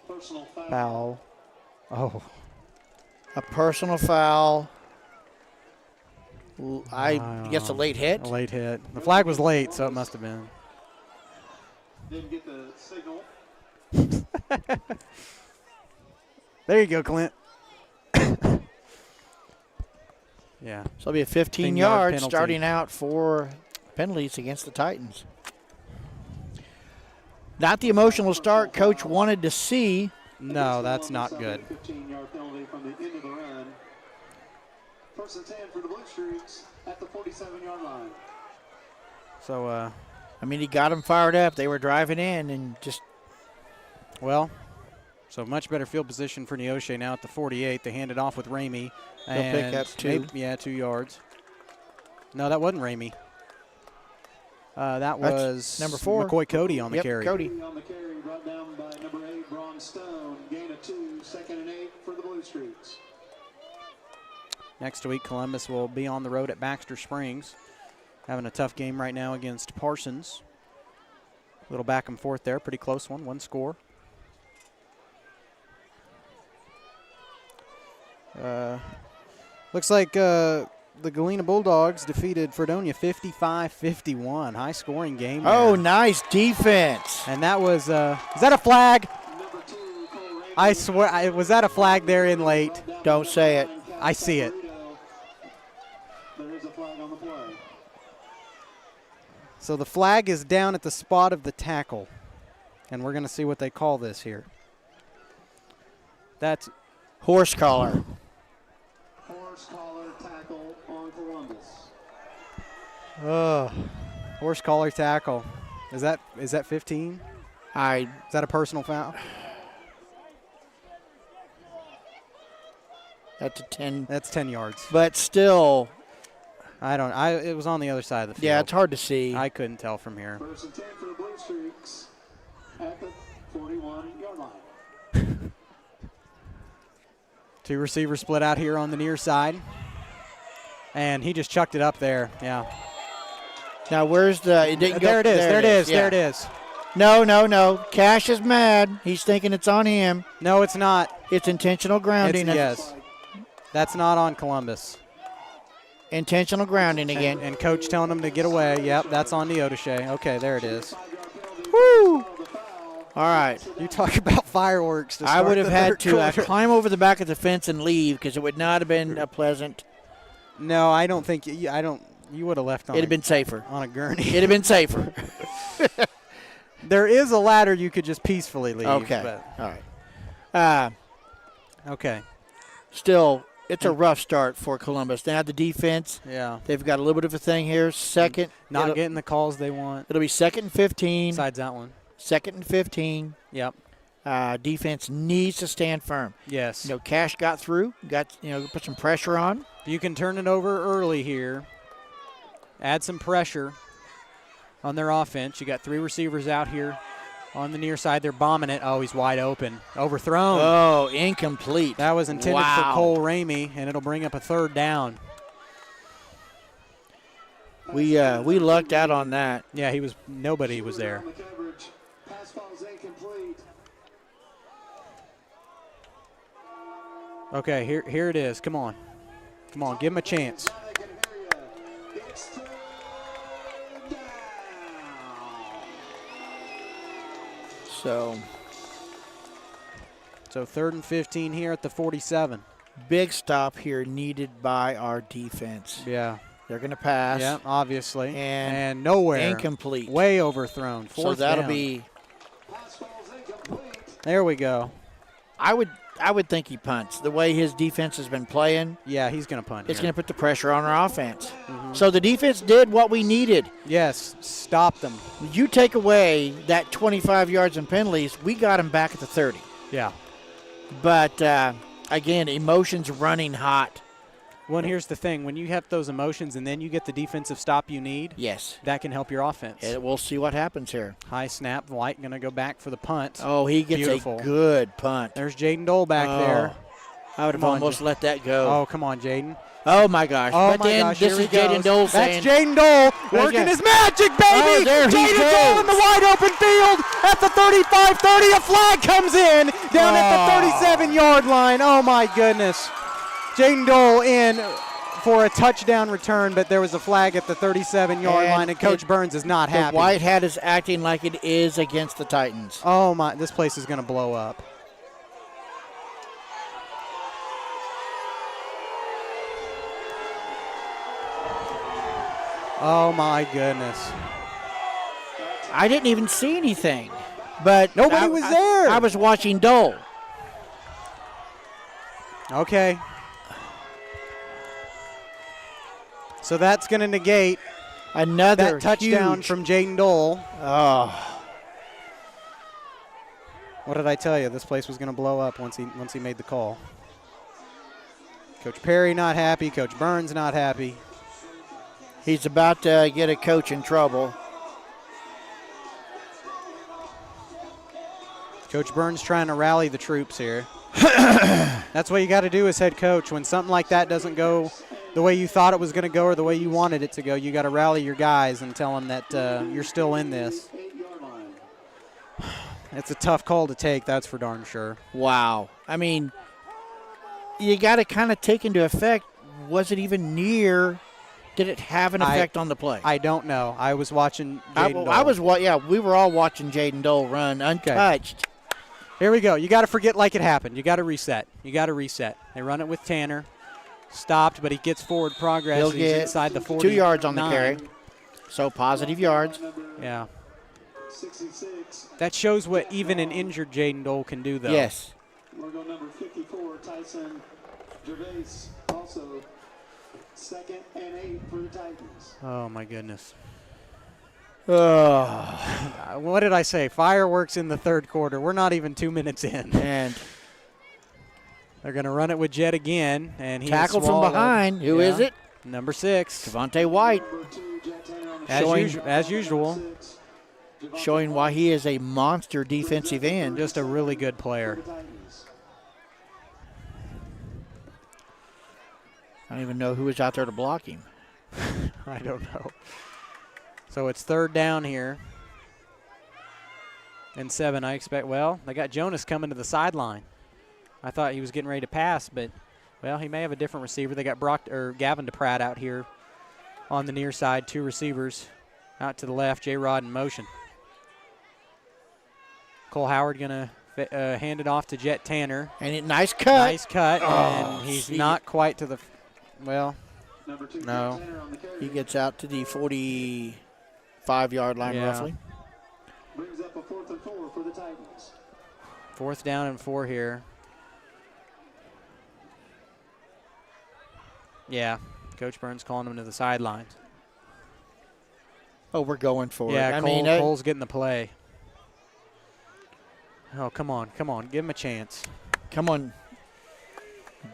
Personal Foul. Oh. A personal foul. I guess a late hit. A late hit. The flag was late, so it must have been. Didn't get the signal. There you go, Clint. Yeah. So it'll be a 15 yard yards starting out for penalties against the Titans. Not the emotional start Coach wanted to see. No, that's not good. 15-yard penalty from the end of the run. 1st and 10 for the Blue Streaks at the 47-yard line. So, I mean, he got them fired up. They were driving in and just. Well, so much better field position for Neodesha now at the 48. They hand it off with Ramey. They'll pick up 2. Yeah, 2 yards. No, that wasn't Ramey. That was number 4. McCoy Cody on the carry. Cody. On the carry, brought down by number 8, Braun Stone. Gain of 2, 2nd and 8 for the Blue Streaks. Next week, Columbus will be on the road at Baxter Springs. Having a tough game right now against Parsons. A little back and forth there. Pretty close one score. Looks like the Galena Bulldogs defeated Fredonia 55-51. High-scoring game there. Oh, nice defense. And that was, is that a flag? I swear, was that a flag there in late? Don't say it. I see it. There is a flag on the play. So the flag is down at the spot of the tackle. And we're going to see what they call this here. That's horse collar. Horse collar tackle on Columbus. Horse collar tackle. Is that 15? Is that a personal foul? That's a 10. That's 10 yards. But still. It was on the other side of the field. Yeah, it's hard to see. I couldn't tell from here. 1st and 10 for the Blue Streaks at the 41-yard line. 2 receivers split out here on the near side. And he just chucked it up there. Yeah. Now where's the? It didn't go. There it is. There it is. Yeah. There it is. No. Cash is mad. He's thinking it's on him. No, it's not. It's intentional grounding. Yes. That's not on Columbus. Intentional grounding again. And coach telling him to get away. Yep, that's on Neodesha. Okay, there it is. Woo! All right. You talk about fireworks. To I start would have the had third to quarter. climb over the back of the fence and leave because it would not have been a pleasant. No, I don't think you would have left on. It'd have been safer on a gurney. It'd have been safer. There is a ladder you could just peacefully leave. Okay. But. All right. Okay. Still, It's a rough start for Columbus. Now the defense, they've got a little bit of a thing here. Second. Not getting the calls they want. It'll be 2nd and 15. Besides that one. 2nd and 15. Yep. Defense needs to stand firm. Yes. Cash got through. Put some pressure on. If you can turn it over early here, add some pressure on their offense. You got 3 receivers out here on the near side. They're bombing it. Oh, he's wide open. Overthrown. Oh, incomplete. That was intended for Cole Ramey, and it'll bring up a 3rd down. We lucked out on that. Yeah, nobody was there. Okay, here it is. Come on. Come on, give him a chance. So 3rd and 15 here at the 47. Big stop here needed by our defense. Yeah. They're going to pass. Yeah, obviously. And nowhere. Incomplete. Way overthrown. 4th so that'll down. be. There we go. I would think he punts. The way his defense has been playing. Yeah, he's going to punt. It's going to put the pressure on our offense. Mm-hmm. So the defense did what we needed. Yes, stop them. You take away that 25 yards in penalties, we got him back at the 30. Yeah. But, again, emotions running hot. Well, and here's the thing. When you have those emotions and then you get the defensive stop you need, yes, that can help your offense. We'll see what happens here. High snap. White going to go back for the punt. Oh, he gets Beautiful. A good punt. There's Jaden Dole back there. I would have almost let that go. Oh, come on, Jaden. Oh, my gosh. Oh, but my then gosh. this is Jaden Dole saying. That's Jaden Dole working his magic, baby. Oh, there he Jaden goes. Dole in the wide open field at the 35-30. A flag comes in down at the 37-yard line. Oh, my goodness. Jaden Dole in for a touchdown return, but there was a flag at the 37-yard line, and Coach Burns is not happy. The white hat is acting like it is against the Titans. Oh, my. This place is going to blow up. Oh, my goodness. I didn't even see anything, but nobody was there. I was watching Dole. Okay. So that's going to negate another that touchdown from Jaden Dole. Oh. What did I tell you? This place was going to blow up once he made the call. Coach Perry not happy. Coach Burns not happy. He's about to get a coach in trouble. Coach Burns trying to rally the troops here. That's what you got to do as head coach. When something like that doesn't go the way you thought it was going to go or the way you wanted it to go, you got to rally your guys and tell them that you're still in this. It's a tough call to take, that's for darn sure. Wow. I mean, you got to kind of take into effect, was it even near? Did it have an effect on the play? I don't know. I was watching Jaden Dole. We were all watching Jaden Dole run untouched. Okay. Here we go. You got to forget like it happened. You got to reset. They run it with Tanner. Stopped, but he gets forward progress. He'll He's get inside the 40. 2 yards on the carry. So positive yards. Yeah. That shows what even an injured Jaden Dole can do, though. Yes. Logo number 54, Tyson Gervais, also 2nd and 8 for the Titans. Oh, my goodness. Oh. What did I say? Fireworks in the third quarter. We're not even 2 minutes in. And they're going to run it with Jet again. And he tackled from behind. Who is it? Number 6. Devontae White. As usual. Showing why he is a monster defensive end. Just a really good player. I don't even know who was out there to block him. I don't know. So it's 3rd down here. And 7, I expect. Well, they got Jonas coming to the sideline. I thought he was getting ready to pass, but, well, he may have a different receiver. They got Gavin DePratt out here on the near side. 2 receivers out to the left. J-Rod in motion. Cole Howard going to hand it off to Jet Tanner. And nice cut. Nice cut. And he's not quite to the well, no. He gets out to the 45-yard line roughly. Brings up a 4th and 4 for the Titans. 4th down and 4 here. Yeah, Coach Burns calling him to the sidelines. Oh, we're going for it. Yeah, I mean, Cole's getting the play. Oh, come on. Give him a chance. Come on.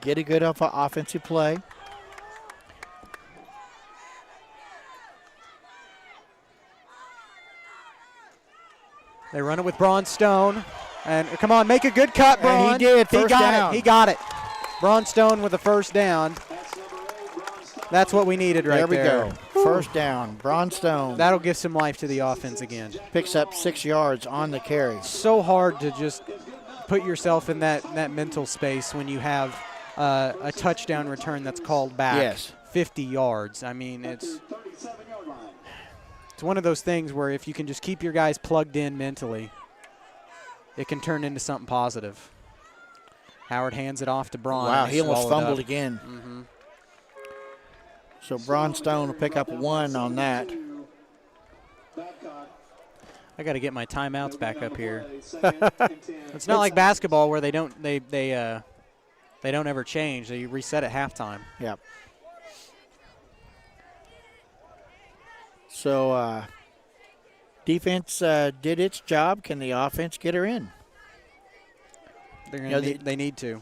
Get a good offensive play. They run it with Braun Stone. And come on, make a good cut, Braun. And he did. He First got down. it. He got it. Braun Stone with the first down. That's what we needed right there. There we go. First down. Braun Stone. That'll give some life to the offense again. Picks up 6 yards on the carry. So hard to just put yourself in that mental space when you have a touchdown return that's called back. Yes. 50 yards. I mean, it's one of those things where if you can just keep your guys plugged in mentally, it can turn into something positive. Howard hands it off to Braun. Wow, he almost fumbled up again. Mm-hmm. So Braun Stone will pick up 1 on that. I got to get my timeouts back up here. It's not like basketball where they don't ever change. They reset at halftime. Yep. So defense did its job. Can the offense get her in? They need to.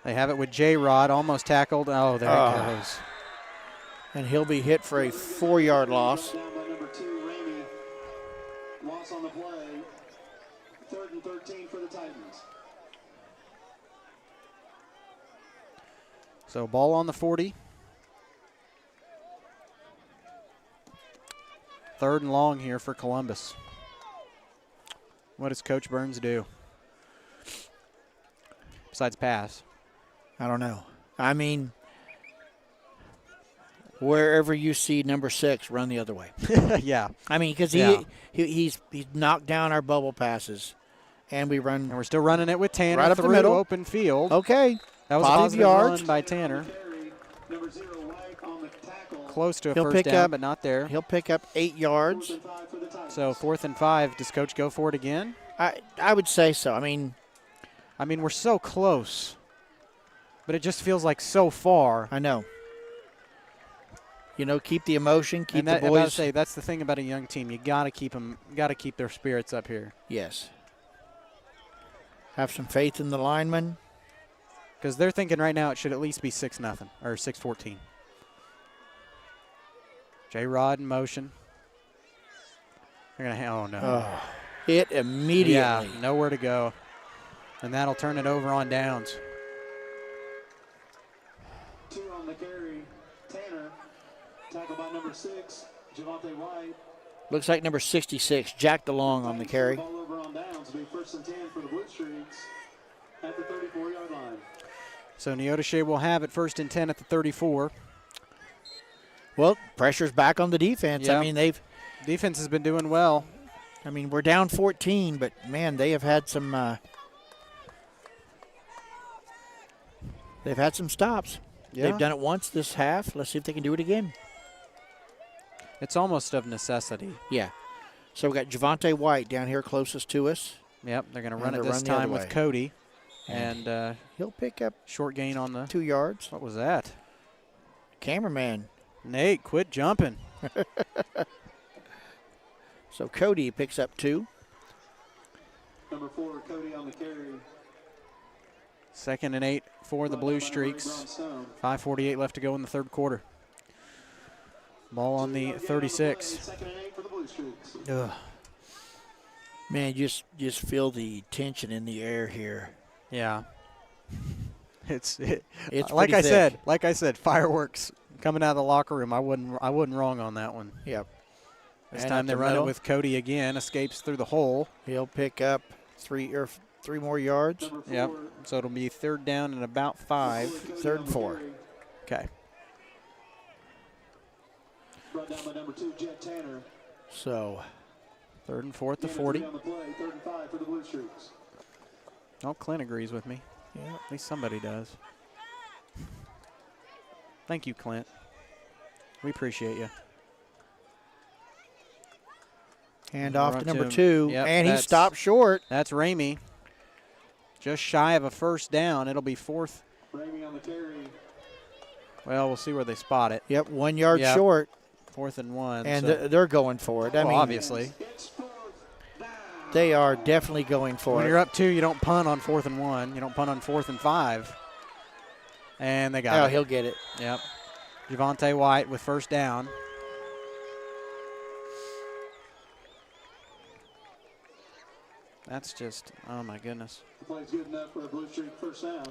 They have it with J-Rod, almost tackled. Oh, there it goes. And he'll be hit for a 4-yard loss. Number 2, Ramey. Loss on the play. 3rd and 13 for the Titans. So ball on the 40. 3rd and long here for Columbus. What does Coach Burns do? Besides pass. I don't know. I mean, wherever you see number 6, run the other way. Yeah. I mean, because he's knocked down our bubble passes, and we run. And we're still running it with Tanner right up the through middle. Open field. Okay. That was a 5 positive yards run by Tanner. Close to a He'll first pick down, up, but not there. He'll pick up 8 yards. So 4th and 5. Does Coach go for it again? I would say so. I mean, we're so close, but it just feels like so far. I know. You know, keep the emotion, keep and the boys. That's the thing about a young team. You got to keep them. Got to keep their spirits up here. Yes. Have some faith in the linemen. Because they're thinking right now it should at least be 6-0 or 6-14. J-Rod in motion. They're gonna. Oh no! Hit immediately. Yeah, nowhere to go, and that'll turn it over on downs. 2 on the carry. Tanner, tackled by number 6, Javante White. Looks like number 66, Jack DeLong on the carry. Ball over on downs. Be 1st and 10 for the Blue Streaks at the 34-yard line. So Neodesha will have it 1st and 10 at the 34. Well, pressure's back on the defense. Yep. I mean, defense has been doing well. I mean, we're down 14, but man, they have had some. They've had some stops. Yeah. They've done it once this half. Let's see if they can do it again. It's almost of necessity. Yeah. So we got Javante White down here closest to us. Yep, they're going to run it this time with Cody. And he'll pick up short gain on the 2 yards. What was that? Cameraman. Nate, quit jumping. So Cody picks up 2. Number 4, Cody on the carry. 2nd and 8 for the Blue Streaks. 5:48 left to go in the 3rd quarter. Ball on the 36. 2nd and 8 for the Blue Streaks. Ugh. Man, just feel the tension in the air here. Yeah. It's like I said, fireworks coming out of the locker room. I wasn't wrong on that one. Yep. This time they run it with Cody again. Escapes through the hole. He'll pick up 3 more yards. Yep. So it'll be 3rd down and about 5. 3rd and 4. Okay. Brought down by number 2, Jet Tanner. So 3rd and 4 at the 40. On the play, 3rd and 5 for the Blue Streaks. Oh, Clint agrees with me. Yeah. At least somebody does. Thank you, Clint. We appreciate you. Hand off to number 2, yep, and he stopped short. That's Ramey. Just shy of a first down. It'll be fourth. Ramey on the carry. Well, we'll see where they spot it. Yep, 1 yard short. 4th and 1. And so. they're going for it. I mean, obviously. They are definitely going for it. When you're up 2, you don't punt on 4th and 1. You don't punt on 4th and 5. And they got it. Oh, he'll get it. Yep. Javonte White with first down. That's just, oh my goodness. The play's good enough for a Blue Streak first down.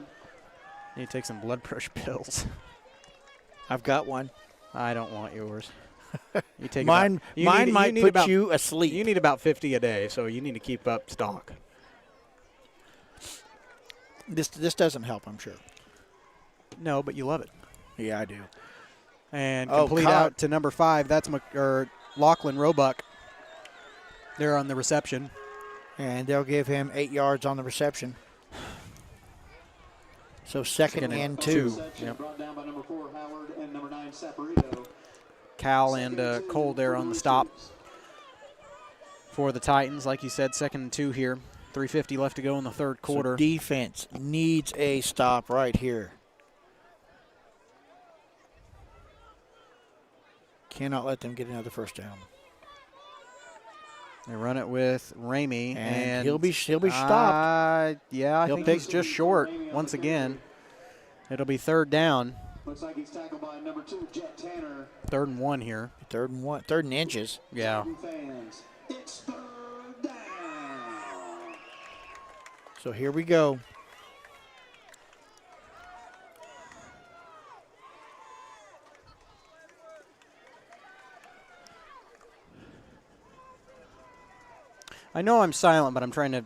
Need to take some blood pressure pills. I've got one. I don't want yours. You take mine. Mine might put you asleep. You need about 50 a day, so you need to keep up stock. This doesn't help, I'm sure. No, but you love it. Yeah, I do. And complete out to number 5. That's Lachlan Roebuck. They're on the reception. And they'll give him 8 yards on the reception. So second and 2. Yep. Brought down by number 4, Howard, and number 9, Saporito. Cal and Cole there on the stop for the Titans. Like you said, 2nd and 2 here. 3:50 left to go in the third quarter. So defense needs a stop right here. Cannot let them get another first down. They run it with Ramey, and he'll be stopped. Yeah, I think he's just short once again. It'll be 3rd down. Looks like he's tackled by number 2, Jet Tanner. 3rd and 1 here. 3rd and 1. 3rd and inches. Yeah. Fans, it's 3rd down. So here we go. I know I'm silent, but I'm trying to.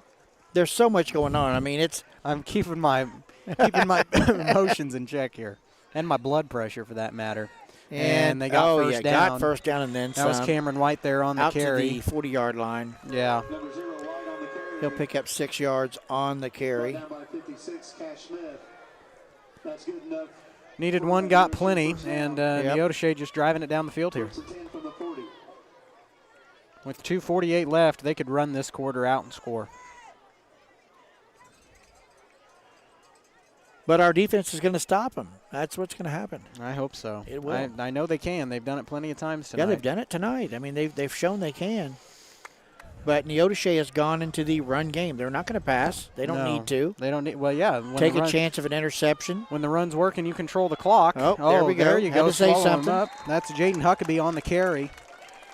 There's so much going on. I mean, I'm keeping my emotions in check here, and my blood pressure for that matter. And they got first down. Got first down and then that was Cameron White there on the carry. Out to the 40-yard line. Yeah. He'll pick up 6 yards on the carry. Down by 56, Cash Smith. That's good enough. Needed one, got plenty, and Neodesha just driving it down the field here. With 2:48 left, they could run this quarter out and score. But our defense is going to stop them. That's what's going to happen. I hope so. It will. I know they can. They've done it plenty of times tonight. Yeah, they've done it tonight. I mean, they've shown they can. But Neodesha has gone into the run game. They're not going to pass. They don't need to. They don't need. Well, yeah. Take a chance of an interception. When the run's working, you control the clock. Oh, there we go. There you go. Had to say something. Up. That's Jaden Huckabee on the carry.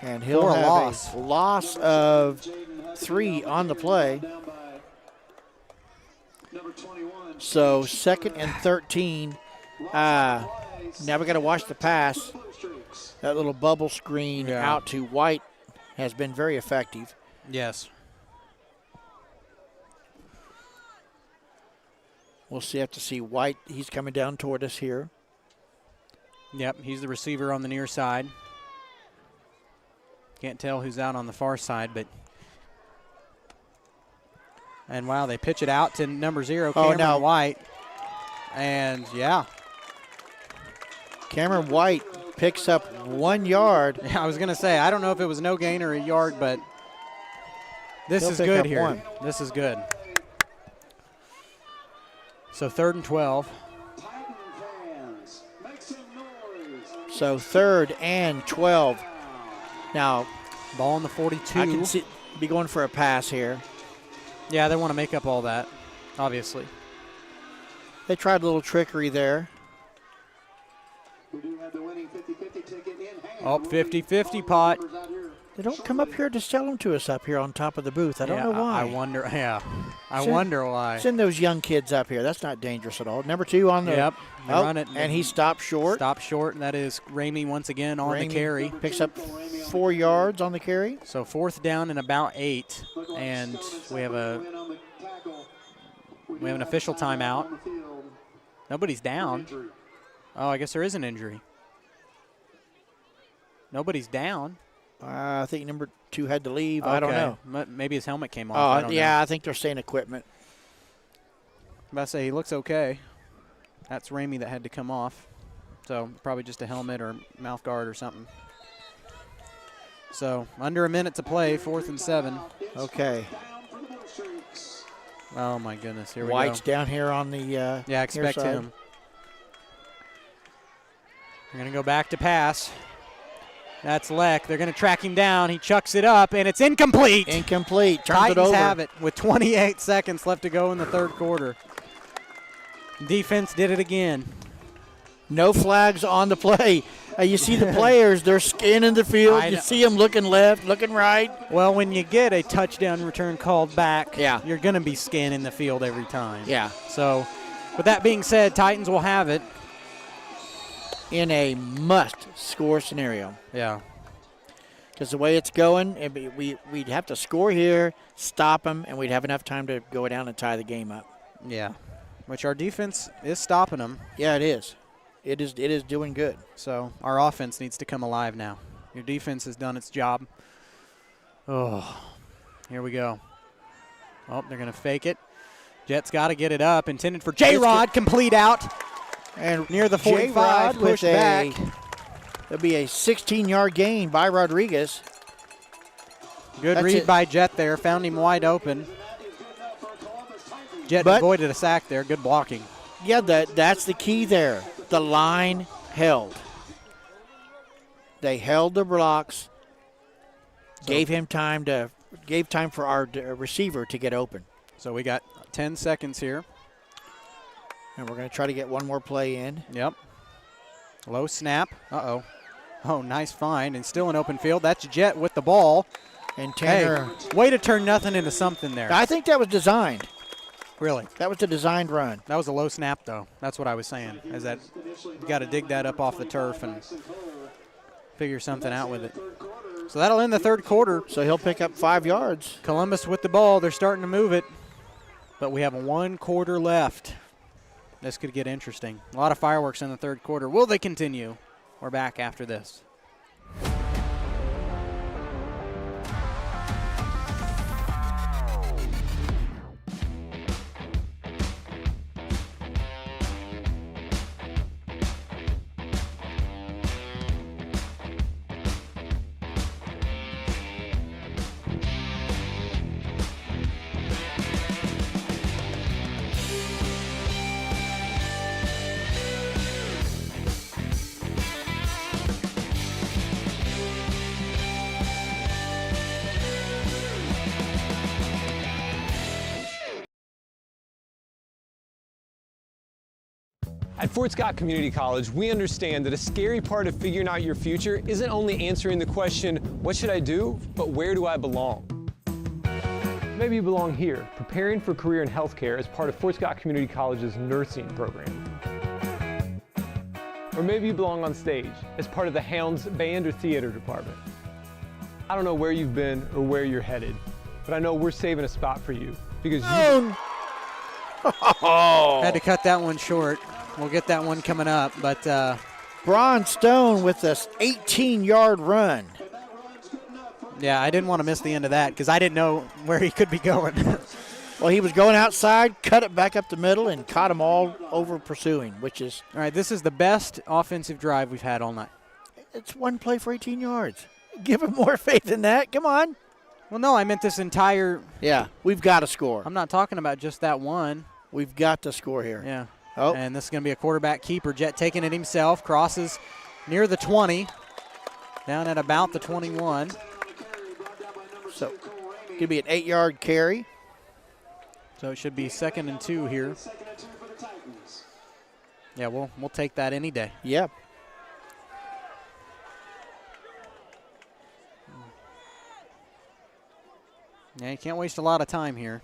And he'll have a loss of 3 on the play. So 2nd and 13. Now we got to watch the pass. That little bubble screen out to White has been very effective. Yes. We'll have to see White. He's coming down toward us here. Yep, he's the receiver on the near side. Can't tell who's out on the far side, but. And wow, they pitch it out to number 0, Cameron White. And Cameron White picks up 1 yard. Yeah, I was going to say, I don't know if it was no gain or a yard, but this is good here. 1. This is good. So 3rd and 12. So 3rd and 12. Now, ball on the 42. I can be going for a pass here. Yeah, they want to make up all that, obviously. They tried a little trickery there. We do have the winning 50-50 ticket in hand. Oh, 50-50 pot. They don't come up here to sell them to us up here on top of the booth. I don't know why. I wonder, I wonder why. Send those young kids up here. That's not dangerous at all. Number 2 on the. Yep. Run it. And he stopped short. Stopped short, and that is Ramey once again on the carry. Picks up 4 yards on the carry. So 4th down and about 8. And we have an official timeout. Nobody's down. Oh, I guess there is an injury. Nobody's down. I think number 2 had to leave. Okay. I don't know. Maybe his helmet came off. I don't know. I think they're saying equipment. I'm about to say he looks okay. That's Ramey that had to come off. So probably just a helmet or mouth guard or something. So under a minute to play, 4th and 7. Okay. Oh, my goodness. Here we White's go. down here on the yeah, expect near side. him. They're going to go back to pass. That's Leck. They're going to track him down. He chucks it up, and it's incomplete. Incomplete. Turns Titans it over. have it with 28 seconds left to go in the third quarter. Defense did it again. No flags on the play. You see the players, they're scanning the field. You see them looking left, looking right. Well, when you get a touchdown return called back, yeah, you're going to be scanning the field every time. Yeah. So, with that being said, Titans will have it. In a must-score scenario. Yeah. Because the way it's going, we'd have to score here, stop them, and we'd have enough time to go down and tie the game up. Yeah. Which our defense is stopping them. Yeah, it is. It is doing good. So our offense needs to come alive now. Your defense has done its job. Oh, here we go. Oh, they're going to fake it. Jets got to get it up. Intended for J-Rod. Complete out. And near the 45, push back. There'll be a 16-yard gain by Rodriguez. Good read by Jet there. Found him wide open. Jet avoided a sack there. Good blocking. Yeah, that's the key there. The line held. They held the blocks. Gave time for our receiver to get open. So we got 10 seconds here. And we're going to try to get one more play in. Yep. Low snap. Uh-oh. Oh, nice find. And still an open field. That's Jet with the ball. And Tanner. Hey, way to turn nothing into something there. I think that was designed. Really? That was the designed run. That was a low snap, though. That's what I was saying, is that you got to dig that up off the turf and figure something out with it. So that'll end the third quarter. So he'll pick up 5 yards. Columbus with the ball. They're starting to move it. But we have 1 quarter left. This could get interesting. A lot of fireworks in the third quarter. Will they continue? We're back after this. At Fort Scott Community College, we understand that a scary part of figuring out your future isn't only answering the question, what should I do, but where do I belong? Maybe you belong here, preparing for a career in healthcare as part of Fort Scott Community College's nursing program. Or maybe you belong on stage as part of the Hounds band or theater department. I don't know where you've been or where you're headed, but I know we're saving a spot for you because you... Had to cut that one short. We'll get that one coming up, but Braun Stone with this 18-yard run. Yeah, I didn't want to miss the end of that because I didn't know where he could be going. Well, he was going outside, cut it back up the middle, and caught them all over pursuing, which is... All right, this is the best offensive drive we've had all night. It's one play for 18 yards. Give him more faith than that. Come on. Well, no, I meant this entire... Yeah, we've got to score. I'm not talking about just that one. We've got to score here. Yeah. Oh. And this is going to be a quarterback keeper. Jet taking it himself, crosses near the 20, down at about the 21. So going to be an 8-yard carry. So it should be 2nd and 2 here. Yeah, we'll take that any day. Yeah. Yeah, you can't waste a lot of time here.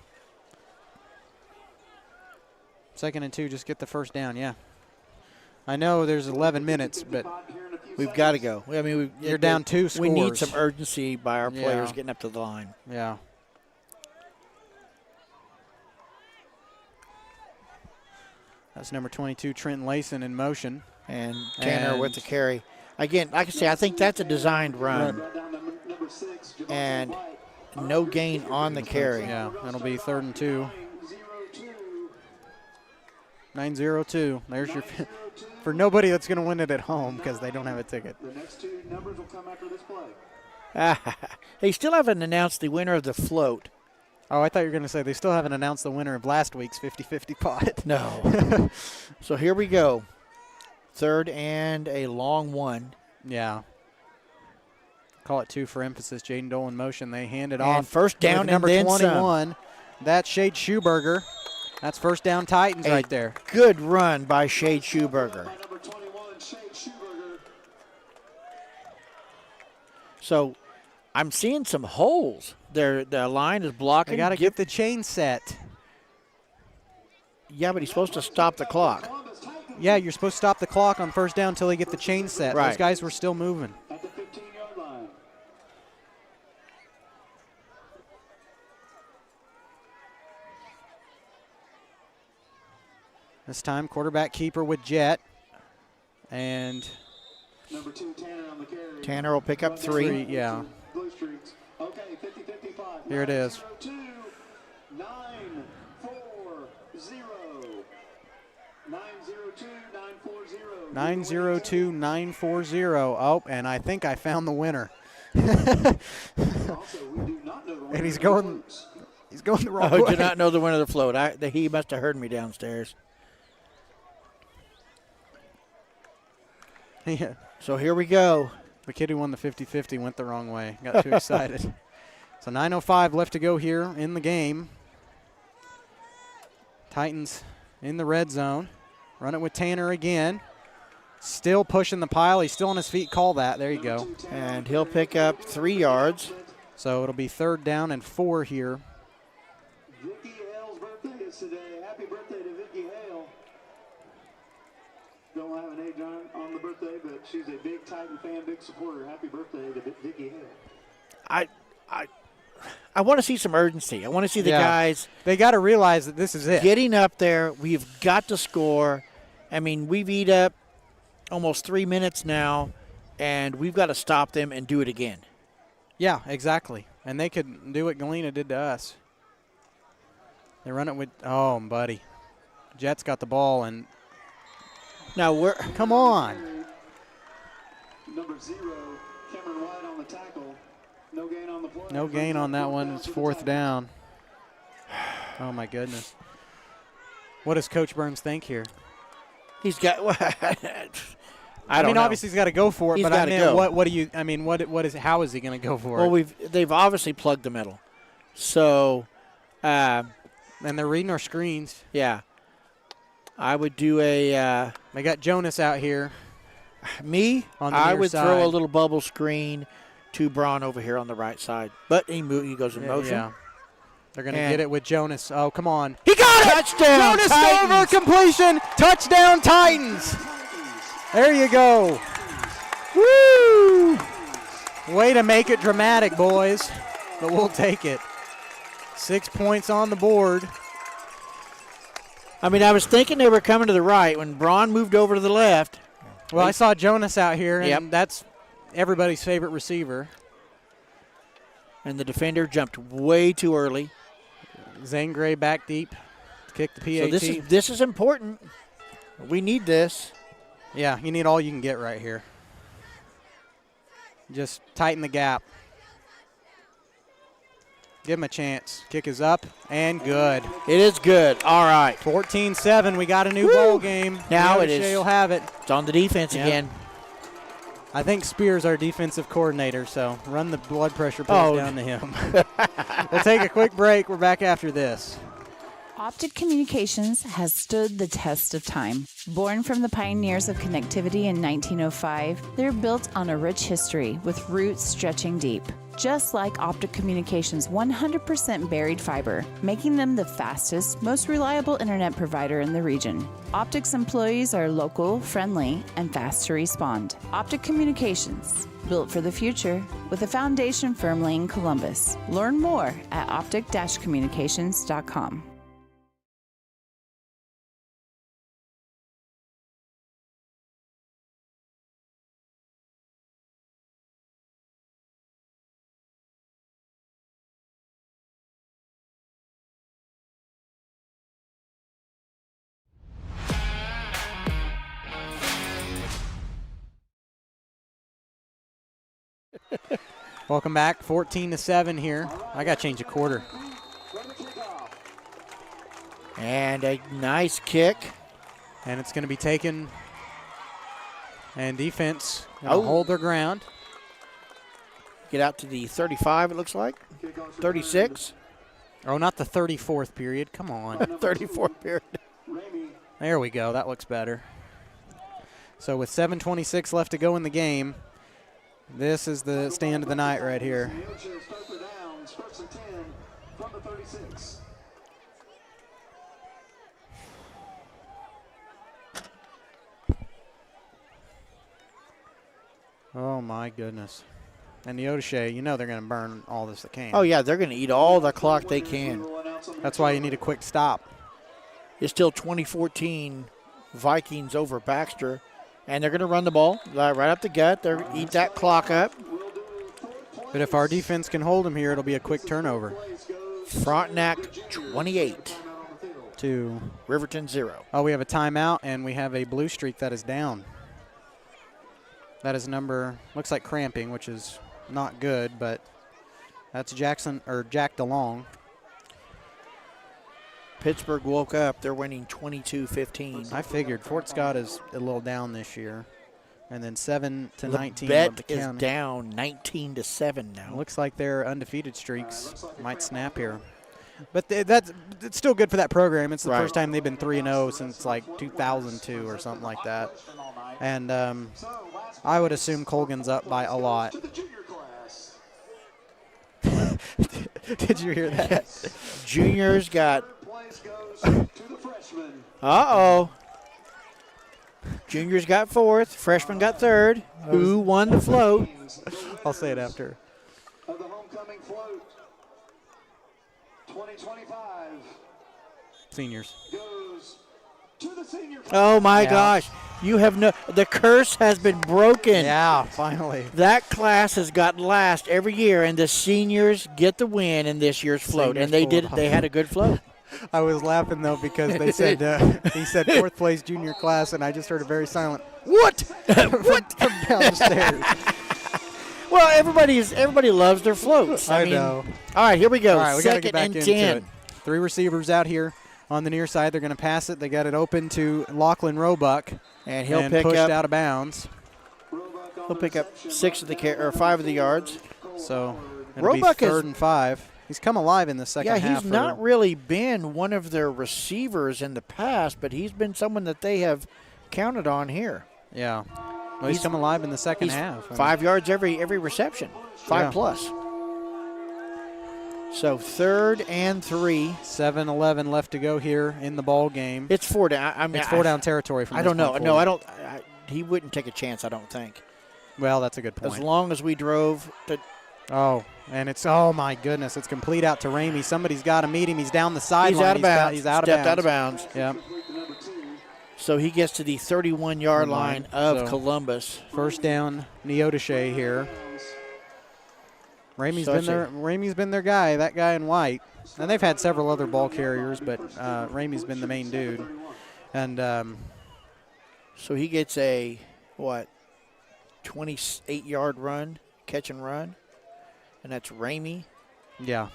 2nd and 2, just get the first down, yeah. I know there's 11 minutes, but we've got to go. I mean, you're down 2 scores. We need some urgency by our players getting up to the line. Yeah. That's number 22, Trenton Layson in motion. And Tanner with the carry. Again, like I say, I think that's a designed run. And no gain on the carry. Yeah, that'll be 3rd and 2. 9-0-2. There's your for nobody that's going to win it at home because they don't have a ticket. The next 2 numbers will come after this play. They still haven't announced the winner of the float. Oh, I thought you were going to say they still haven't announced the winner of last week's 50-50 pot. No. So here we go. Third and a long one. Yeah. Call it 2 for emphasis. Jaden Dole in motion. They hand it And off. first down with number and then 21. That's Shade Schuberger. That's first down Titans right there. Good run by Shade Schuberger. So I'm seeing some holes. The line is blocking. They got to get the chain set. Yeah, but he's supposed to stop the clock. Yeah, you're supposed to stop the clock on first down until they get the chain set. Right. Those guys were still moving. At the 15-yard line. This time, quarterback keeper with Jet. And Number 2, Tanner on the carry. Tanner will pick up 3. Yeah. Blue Streaks. Okay, 50-55. Here it is. 902-940. 902-940. 902-940. Oh, and I think I found the winner. Also, we do not know the winner. And he's going the wrong way. I do not know the winner of the float. He must have heard me downstairs. Yeah. So here we go. The kid who won the 50-50 went the wrong way. Got too excited. So 9:05 left to go here in the game. Titans in the red zone. Run it with Tanner again. Still pushing the pile. He's still on his feet. Call that. There you go. And he'll pick up 3 yards. So it'll be 3rd down and 4 here. Vicky Hale's birthday is today. Happy birthday to Vicky Hale. Don't have an age on the birthday, but she's a big Titan fan, big supporter. Happy birthday to Vicky Hale. I want to see some urgency. I want to see the guys. They got to realize that this is it. Getting up there. We've got to score. I mean, we've eat up almost 3 minutes now, and we've got to stop them and do it again. Yeah, exactly. And they could do what Galena did to us. They run it with, oh, buddy. Jets got the ball, and now we're, come on. Number 0, Cameron White on the tackle. No gain on the play. No gain on that one. It's 4th down. Oh, my goodness. What does Coach Burns think here? He's got. I mean, obviously he's got to go for it, He's but I mean, go. what do you? I mean, how is he going to go for it? Well, they've obviously plugged the middle, so. And they're reading our screens. Yeah. I would do a. They got Jonas out here. On the I would side. Throw a little bubble screen to Braun over here on the right side, but he goes in motion. Yeah. They're going to get it with Jonas. Oh, come on. He got it! Touchdown, Jonas Titans. Stover completion. Touchdown, Titans. There you go. Woo! Way to make it dramatic, boys. But we'll take it. 6 points on the board. I mean, I was thinking they were coming to the right when Braun moved over to the left. Well, I saw Jonas out here, and that's everybody's favorite receiver. And the defender jumped way too early. Zane Gray back deep to kick the PAT. So this is important. We need this. Yeah, you need all you can get right here. Just tighten the gap. Give him a chance. Kick is up and good. It is good. All right. 14-7. We got a new ball game. Now it is. Neodesha will have it. It's on the defense again. I think Spears our defensive coordinator, so run the blood pressure pills down to him. We'll take a quick break. We're back after this. Optic Communications has stood the test of time. Born from the pioneers of connectivity in 1905, they're built on a rich history with roots stretching deep. Just like Optic Communications' 100% buried fiber, making them the fastest, most reliable internet provider in the region. Optic's employees are local, friendly, and fast to respond. Optic Communications, built for the future, with a foundation firmly in Columbus. Learn more at optic-communications.com. Welcome back, 14-7 here. I got to change a quarter. And a nice kick. And it's going to be taken. And defense going to hold their ground. Get out to the 35, it looks like. 36. Oh, not the 34th period. Come on. 34th period. There we go. That looks better. So with 7:26 left to go in the game, this is the stand of the night right here. Oh, my goodness. And Neodesha, you know they're going to burn all this they can. Oh, yeah, they're going to eat all the clock they can. That's why you need a quick stop. It's still 2014 Vikings over Baxter, and they're going to run the ball right up the gut. They're eat that clock up. But if our defense can hold them here, it'll be a quick turnover. Frontenac 28 to Riverton 0. Oh, we have a timeout, and we have a blue streak that is down. That is looks like cramping, which is not good, but that's Jack DeLong. Pittsburgh woke up. They're winning 22-15. I figured Fort Scott is a little down this year. And then 7-19. Bet is down 19-7 now. Looks like their undefeated streaks might snap here. But it's still good for that program. It's the first time they've been 3-0 since like 2002 or something like that. And I would assume Colgan's up by a lot. Did you hear that? Juniors got. Uh-oh. Juniors got fourth. Freshmen got third. Who won the float? I'll say it after. Of the homecoming float, 2025 seniors. Goes to the senior class. Oh, my gosh. You have the curse has been broken. Yeah, finally. That class has gotten last every year, and the seniors get the win in this year's float. Seniors and they did. They had a good float. I was laughing, though, because they said he said fourth place junior class, and I just heard a very silent, what? What? From down the stairs. Well, everybody loves their floats. I know. All right, here we go. All right, we got to get Second back and into 10. it. 3 receivers out here on the near side. They're going to pass it. They got it open to Lachlan Roebuck. And he'll pick pushed up out of bounds. He'll pick up 5 of the yards. So Roebuck is 3rd and 5. He's come alive in the second half. Yeah, he's not really been one of their receivers in the past, but he's been someone that they have counted on here. Yeah. Well, he's come alive in the second half. 5 yards every reception, 5 plus. So 3rd and 3. 7-11 left to go here in the ball game. It's 4 down. It's 4 down territory from I don't know. No, I don't. He wouldn't take a chance, I don't think. Well, that's a good point. As long as we drove to. Oh, and it's, oh my goodness, it's complete out to Ramey. Somebody's got to meet him. He's down the sideline. He's out of bounds. He's out Stepped of bounds. out of bounds. Yep. So he gets to the 31-yard line of Columbus. First down, Neodesha here. Ramey's been their guy, that guy in white. And they've had several other ball carriers, but Ramey's been the main dude. And so he gets a, 28-yard run, catch and run. And that's Ramey. Yeah.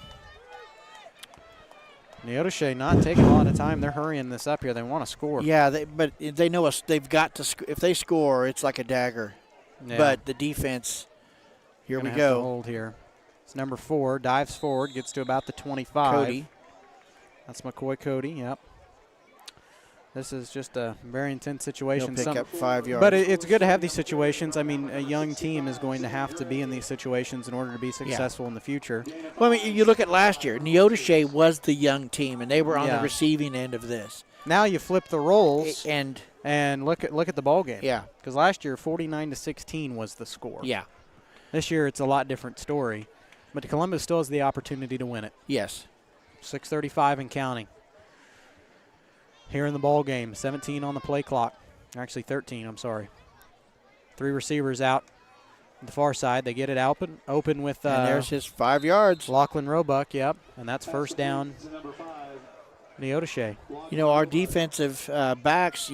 Neodesha not taking a lot of time. They're hurrying this up here. They want to score. Yeah, but they know they've got to if they score, it's like a dagger. Yeah. But the defense, here we Have go. to hold here. It's number 4, dives forward, gets to about the 25. Cody. That's McCoy Cody, yep. This is just a very intense situation. He'll pick up 5 yards. But it's good to have these situations. I mean, a young team is going to have to be in these situations in order to be successful in the future. Well, I mean, you look at last year. Neodesha was the young team, and they were on the receiving end of this. Now you flip the roles and look at the ball game. Yeah. Because last year, 49-16 was the score. Yeah. This year, it's a lot different story. But Columbus still has the opportunity to win it. Yes. 6:35 and counting. Here in the ball game, 17 on the play clock. Actually 13, I'm sorry. 3 receivers out on the far side. They get it open with and there's his 5 yards. Lachlan Roebuck, yep. And that's first down. Neodesha. You know, our defensive backs,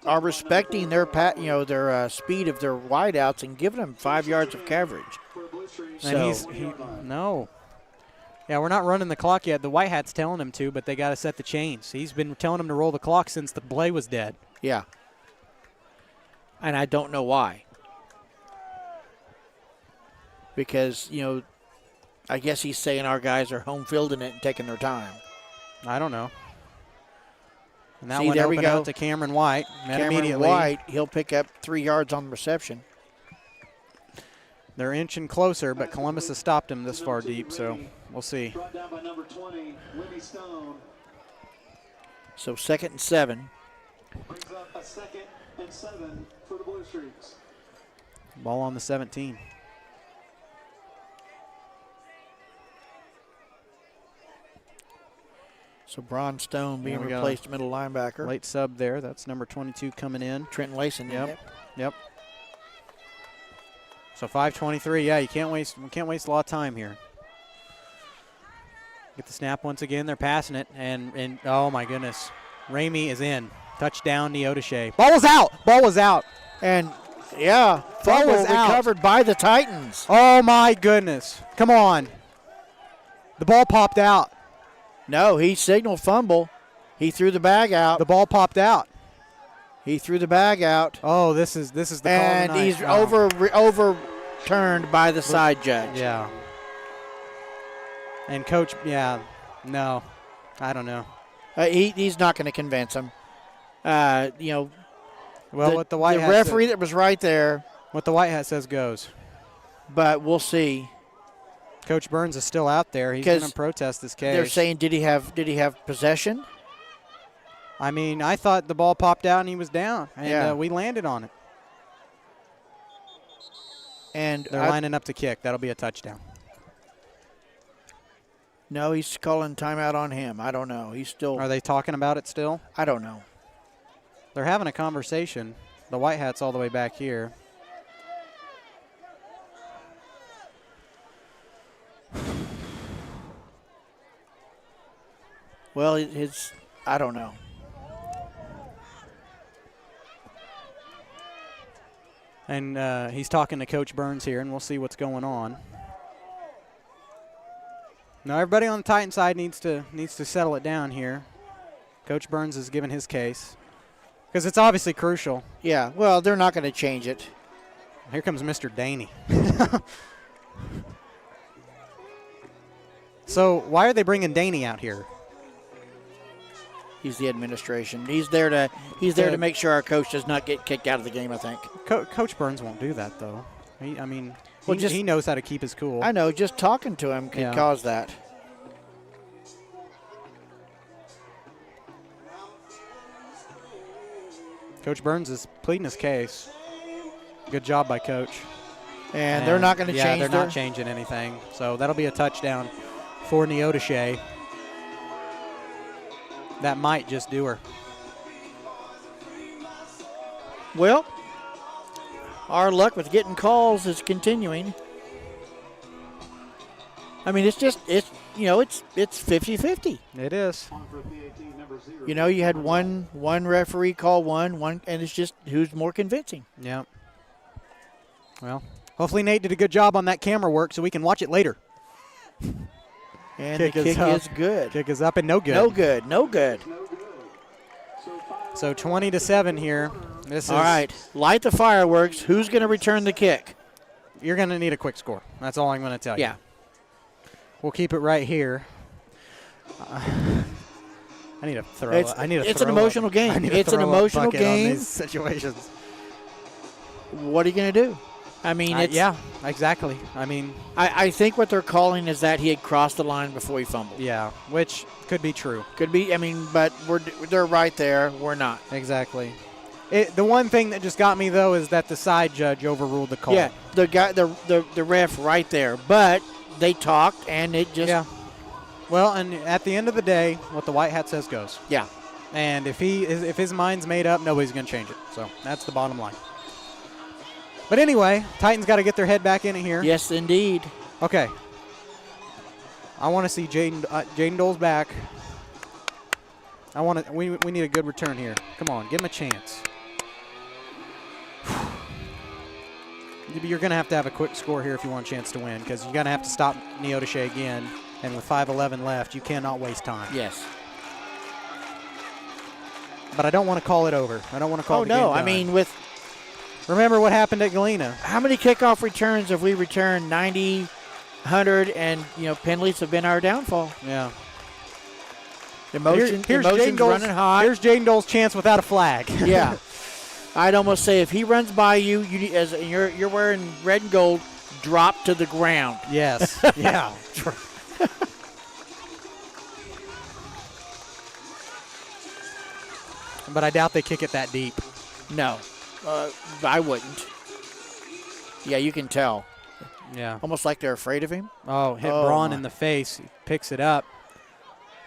are respecting their speed of their wideouts and giving them 5 yards of coverage. No. Yeah, we're not running the clock yet. The White Hat's telling him to, but they got to set the chains. He's been telling him to roll the clock since the play was dead. Yeah. And I don't know why. Because, I guess he's saying our guys are home fielding it and taking their time. I don't know. And that See, one there we opened go. out to Cameron White. Cameron White, he'll pick up 3 yards on the reception. They're inching closer, but Columbus has stopped him this far deep, so we'll see. Brought down by number 20, Libby Stone. So 2nd and 7. Brings up a 2nd and 7 for the Blue Streaks. Ball on the 17. So Bron Stone being replaced middle linebacker. Late sub there. That's number 22 coming in. Trenton Layson. Yep. So 5:23. Yeah, you can't waste a lot of time here. Get the snap once again. They're passing it, and oh my goodness, Ramey is in. Touchdown, Neodesha. Ball was out. And yeah, ball was recovered by the Titans. Oh my goodness! Come on. The ball popped out. No, he signaled fumble. He threw the bag out. The ball popped out. He threw the bag out. Oh, this is the call and tonight. He's overturned by the side judge. Yeah. And coach, no, I don't know. He's not going to convince him. Well, what the White Hat referee that was right there. What the White Hat says goes. But we'll see. Coach Burns is still out there. He's going to protest this case. They're saying, did he have possession? I mean, I thought the ball popped out and he was down, and we landed on it. And they're lining up to kick. That'll be a touchdown. No, he's calling timeout on him. I don't know. He's still. Are they talking about it still? I don't know. They're having a conversation. The White Hat's all the way back here. Well, I don't know. And he's talking to Coach Burns here, and we'll see what's going on. Now, everybody on the Titan side needs to settle it down here. Coach Burns has given his case because it's obviously crucial. Yeah, well, they're not going to change it. Here comes Mr. Daney. So why are they bringing Daney out here? He's the administration. He's there to make sure our coach does not get kicked out of the game, I think. Coach Burns won't do that, though. He knows how to keep his cool. I know. Just talking to him can cause that. Coach Burns is pleading his case. Good job by Coach. And they're not going to change. Yeah, they're not changing anything. So that'll be a touchdown for Neodesha. That might just do her. Well, our luck with getting calls is continuing. I mean, it's 50-50. It is. You had one referee call one, and it's just who's more convincing. Yeah. Well, hopefully Nate did a good job on that camera work so we can watch it later. And the kick is good. Kick is up and no good. No good. So 20-7 here. All right, light the fireworks. Who's going to return the kick? You're going to need a quick score. That's all I'm going to tell you. Yeah. We'll keep it right here. I need to throw. It's an emotional game. It's an emotional game. On these situations. What are you going to do? I mean, yeah, exactly. I mean, I think what they're calling is that he had crossed the line before he fumbled. Yeah, which could be true. Could be. I mean, but they're right there. We're not. Exactly. The one thing that just got me though is that the side judge overruled the call. Yeah, the ref right there, but they talked and it just. Yeah. Well, and at the end of the day, what the White Hat says goes. Yeah. And if his mind's made up, nobody's going to change it. So that's the bottom line. But anyway, Titans got to get their head back in it here. Yes, indeed. Okay. I want to see Jaden Dole's back. We need a good return here. Come on, give him a chance. you're going to have a quick score here if you want a chance to win, because you're going to have to stop Neodesha again. And with 5:11 left, you cannot waste time. Yes. But I don't want to call it over. I don't want to call the game done. I mean, remember what happened at Galena. How many kickoff returns have we returned? 90, 100, and, penalties have been our downfall. Yeah. Emotions running hot. Here's Jaden Dole's chance without a flag. Yeah. I'd almost say if he runs by you, as you're wearing red and gold, drop to the ground. Yes. Yeah. But I doubt they kick it that deep. No, I wouldn't. Yeah, you can tell. Yeah. Almost like they're afraid of him. Oh, hit Braun in the face. He picks it up.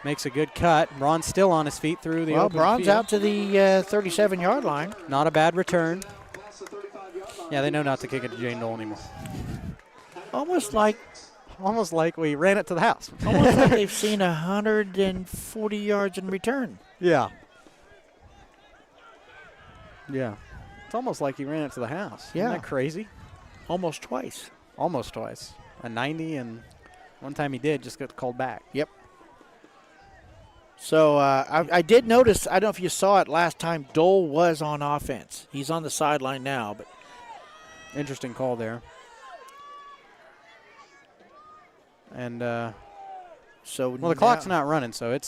Makes a good cut. Braun's still on his feet through the open Braun's field. out to the 37-yard line. Not a bad return. Yeah, they know not to kick it to Jane Dole anymore. Almost like we ran it to the house. Almost like they've seen 140 yards in return. Yeah. Yeah. It's almost like he ran it to the house. Yeah. Isn't that crazy? Almost twice. Almost twice. A 90, and one time he did, just got called back. Yep. So I did notice, I don't know if you saw it last time, Dole was on offense. He's on the sideline now, but interesting call there. And the clock's not running, so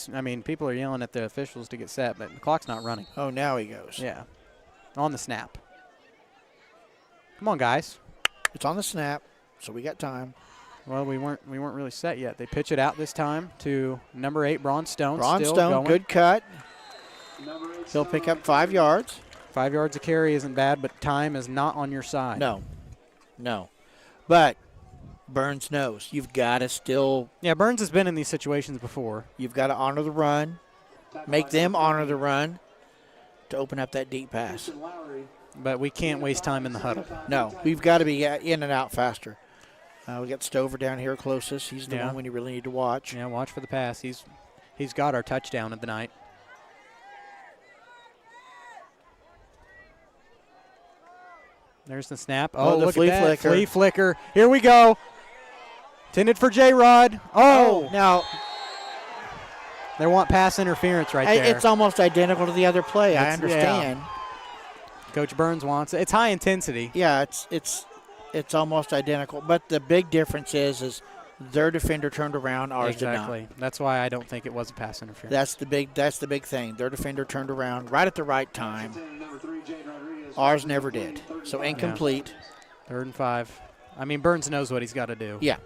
people are yelling at the officials to get set, but the clock's not running. Oh, now he goes. Yeah. On the snap. Come on, guys. It's on the snap, so we got time. Well, we weren't really set yet. They pitch it out this time to number 8, Braun Stone. Braun still Stone, going. good cut. He'll pick up 5 yards. 5 yards a carry isn't bad, but time is not on your side. No. But Burns knows you've got to still. Yeah, Burns has been in these situations before. You've got to honor the run, make them honor the run to open up that deep pass. But we can't waste time in the huddle. No, we've got to be in and out faster. We got Stover down here closest. He's the one we really need to watch. Yeah, watch for the pass. He's got our touchdown of the night. There's the snap. Oh, the look flea at that. flicker. Flea flicker. Here we go. Intended for J-Rod. Oh. Now. They want pass interference right there. It's almost identical to the other play. I understand. Yeah. Coach Burns wants it. It's high intensity. Yeah, it's almost identical. But the big difference is their defender turned around, ours did not. Exactly. That's why I don't think it was a pass interference. That's the big thing. Their defender turned around right at the right time. Ours never did. So incomplete. Yeah. 3rd and 5. Burns knows what he's got to do. Yeah.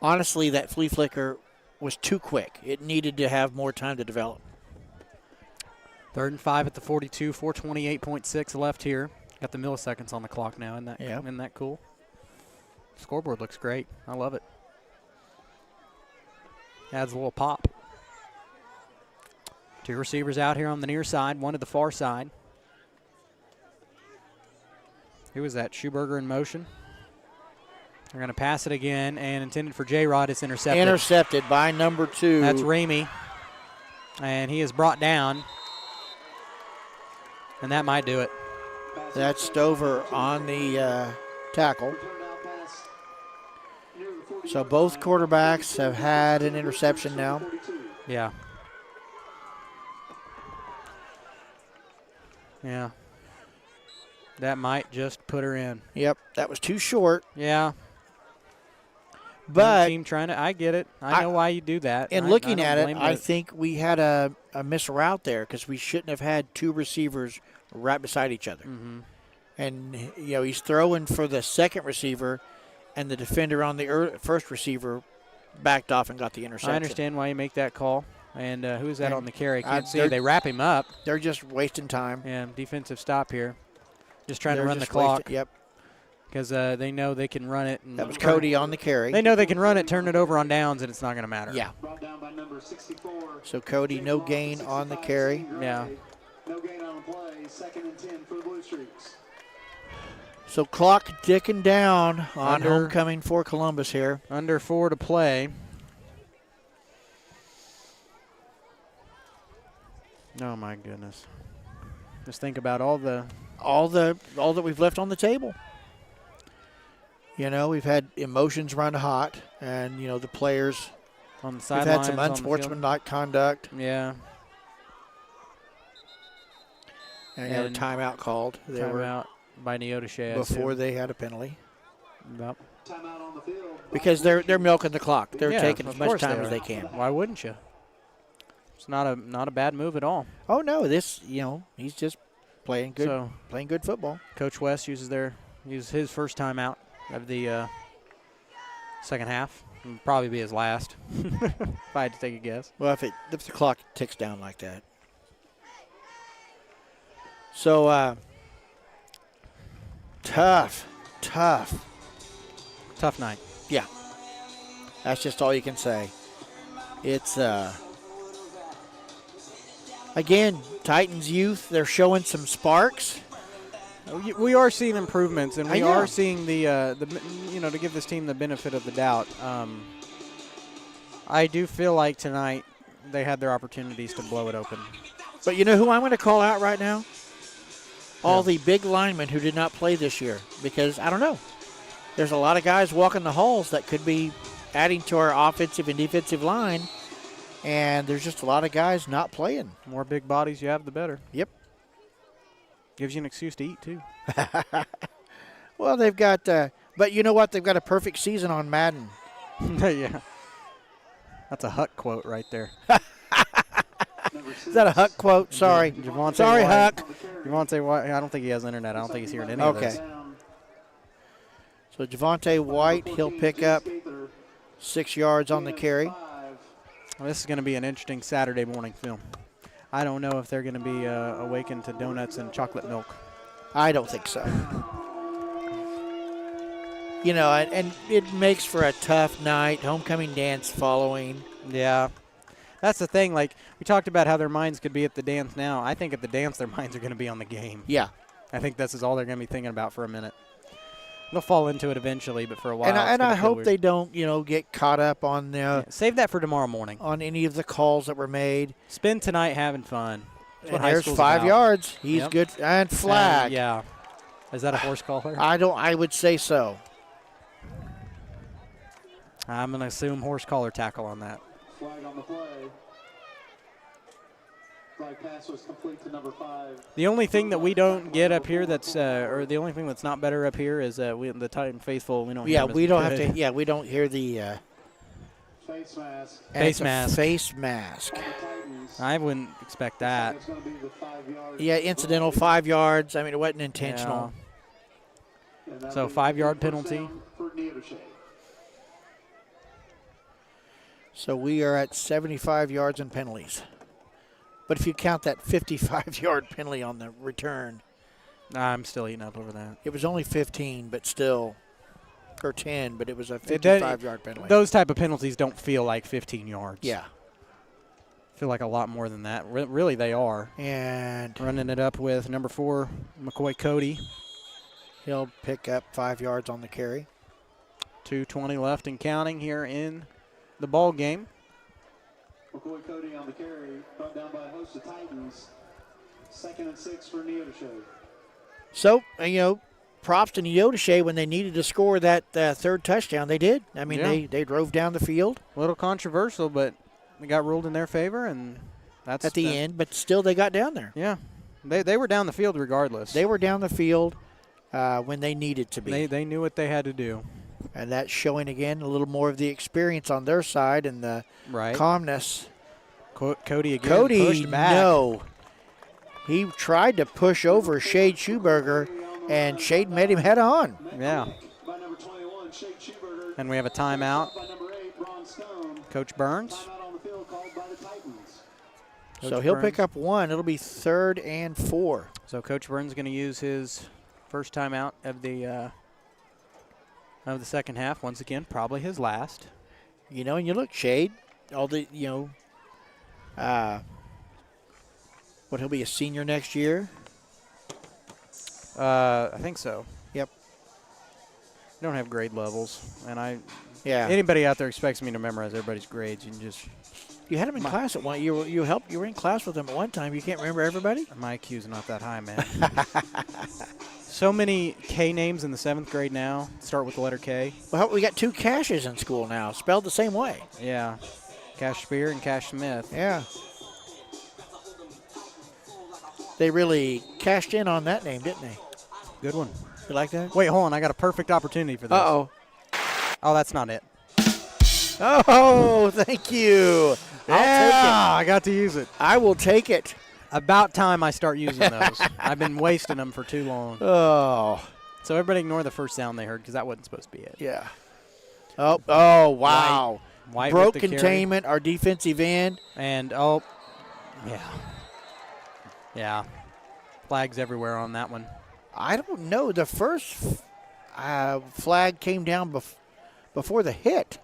Honestly, that flea flicker was too quick. It needed to have more time to develop. 3rd and 5 at the 42, 4:28.6 left here. Got the milliseconds on the clock now. Isn't that cool? Scoreboard looks great. I love it. Adds a little pop. 2 receivers out here on the near side, one to the far side. Who was that? Schuberger in motion. They're going to pass it again, and intended for J-Rod. It's intercepted. Intercepted by number 2. That's Ramey. And he is brought down. And that might do it. That's Stover on the tackle. So both quarterbacks have had an interception now. Yeah. Yeah. That might just put her in. Yep, that was too short. Yeah. But team trying to, I get it. I know why you do that. And looking at it, I think we had a misroute there because we shouldn't have had 2 receivers right beside each other. Mm-hmm. And, he's throwing for the second receiver, and the defender on the first receiver backed off and got the interception. I understand why you make that call. And who's that on the carry? Can't see. They wrap him up. They're just wasting time. Yeah, defensive stop here. Just trying to run the clock. Yep. Because they know they can run it. And that was Cody on the carry. They know they can run it, turn it over on downs, and it's not going to matter. Yeah. So Cody, no gain on the carry. Yeah. No gain on the play. 2nd and 10 for the Blue Streaks. So clock ticking down on homecoming for Columbus here. Under 4 to play. Oh, my goodness. Just think about all the all that we've left on the table. We've had emotions run hot, and the players on the we've sidelines, had some unsportsmanlike conduct. Yeah. And got a timeout called. They were out by Neodesha before they had a penalty. Yep. Because they're milking the clock. They're Yeah, taking of as much course time they as are. they can. Why wouldn't you? It's not a bad move at all. Oh no, this he's just playing good football. Coach West uses his first timeout of the second half. It'll probably be his last, if I had to take a guess. Well, if the clock ticks down like that. So tough night. Yeah, that's just all you can say. It's again, Titans youth. They're showing some sparks. We are seeing improvements, and we I know. are seeing the to give this team the benefit of the doubt. I do feel like tonight they had their opportunities to blow it open. But you know who I'm going to call out right now? All the big linemen who did not play this year, because I don't know. There's a lot of guys walking the halls that could be adding to our offensive and defensive line, and there's just a lot of guys not playing. The more big bodies you have, the better. Yep. Gives you an excuse to eat, too. Well, they've got but you know what? They've got a perfect season on Madden. Yeah. That's a Huck quote right there. Is that a Huck quote? Sorry. Sorry, Huck. Javonte White, I don't think he has internet. I don't think he's hearing any of this. Okay. So Javonte White, he'll pick up 6 yards on the carry. Well, this is going to be an interesting Saturday morning film. I don't know if they're going to be awakened to donuts and chocolate milk. I don't think so. And it makes for a tough night. Homecoming dance following. Yeah. That's the thing. Like, we talked about how their minds could be at the dance now. I think at the dance, their minds are going to be on the game. Yeah. I think this is all they're going to be thinking about for a minute. They'll fall into it eventually, but for a while. And I hope they don't, get caught up on save that for tomorrow morning. On any of the calls that were made. Spend tonight having fun. And there's 5 yards. He's good. And flag. Yeah. Is that a horse collar? I would say so. I'm going to assume horse collar tackle on that. Flag on the play. Flag pass was complete to number 5. The only thing that we don't get up here that's, or the only thing that's not better up here is the Titan faithful. We don't. Yeah, hear we don't have to. Yeah, we don't hear the face mask. Face mask. Face mask. I wouldn't expect that. Yeah, incidental 5 yards. I mean, it wasn't intentional. Yeah. So 5-yard penalty. So we are at 75 yards in penalties. But if you count that 55-yard penalty on the return. I'm still eating up over that. It was only 15, but still. Or 10, but it was a 55-yard penalty. Those type of penalties don't feel like 15 yards. Yeah. Feel like a lot more than that. Really, they are. And running it up with number 4, McCoy Cody. He'll pick up 5 yards on the carry. 2:20 left and counting here in the ball game. McCoy Cody on the carry, brought down by a host of Titans. 2nd and 6 for Neodesha. So, props to Neodesha when they needed to score that third touchdown. They did. I mean, they drove down the field. A little controversial, but it got ruled in their favor, and that's at the end. But still, they got down there. Yeah, they were down the field regardless. They were down the field when they needed to be. They knew what they had to do. And that's showing, again, a little more of the experience on their side and the calmness. Cody again pushed back. No. He tried to push over Shade Schuberger, and Shade met him head on. Yeah. And we have a timeout. Coach Burns. So he'll pick up 1. It'll be 3rd and 4. So Coach Burns is going to use his first timeout of the second half. Once again, probably his last. And you look, Shade, all the, he'll be a senior next year? I think so. Yep. We don't have grade levels. And anybody anybody out there expects me to memorize everybody's grades. You can just You had him in class at one. You were in class with him at one time. You can't remember everybody? My IQ's not that high, man. So many K names in the 7th grade now. Start with the letter K. Well, we got 2 Cashes in school now, spelled the same way. Yeah. Cash Spear and Cash Smith. Yeah. They really cashed in on that name, didn't they? Good one. You like that? Wait, hold on. I got a perfect opportunity for this. Uh-oh. Oh, that's not it. Oh, thank you. I'll take it. I got to use it. I will take it. About time I start using those. I've been wasting them for too long. Oh. So everybody ignore the first sound they heard because that wasn't supposed to be it. Yeah. Oh, wow. White broke with the containment, our defensive end. And, yeah. Flags everywhere on that one. I don't know. The first flag came down before the hit.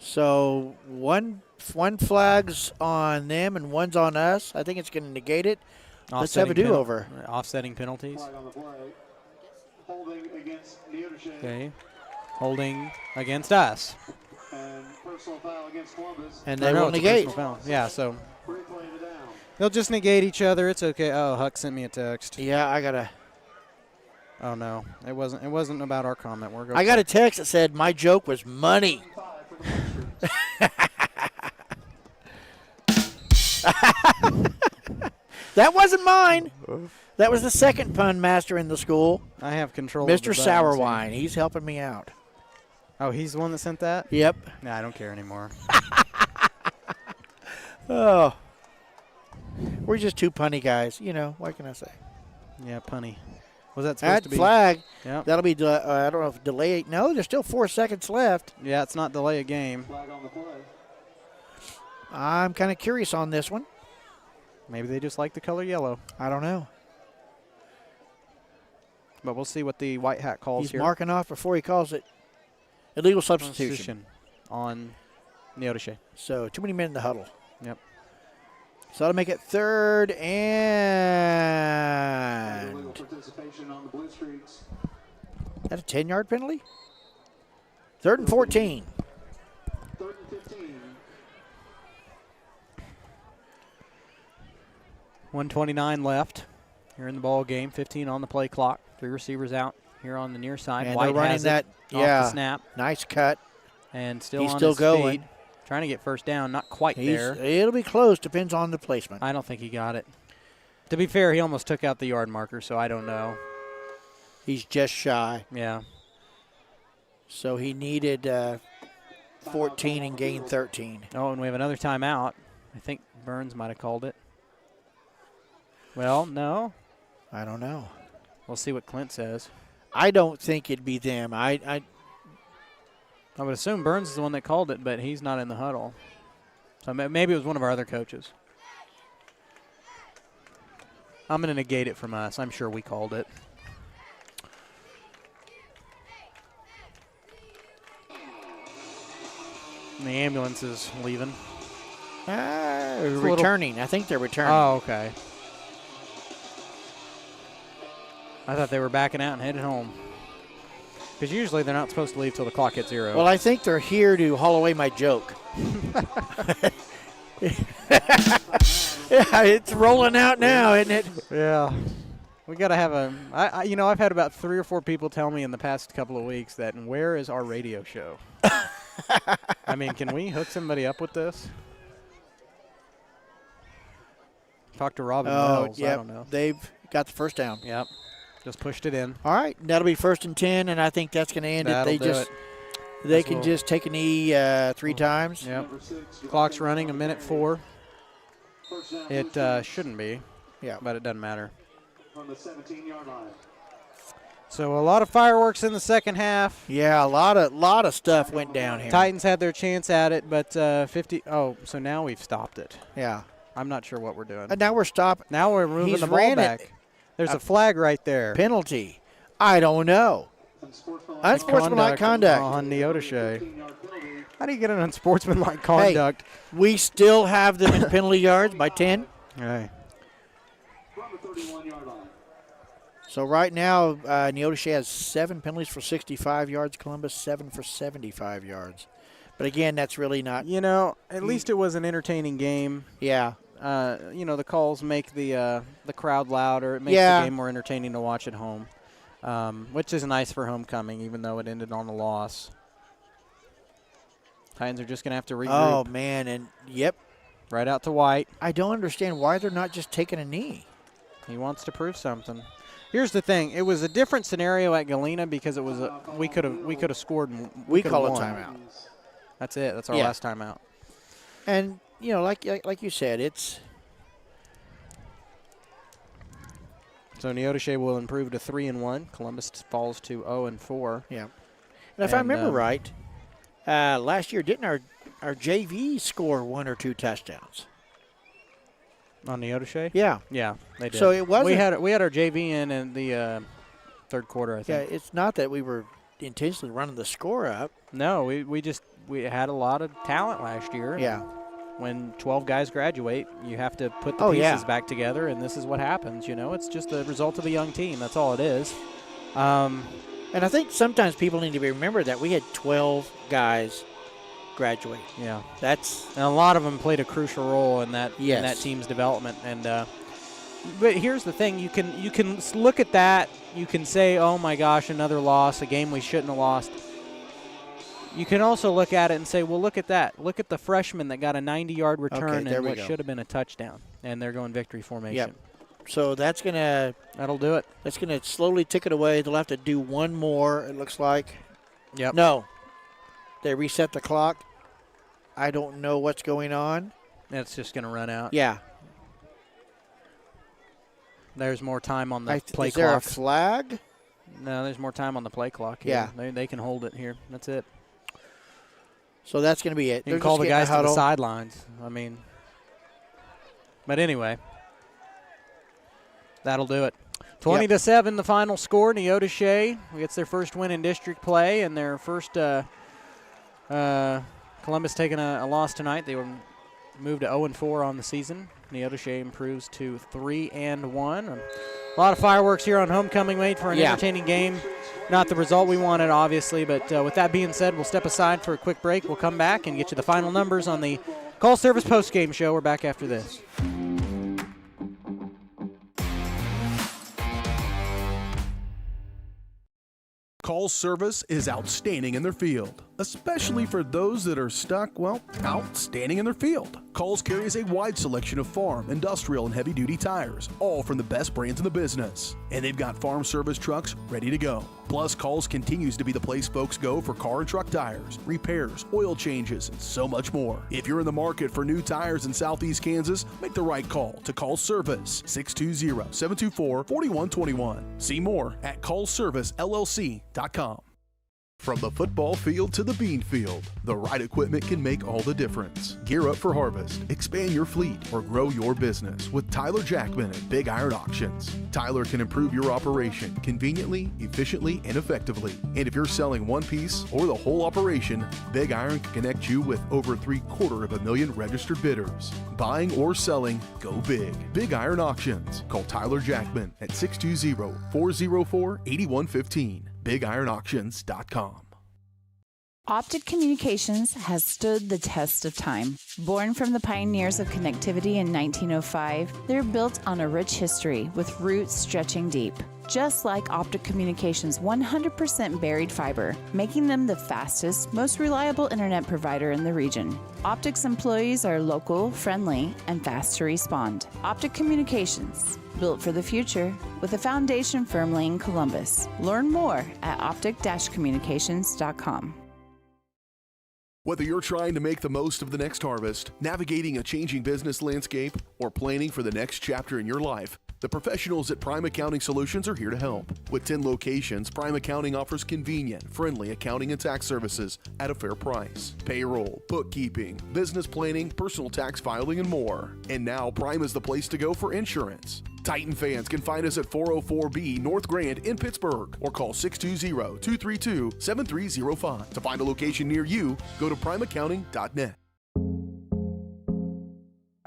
So one flag's on them and one's on us. I think it's going to negate it. Let's have a do-over. Offsetting penalties. Flag on the play. Holding against Neodesha. Okay. Holding against us. And personal foul against Columbus. And they will negate. Yeah, so Replaying it down. they'll just negate each other. It's okay. Oh, Huck sent me a text. Yeah, I got to. Oh, no. It wasn't about our comment. I got a text that said my joke was money. That wasn't mine. That was the second pun master in the school. I have control Mr. of the Sourwine. He's helping me out. Oh, he's the one that sent that? Yep. Nah, I don't care anymore. Oh. We're just 2 punny guys. You know, what can I say? Yeah, punny. Was that supposed to be? Flag. Yep. That'll be, I don't know if delay. No, there's still 4 seconds left. Yeah, it's not delay a game. Flag on the play. I'm kind of curious on this one. Maybe they just like the color yellow. I don't know. But we'll see what the white hat calls He's here. marking off before he calls it illegal substitution. On Neodesha. So too many men in the huddle. Yep. So that'll make it 3rd and. Illegal participation on the Blue Streaks. That a 10-yard penalty? 3rd and 14. 3rd and 15. 1:29 left here in the ball game. 15 on the play clock. 3 receivers out here on the near side. And White they're running has that. it off the snap. Nice cut. And still He's on still his going. feet. Trying to get first down. Not quite there. It'll be close. Depends on the placement. I don't think he got it. To be fair, he almost took out the yard marker, so I don't know. He's just shy. Yeah. So he needed 14 and gained 13. Oh, and we have another timeout. I think Burns might have called it. Well, no. I don't know. We'll see what Clint says. I don't think it'd be them. I would assume Burns is the one that called it, but he's not in the huddle. So maybe it was one of our other coaches. I'm going to negate it from us. I'm sure we called it. And the ambulance is leaving. Returning. I think they're returning. Oh, okay. I thought they were backing out and headed home. Because usually they're not supposed to leave till the clock hits 0. Well, I think they're here to haul away my joke. Yeah, it's rolling out now, isn't it? Yeah. We got to have I've had about 3 or 4 people tell me in the past couple of weeks that, where is our radio show? I mean, can we hook somebody up with this? Talk to Robin Wells. Yep. I don't know. They've got the first down. Yep. Just pushed it in. All right. That'll be 1st and 10, and I think that's going to end That'll it. They can just take a knee 3 times. Yep. Clock's running, 1:04. It shouldn't be. Yeah. But it doesn't matter. From the 17-yard line. So a lot of fireworks in the second half. Yeah, a lot of stuff went down here. Titans had their chance at it, but 50. Oh, so now we've stopped it. Yeah. I'm not sure what we're doing. And now we're stopping. Now we're moving the ball back. There's a flag right there. Penalty. I don't know. Unsportsmanlike conduct. On Neodesha. How do you get an unsportsmanlike conduct? Hey, we still have them in penalty yards by 10. Hey. From the 31-yard line. So right now, Neodesha has 7 penalties for 65 yards. Columbus 7 for 75 yards. But again, that's really not. At least it was an entertaining game. Yeah. The calls make the crowd louder. It makes the game more entertaining to watch at home, which is nice for homecoming, even though it ended on a loss. Titans are just going to have to regroup. Oh, man, and yep. Right out to White. I don't understand why they're not just taking a knee. He wants to prove something. Here's the thing: it was a different scenario at Galena because it was we could have scored. And we call a timeout. That's it. That's our last timeout. And like you said, it's. So Neodesha will improve to 3-1. Columbus falls to 0-4. Yeah. And if I remember right, last year didn't our JV score 1 or 2 touchdowns? On Neodesha? Yeah. Yeah, they did. So it wasn't. We had our JV in the third quarter, I think. Yeah, it's not that we were intentionally running the score up. No, we had a lot of talent last year. Yeah. When 12 guys graduate, you have to put the pieces back together, and this is what happens. It's just the result of a young team. That's all it is. And I think sometimes people need to remember that we had 12 guys graduate. Yeah, and a lot of them played a crucial role in that team's development. And but here's the thing: you can look at that. You can say, "Oh my gosh, another loss, a game we shouldn't have lost." You can also look at it and say, "Well, look at that! Look at the freshman that got a 90-yard return and what should have been a touchdown, and they're going victory formation." Yep. So that'll do it. That's gonna slowly tick it away. They'll have to do one more. It looks like. Yep. No. They reset the clock. I don't know what's going on. It's just going to run out. Yeah. There's more time on the play clock. Is there a flag? No, there's more time on the play clock here. Yeah. They can hold it here. That's it. So that's going to be it. You can call the guys to the sidelines. But anyway, that'll do it. 20-7, the final score. Neodesha gets their first win in district play and their first Columbus taking a loss tonight. They were moved to 0-4 on the season. Neodesha improves to 3-1. A lot of fireworks here on homecoming, mate, for an entertaining game. Not the result we wanted, obviously, but with that being said, we'll step aside for a quick break. We'll come back and get you the final numbers on the Call Service postgame show. We're back after this. Call Service is outstanding in their field, especially for those that are stuck, outstanding in their field. Calls carries a wide selection of farm, industrial, and heavy-duty tires, all from the best brands in the business. And they've got farm service trucks ready to go. Plus, Calls continues to be the place folks go for car and truck tires, repairs, oil changes, and so much more. If you're in the market for new tires in Southeast Kansas, make the right call to Call Service, 620-724-4121. See more at callservicellc.com. From the football field to the bean field, the right equipment can make all the difference. Gear up for harvest, expand your fleet, or grow your business with Tyler Jackman at Big Iron Auctions. Tyler can improve your operation conveniently, efficiently, and effectively. And if you're selling one piece or the whole operation, Big Iron can connect you with over 750,000 registered bidders. Buying or selling, go big. Big Iron Auctions. Call Tyler Jackman at 620-404-8115. BigIronAuctions.com. Optic Communications has stood the test of time. Born from the pioneers of connectivity in 1905, they're built on a rich history with roots stretching deep. Just like Optic Communications' 100% buried fiber, making them the fastest, most reliable internet provider in the region. Optic's employees are local, friendly, and fast to respond. Optic Communications, built for the future, with a foundation firmly in Columbus. Learn more at optic-communications.com. Whether you're trying to make the most of the next harvest, navigating a changing business landscape, or planning for the next chapter in your life, the professionals at Prime Accounting Solutions are here to help. With 10 locations, Prime Accounting offers convenient, friendly accounting and tax services at a fair price. Payroll, bookkeeping, business planning, personal tax filing, and more. And now Prime is the place to go for insurance. Titan fans can find us at 404B North Grand in Pittsburgh or call 620-232-7305. To find a location near you, go to primeaccounting.net.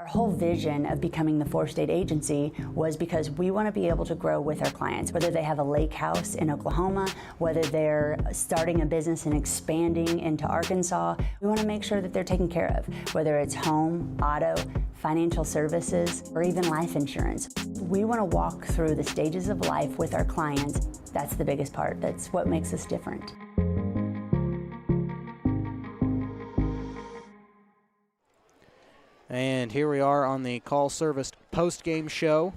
Our whole vision of becoming the 4-state agency was because we want to be able to grow with our clients, whether they have a lake house in Oklahoma, whether they're starting a business and expanding into Arkansas. We want to make sure that they're taken care of, whether it's home, auto, financial services, or even life insurance. We want to walk through the stages of life with our clients. That's the biggest part. That's what makes us different. And here we are on the call service post-game show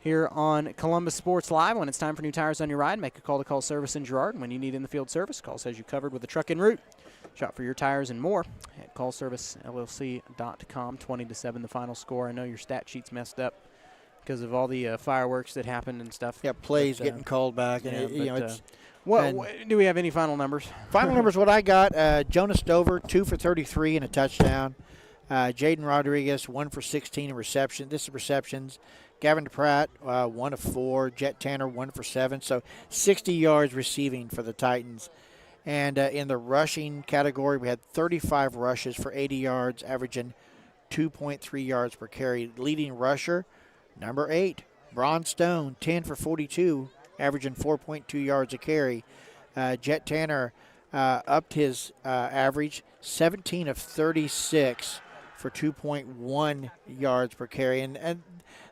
here on Columbus Sports Live. When it's time for new tires on your ride, make a call to Call Service in Girard. When you need in-the-field service, Call has you covered with a truck en route. Shop for your tires and more at callservicellc.com. 20-7 the final score. I know your stat sheet's messed up because of all the fireworks that happened and stuff. Yeah, plays but, getting called back. Yeah, And it's do we have any final numbers? Final numbers, what I got, Jonas Stover, 2 for 33 and a touchdown. Jaden Rodriguez, 1 for 16 in reception. This is receptions. Gavin DePratt, 1 of 4. Jet Tanner, 1 for 7. So 60 yards receiving for the Titans. And in the rushing category, we had 35 rushes for 80 yards, averaging 2.3 yards per carry. Leading rusher, number 8, Braun Stone, 10 for 42, averaging 4.2 yards a carry. Jet Tanner upped his average, 17 of 36 for 2.1 yards per carry. And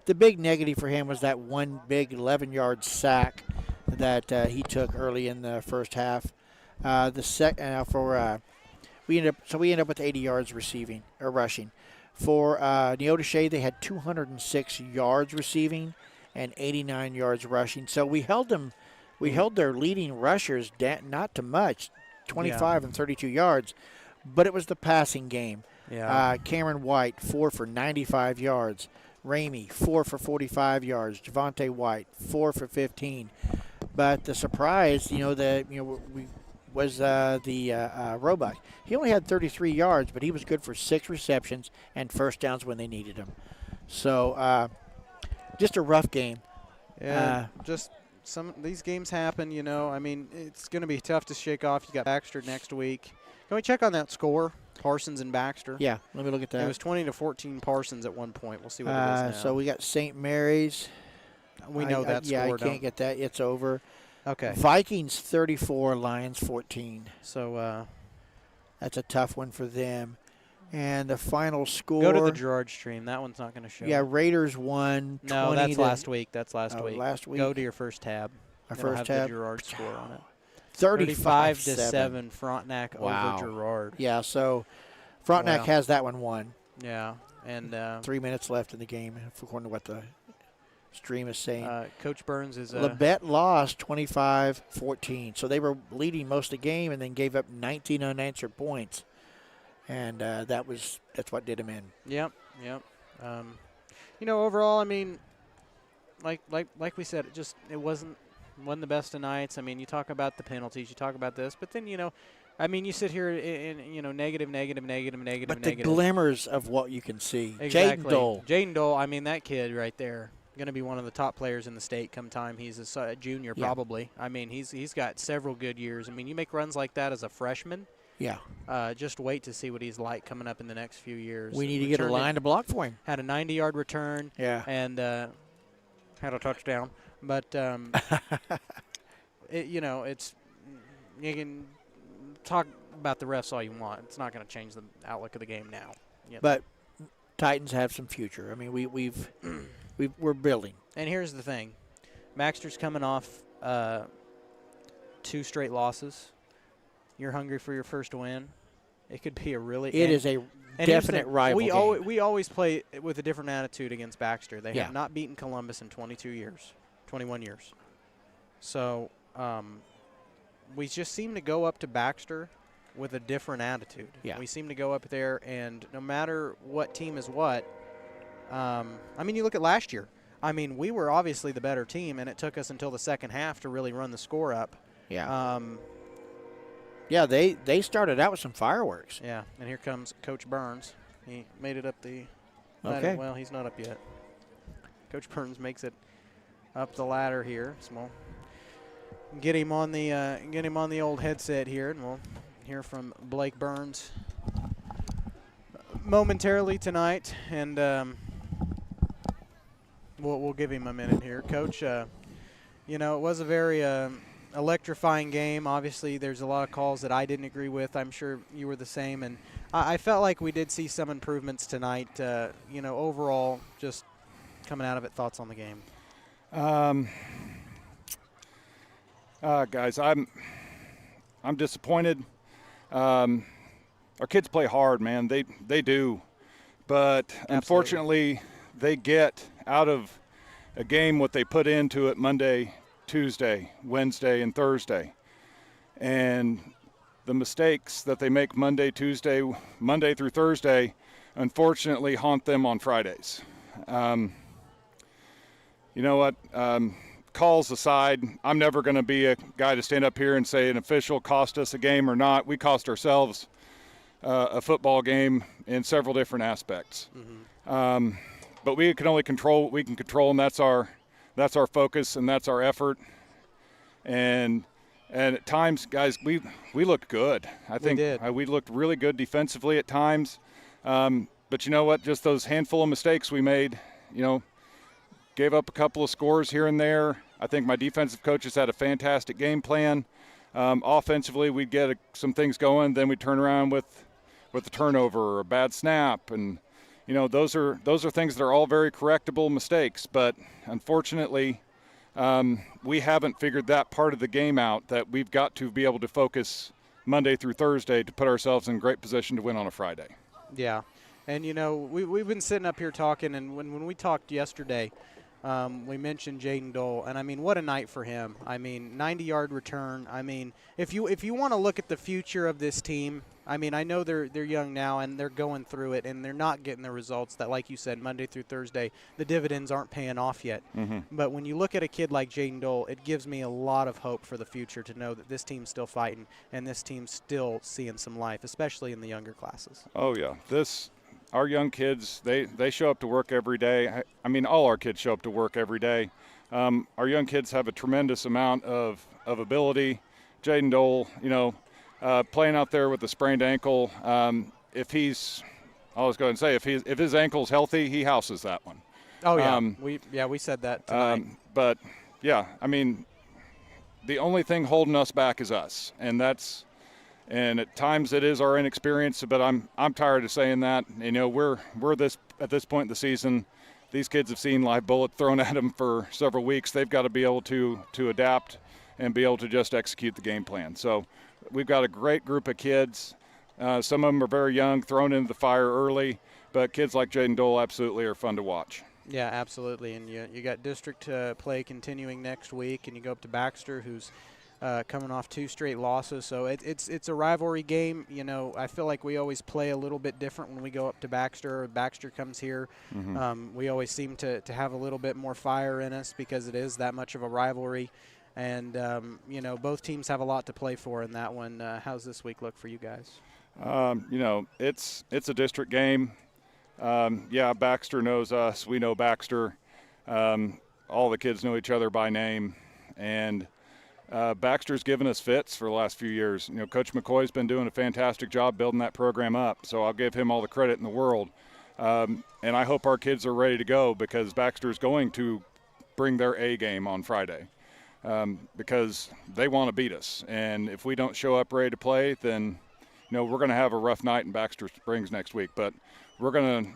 the big negative for him was that one big 11-yard sack that he took early in the first half. We ended up with 80 yards receiving or rushing. For Neodesha, they had 206 yards receiving and 89 yards rushing. So we held them. We held their leading rushers not to much, 25 and 32 yards, but it was the passing game. Yeah. Cameron White, 4 for 95 yards. Ramey, 4 for 45 yards. Javante White, 4 for 15. But the surprise, was the Roebuck. He only had 33 yards, but he was good for 6 receptions and first downs when they needed him. So just a rough game. Yeah, these games happen, I mean, it's going to be tough to shake off. You got Baxter next week. Can we check on that score, Parsons and Baxter? Yeah, let me look at that. It was 20-14 Parsons at one point. We'll see what it is now. So we got St. Mary's. We know that score. Yeah, I can't get that. It's over. Okay. Vikings 34, Lions 14. So that's a tough one for them. And the final score. Go to the Girard stream. That one's not going to show. Yeah, Raiders won. No, that's last week. That's last week. Last week. Go to your first tab. Our It'll first have tab. The Girard score on it. 35-7 Frontenac wow. over Girard. Yeah, so Frontenac has that one won. Yeah, and 3 minutes left in the game, according to what the stream is saying. Coach Burns is Labette lost 25-14, so they were leading most of the game and then gave up 19 unanswered points, and that's what did them in. Yep. Overall, I mean, like we said, it wasn't the best of nights. I mean, you talk about the penalties, you talk about this, but then I mean, you sit here in negative. But the glimmers of what you can see. Exactly. Jaden Dole. I mean, that kid right there, going to be one of the top players in the state come time. He's a junior probably. I mean, he's got several good years. I mean, you make runs like that as a freshman. Yeah. Just wait to see what he's like coming up in the next few years. We need to get a line to block for him. Had a 90-yard return. Yeah. And had a touchdown. But, it's you can talk about the refs all you want. It's not going to change the outlook of the game now. But Titans have some future. I mean, we're building. And here's the thing. Baxter's coming off 2 straight losses. You're hungry for your first win. It could be a really – It is a definite rival game. We always play with a different attitude against Baxter. They Yeah. have not beaten Columbus in 21 years. So we just seem to go up to Baxter with a different attitude. Yeah. We seem to go up there, and no matter what team is what, I mean, you look at last year. I mean, we were obviously the better team, and it took us until the second half to really run the score up. Yeah. Yeah, they started out with some fireworks. Yeah, and here comes Coach Burns. He made it up the Okay. Well, he's not up yet. Coach Burns makes it up the ladder here. So we'll get him on the old headset here, and we'll hear from Blake Burns momentarily tonight, and we'll give him a minute here. Coach, you know, it was a very electrifying game. Obviously, there's a lot of calls that I didn't agree with. I'm sure you were the same, and I felt like we did see some improvements tonight. You know, overall, just coming out of it, thoughts on the game? Guys, I'm disappointed. Our kids play hard, man. They do, but Absolutely. Unfortunately, they get out of a game what they put into it Monday, Tuesday, Wednesday, and Thursday, and the mistakes that they make Monday through Thursday, unfortunately, haunt them on Fridays. You know what? Calls aside, I'm never going to be a guy to stand up here and say an official cost us a game or not. We cost ourselves a football game in several different aspects. Mm-hmm. But we can only control what we can control, and that's our focus and that's our effort. And at times, guys, we looked good. I think we looked really good defensively at times. But you know what? Just those handful of mistakes we made, you know, gave up a couple of scores here and there. I think my defensive coaches had a fantastic game plan. Offensively, we'd get some things going, then we'd turn around with a turnover or a bad snap, and you know those are things that are all very correctable mistakes. But unfortunately, we haven't figured that part of the game out, that we've got to be able to focus Monday through Thursday to put ourselves in great position to win on a Friday. Yeah, and you know we've been sitting up here talking, and when we talked yesterday, we mentioned Jaden Dole, and I mean, what a night for him. I mean, 90-yard return. I mean, if you want to look at the future of this team, I mean, I know they're young now and they're going through it, and they're not getting the results that, like you said, Monday through Thursday, the dividends aren't paying off yet. Mm-hmm. But when you look at a kid like Jaden Dole, it gives me a lot of hope for the future to know that this team's still fighting and this team's still seeing some life, especially in the younger classes. Oh yeah, our young kids, they show up to work every day. I mean, all our kids show up to work every day. Our young kids have a tremendous amount of ability. Jaden Dole, you know, playing out there with a sprained ankle, if his ankle's healthy, he houses that one. Oh yeah, we said that tonight. But yeah, I mean, the only thing holding us back is us, and at times it is our inexperience, but I'm tired of saying that. You know, we're at this point in the season, these kids have seen live bullets thrown at them for several weeks. They've got to be able to adapt and be able to just execute the game plan. So we've got a great group of kids. Some of them are very young, thrown into the fire early, but kids like Jaden Dole absolutely are fun to watch. Yeah, absolutely. And you got district play continuing next week, and you go up to Baxter, who's coming off 2 straight losses. So it's a rivalry game. You know, I feel like we always play a little bit different when we go up to Baxter. Baxter comes here. Mm-hmm. We always seem to have a little bit more fire in us because it is that much of a rivalry. And, you know, both teams have a lot to play for in that one. How's this week look for you guys? You know, it's a district game. Yeah, Baxter knows us. We know Baxter. All the kids know each other by name. And Baxter's given us fits for the last few years. You know, Coach McCoy's been doing a fantastic job building that program up, so I'll give him all the credit in the world. And I hope our kids are ready to go, because Baxter's going to bring their A game on Friday, because they want to beat us. And if we don't show up ready to play, then, you know, we're going to have a rough night in Baxter Springs next week. But we're going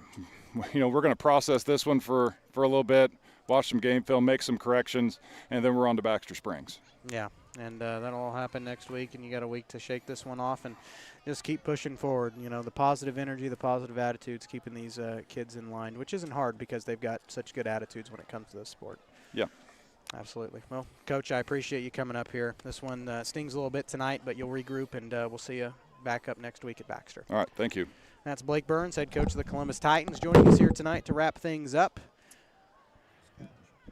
to process this one for a little bit, watch some game film, make some corrections, and then we're on to Baxter Springs. Yeah, and that'll all happen next week, and you got a week to shake this one off and just keep pushing forward. You know, the positive energy, the positive attitudes, keeping these kids in line, which isn't hard because they've got such good attitudes when it comes to this sport. Yeah. Absolutely. Well, Coach, I appreciate you coming up here. This one stings a little bit tonight, but you'll regroup, and we'll see you back up next week at Baxter. All right, thank you. That's Blake Burns, head coach of the Columbus Titans, joining us here tonight to wrap things up.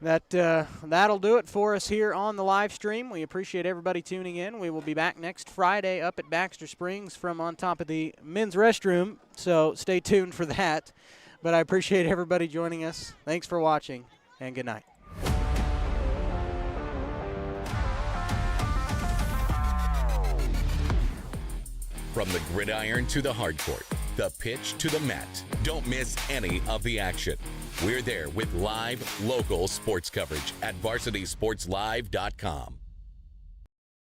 That'll do it for us here on the live stream. We appreciate everybody tuning in. We will be back next Friday up at Baxter Springs from on top of the men's restroom, so stay tuned for that. But I appreciate everybody joining us. Thanks for watching, and good night. From the gridiron to the hard court, the pitch to the mat. Don't miss any of the action. We're there with live, local sports coverage at varsitysportslive.com.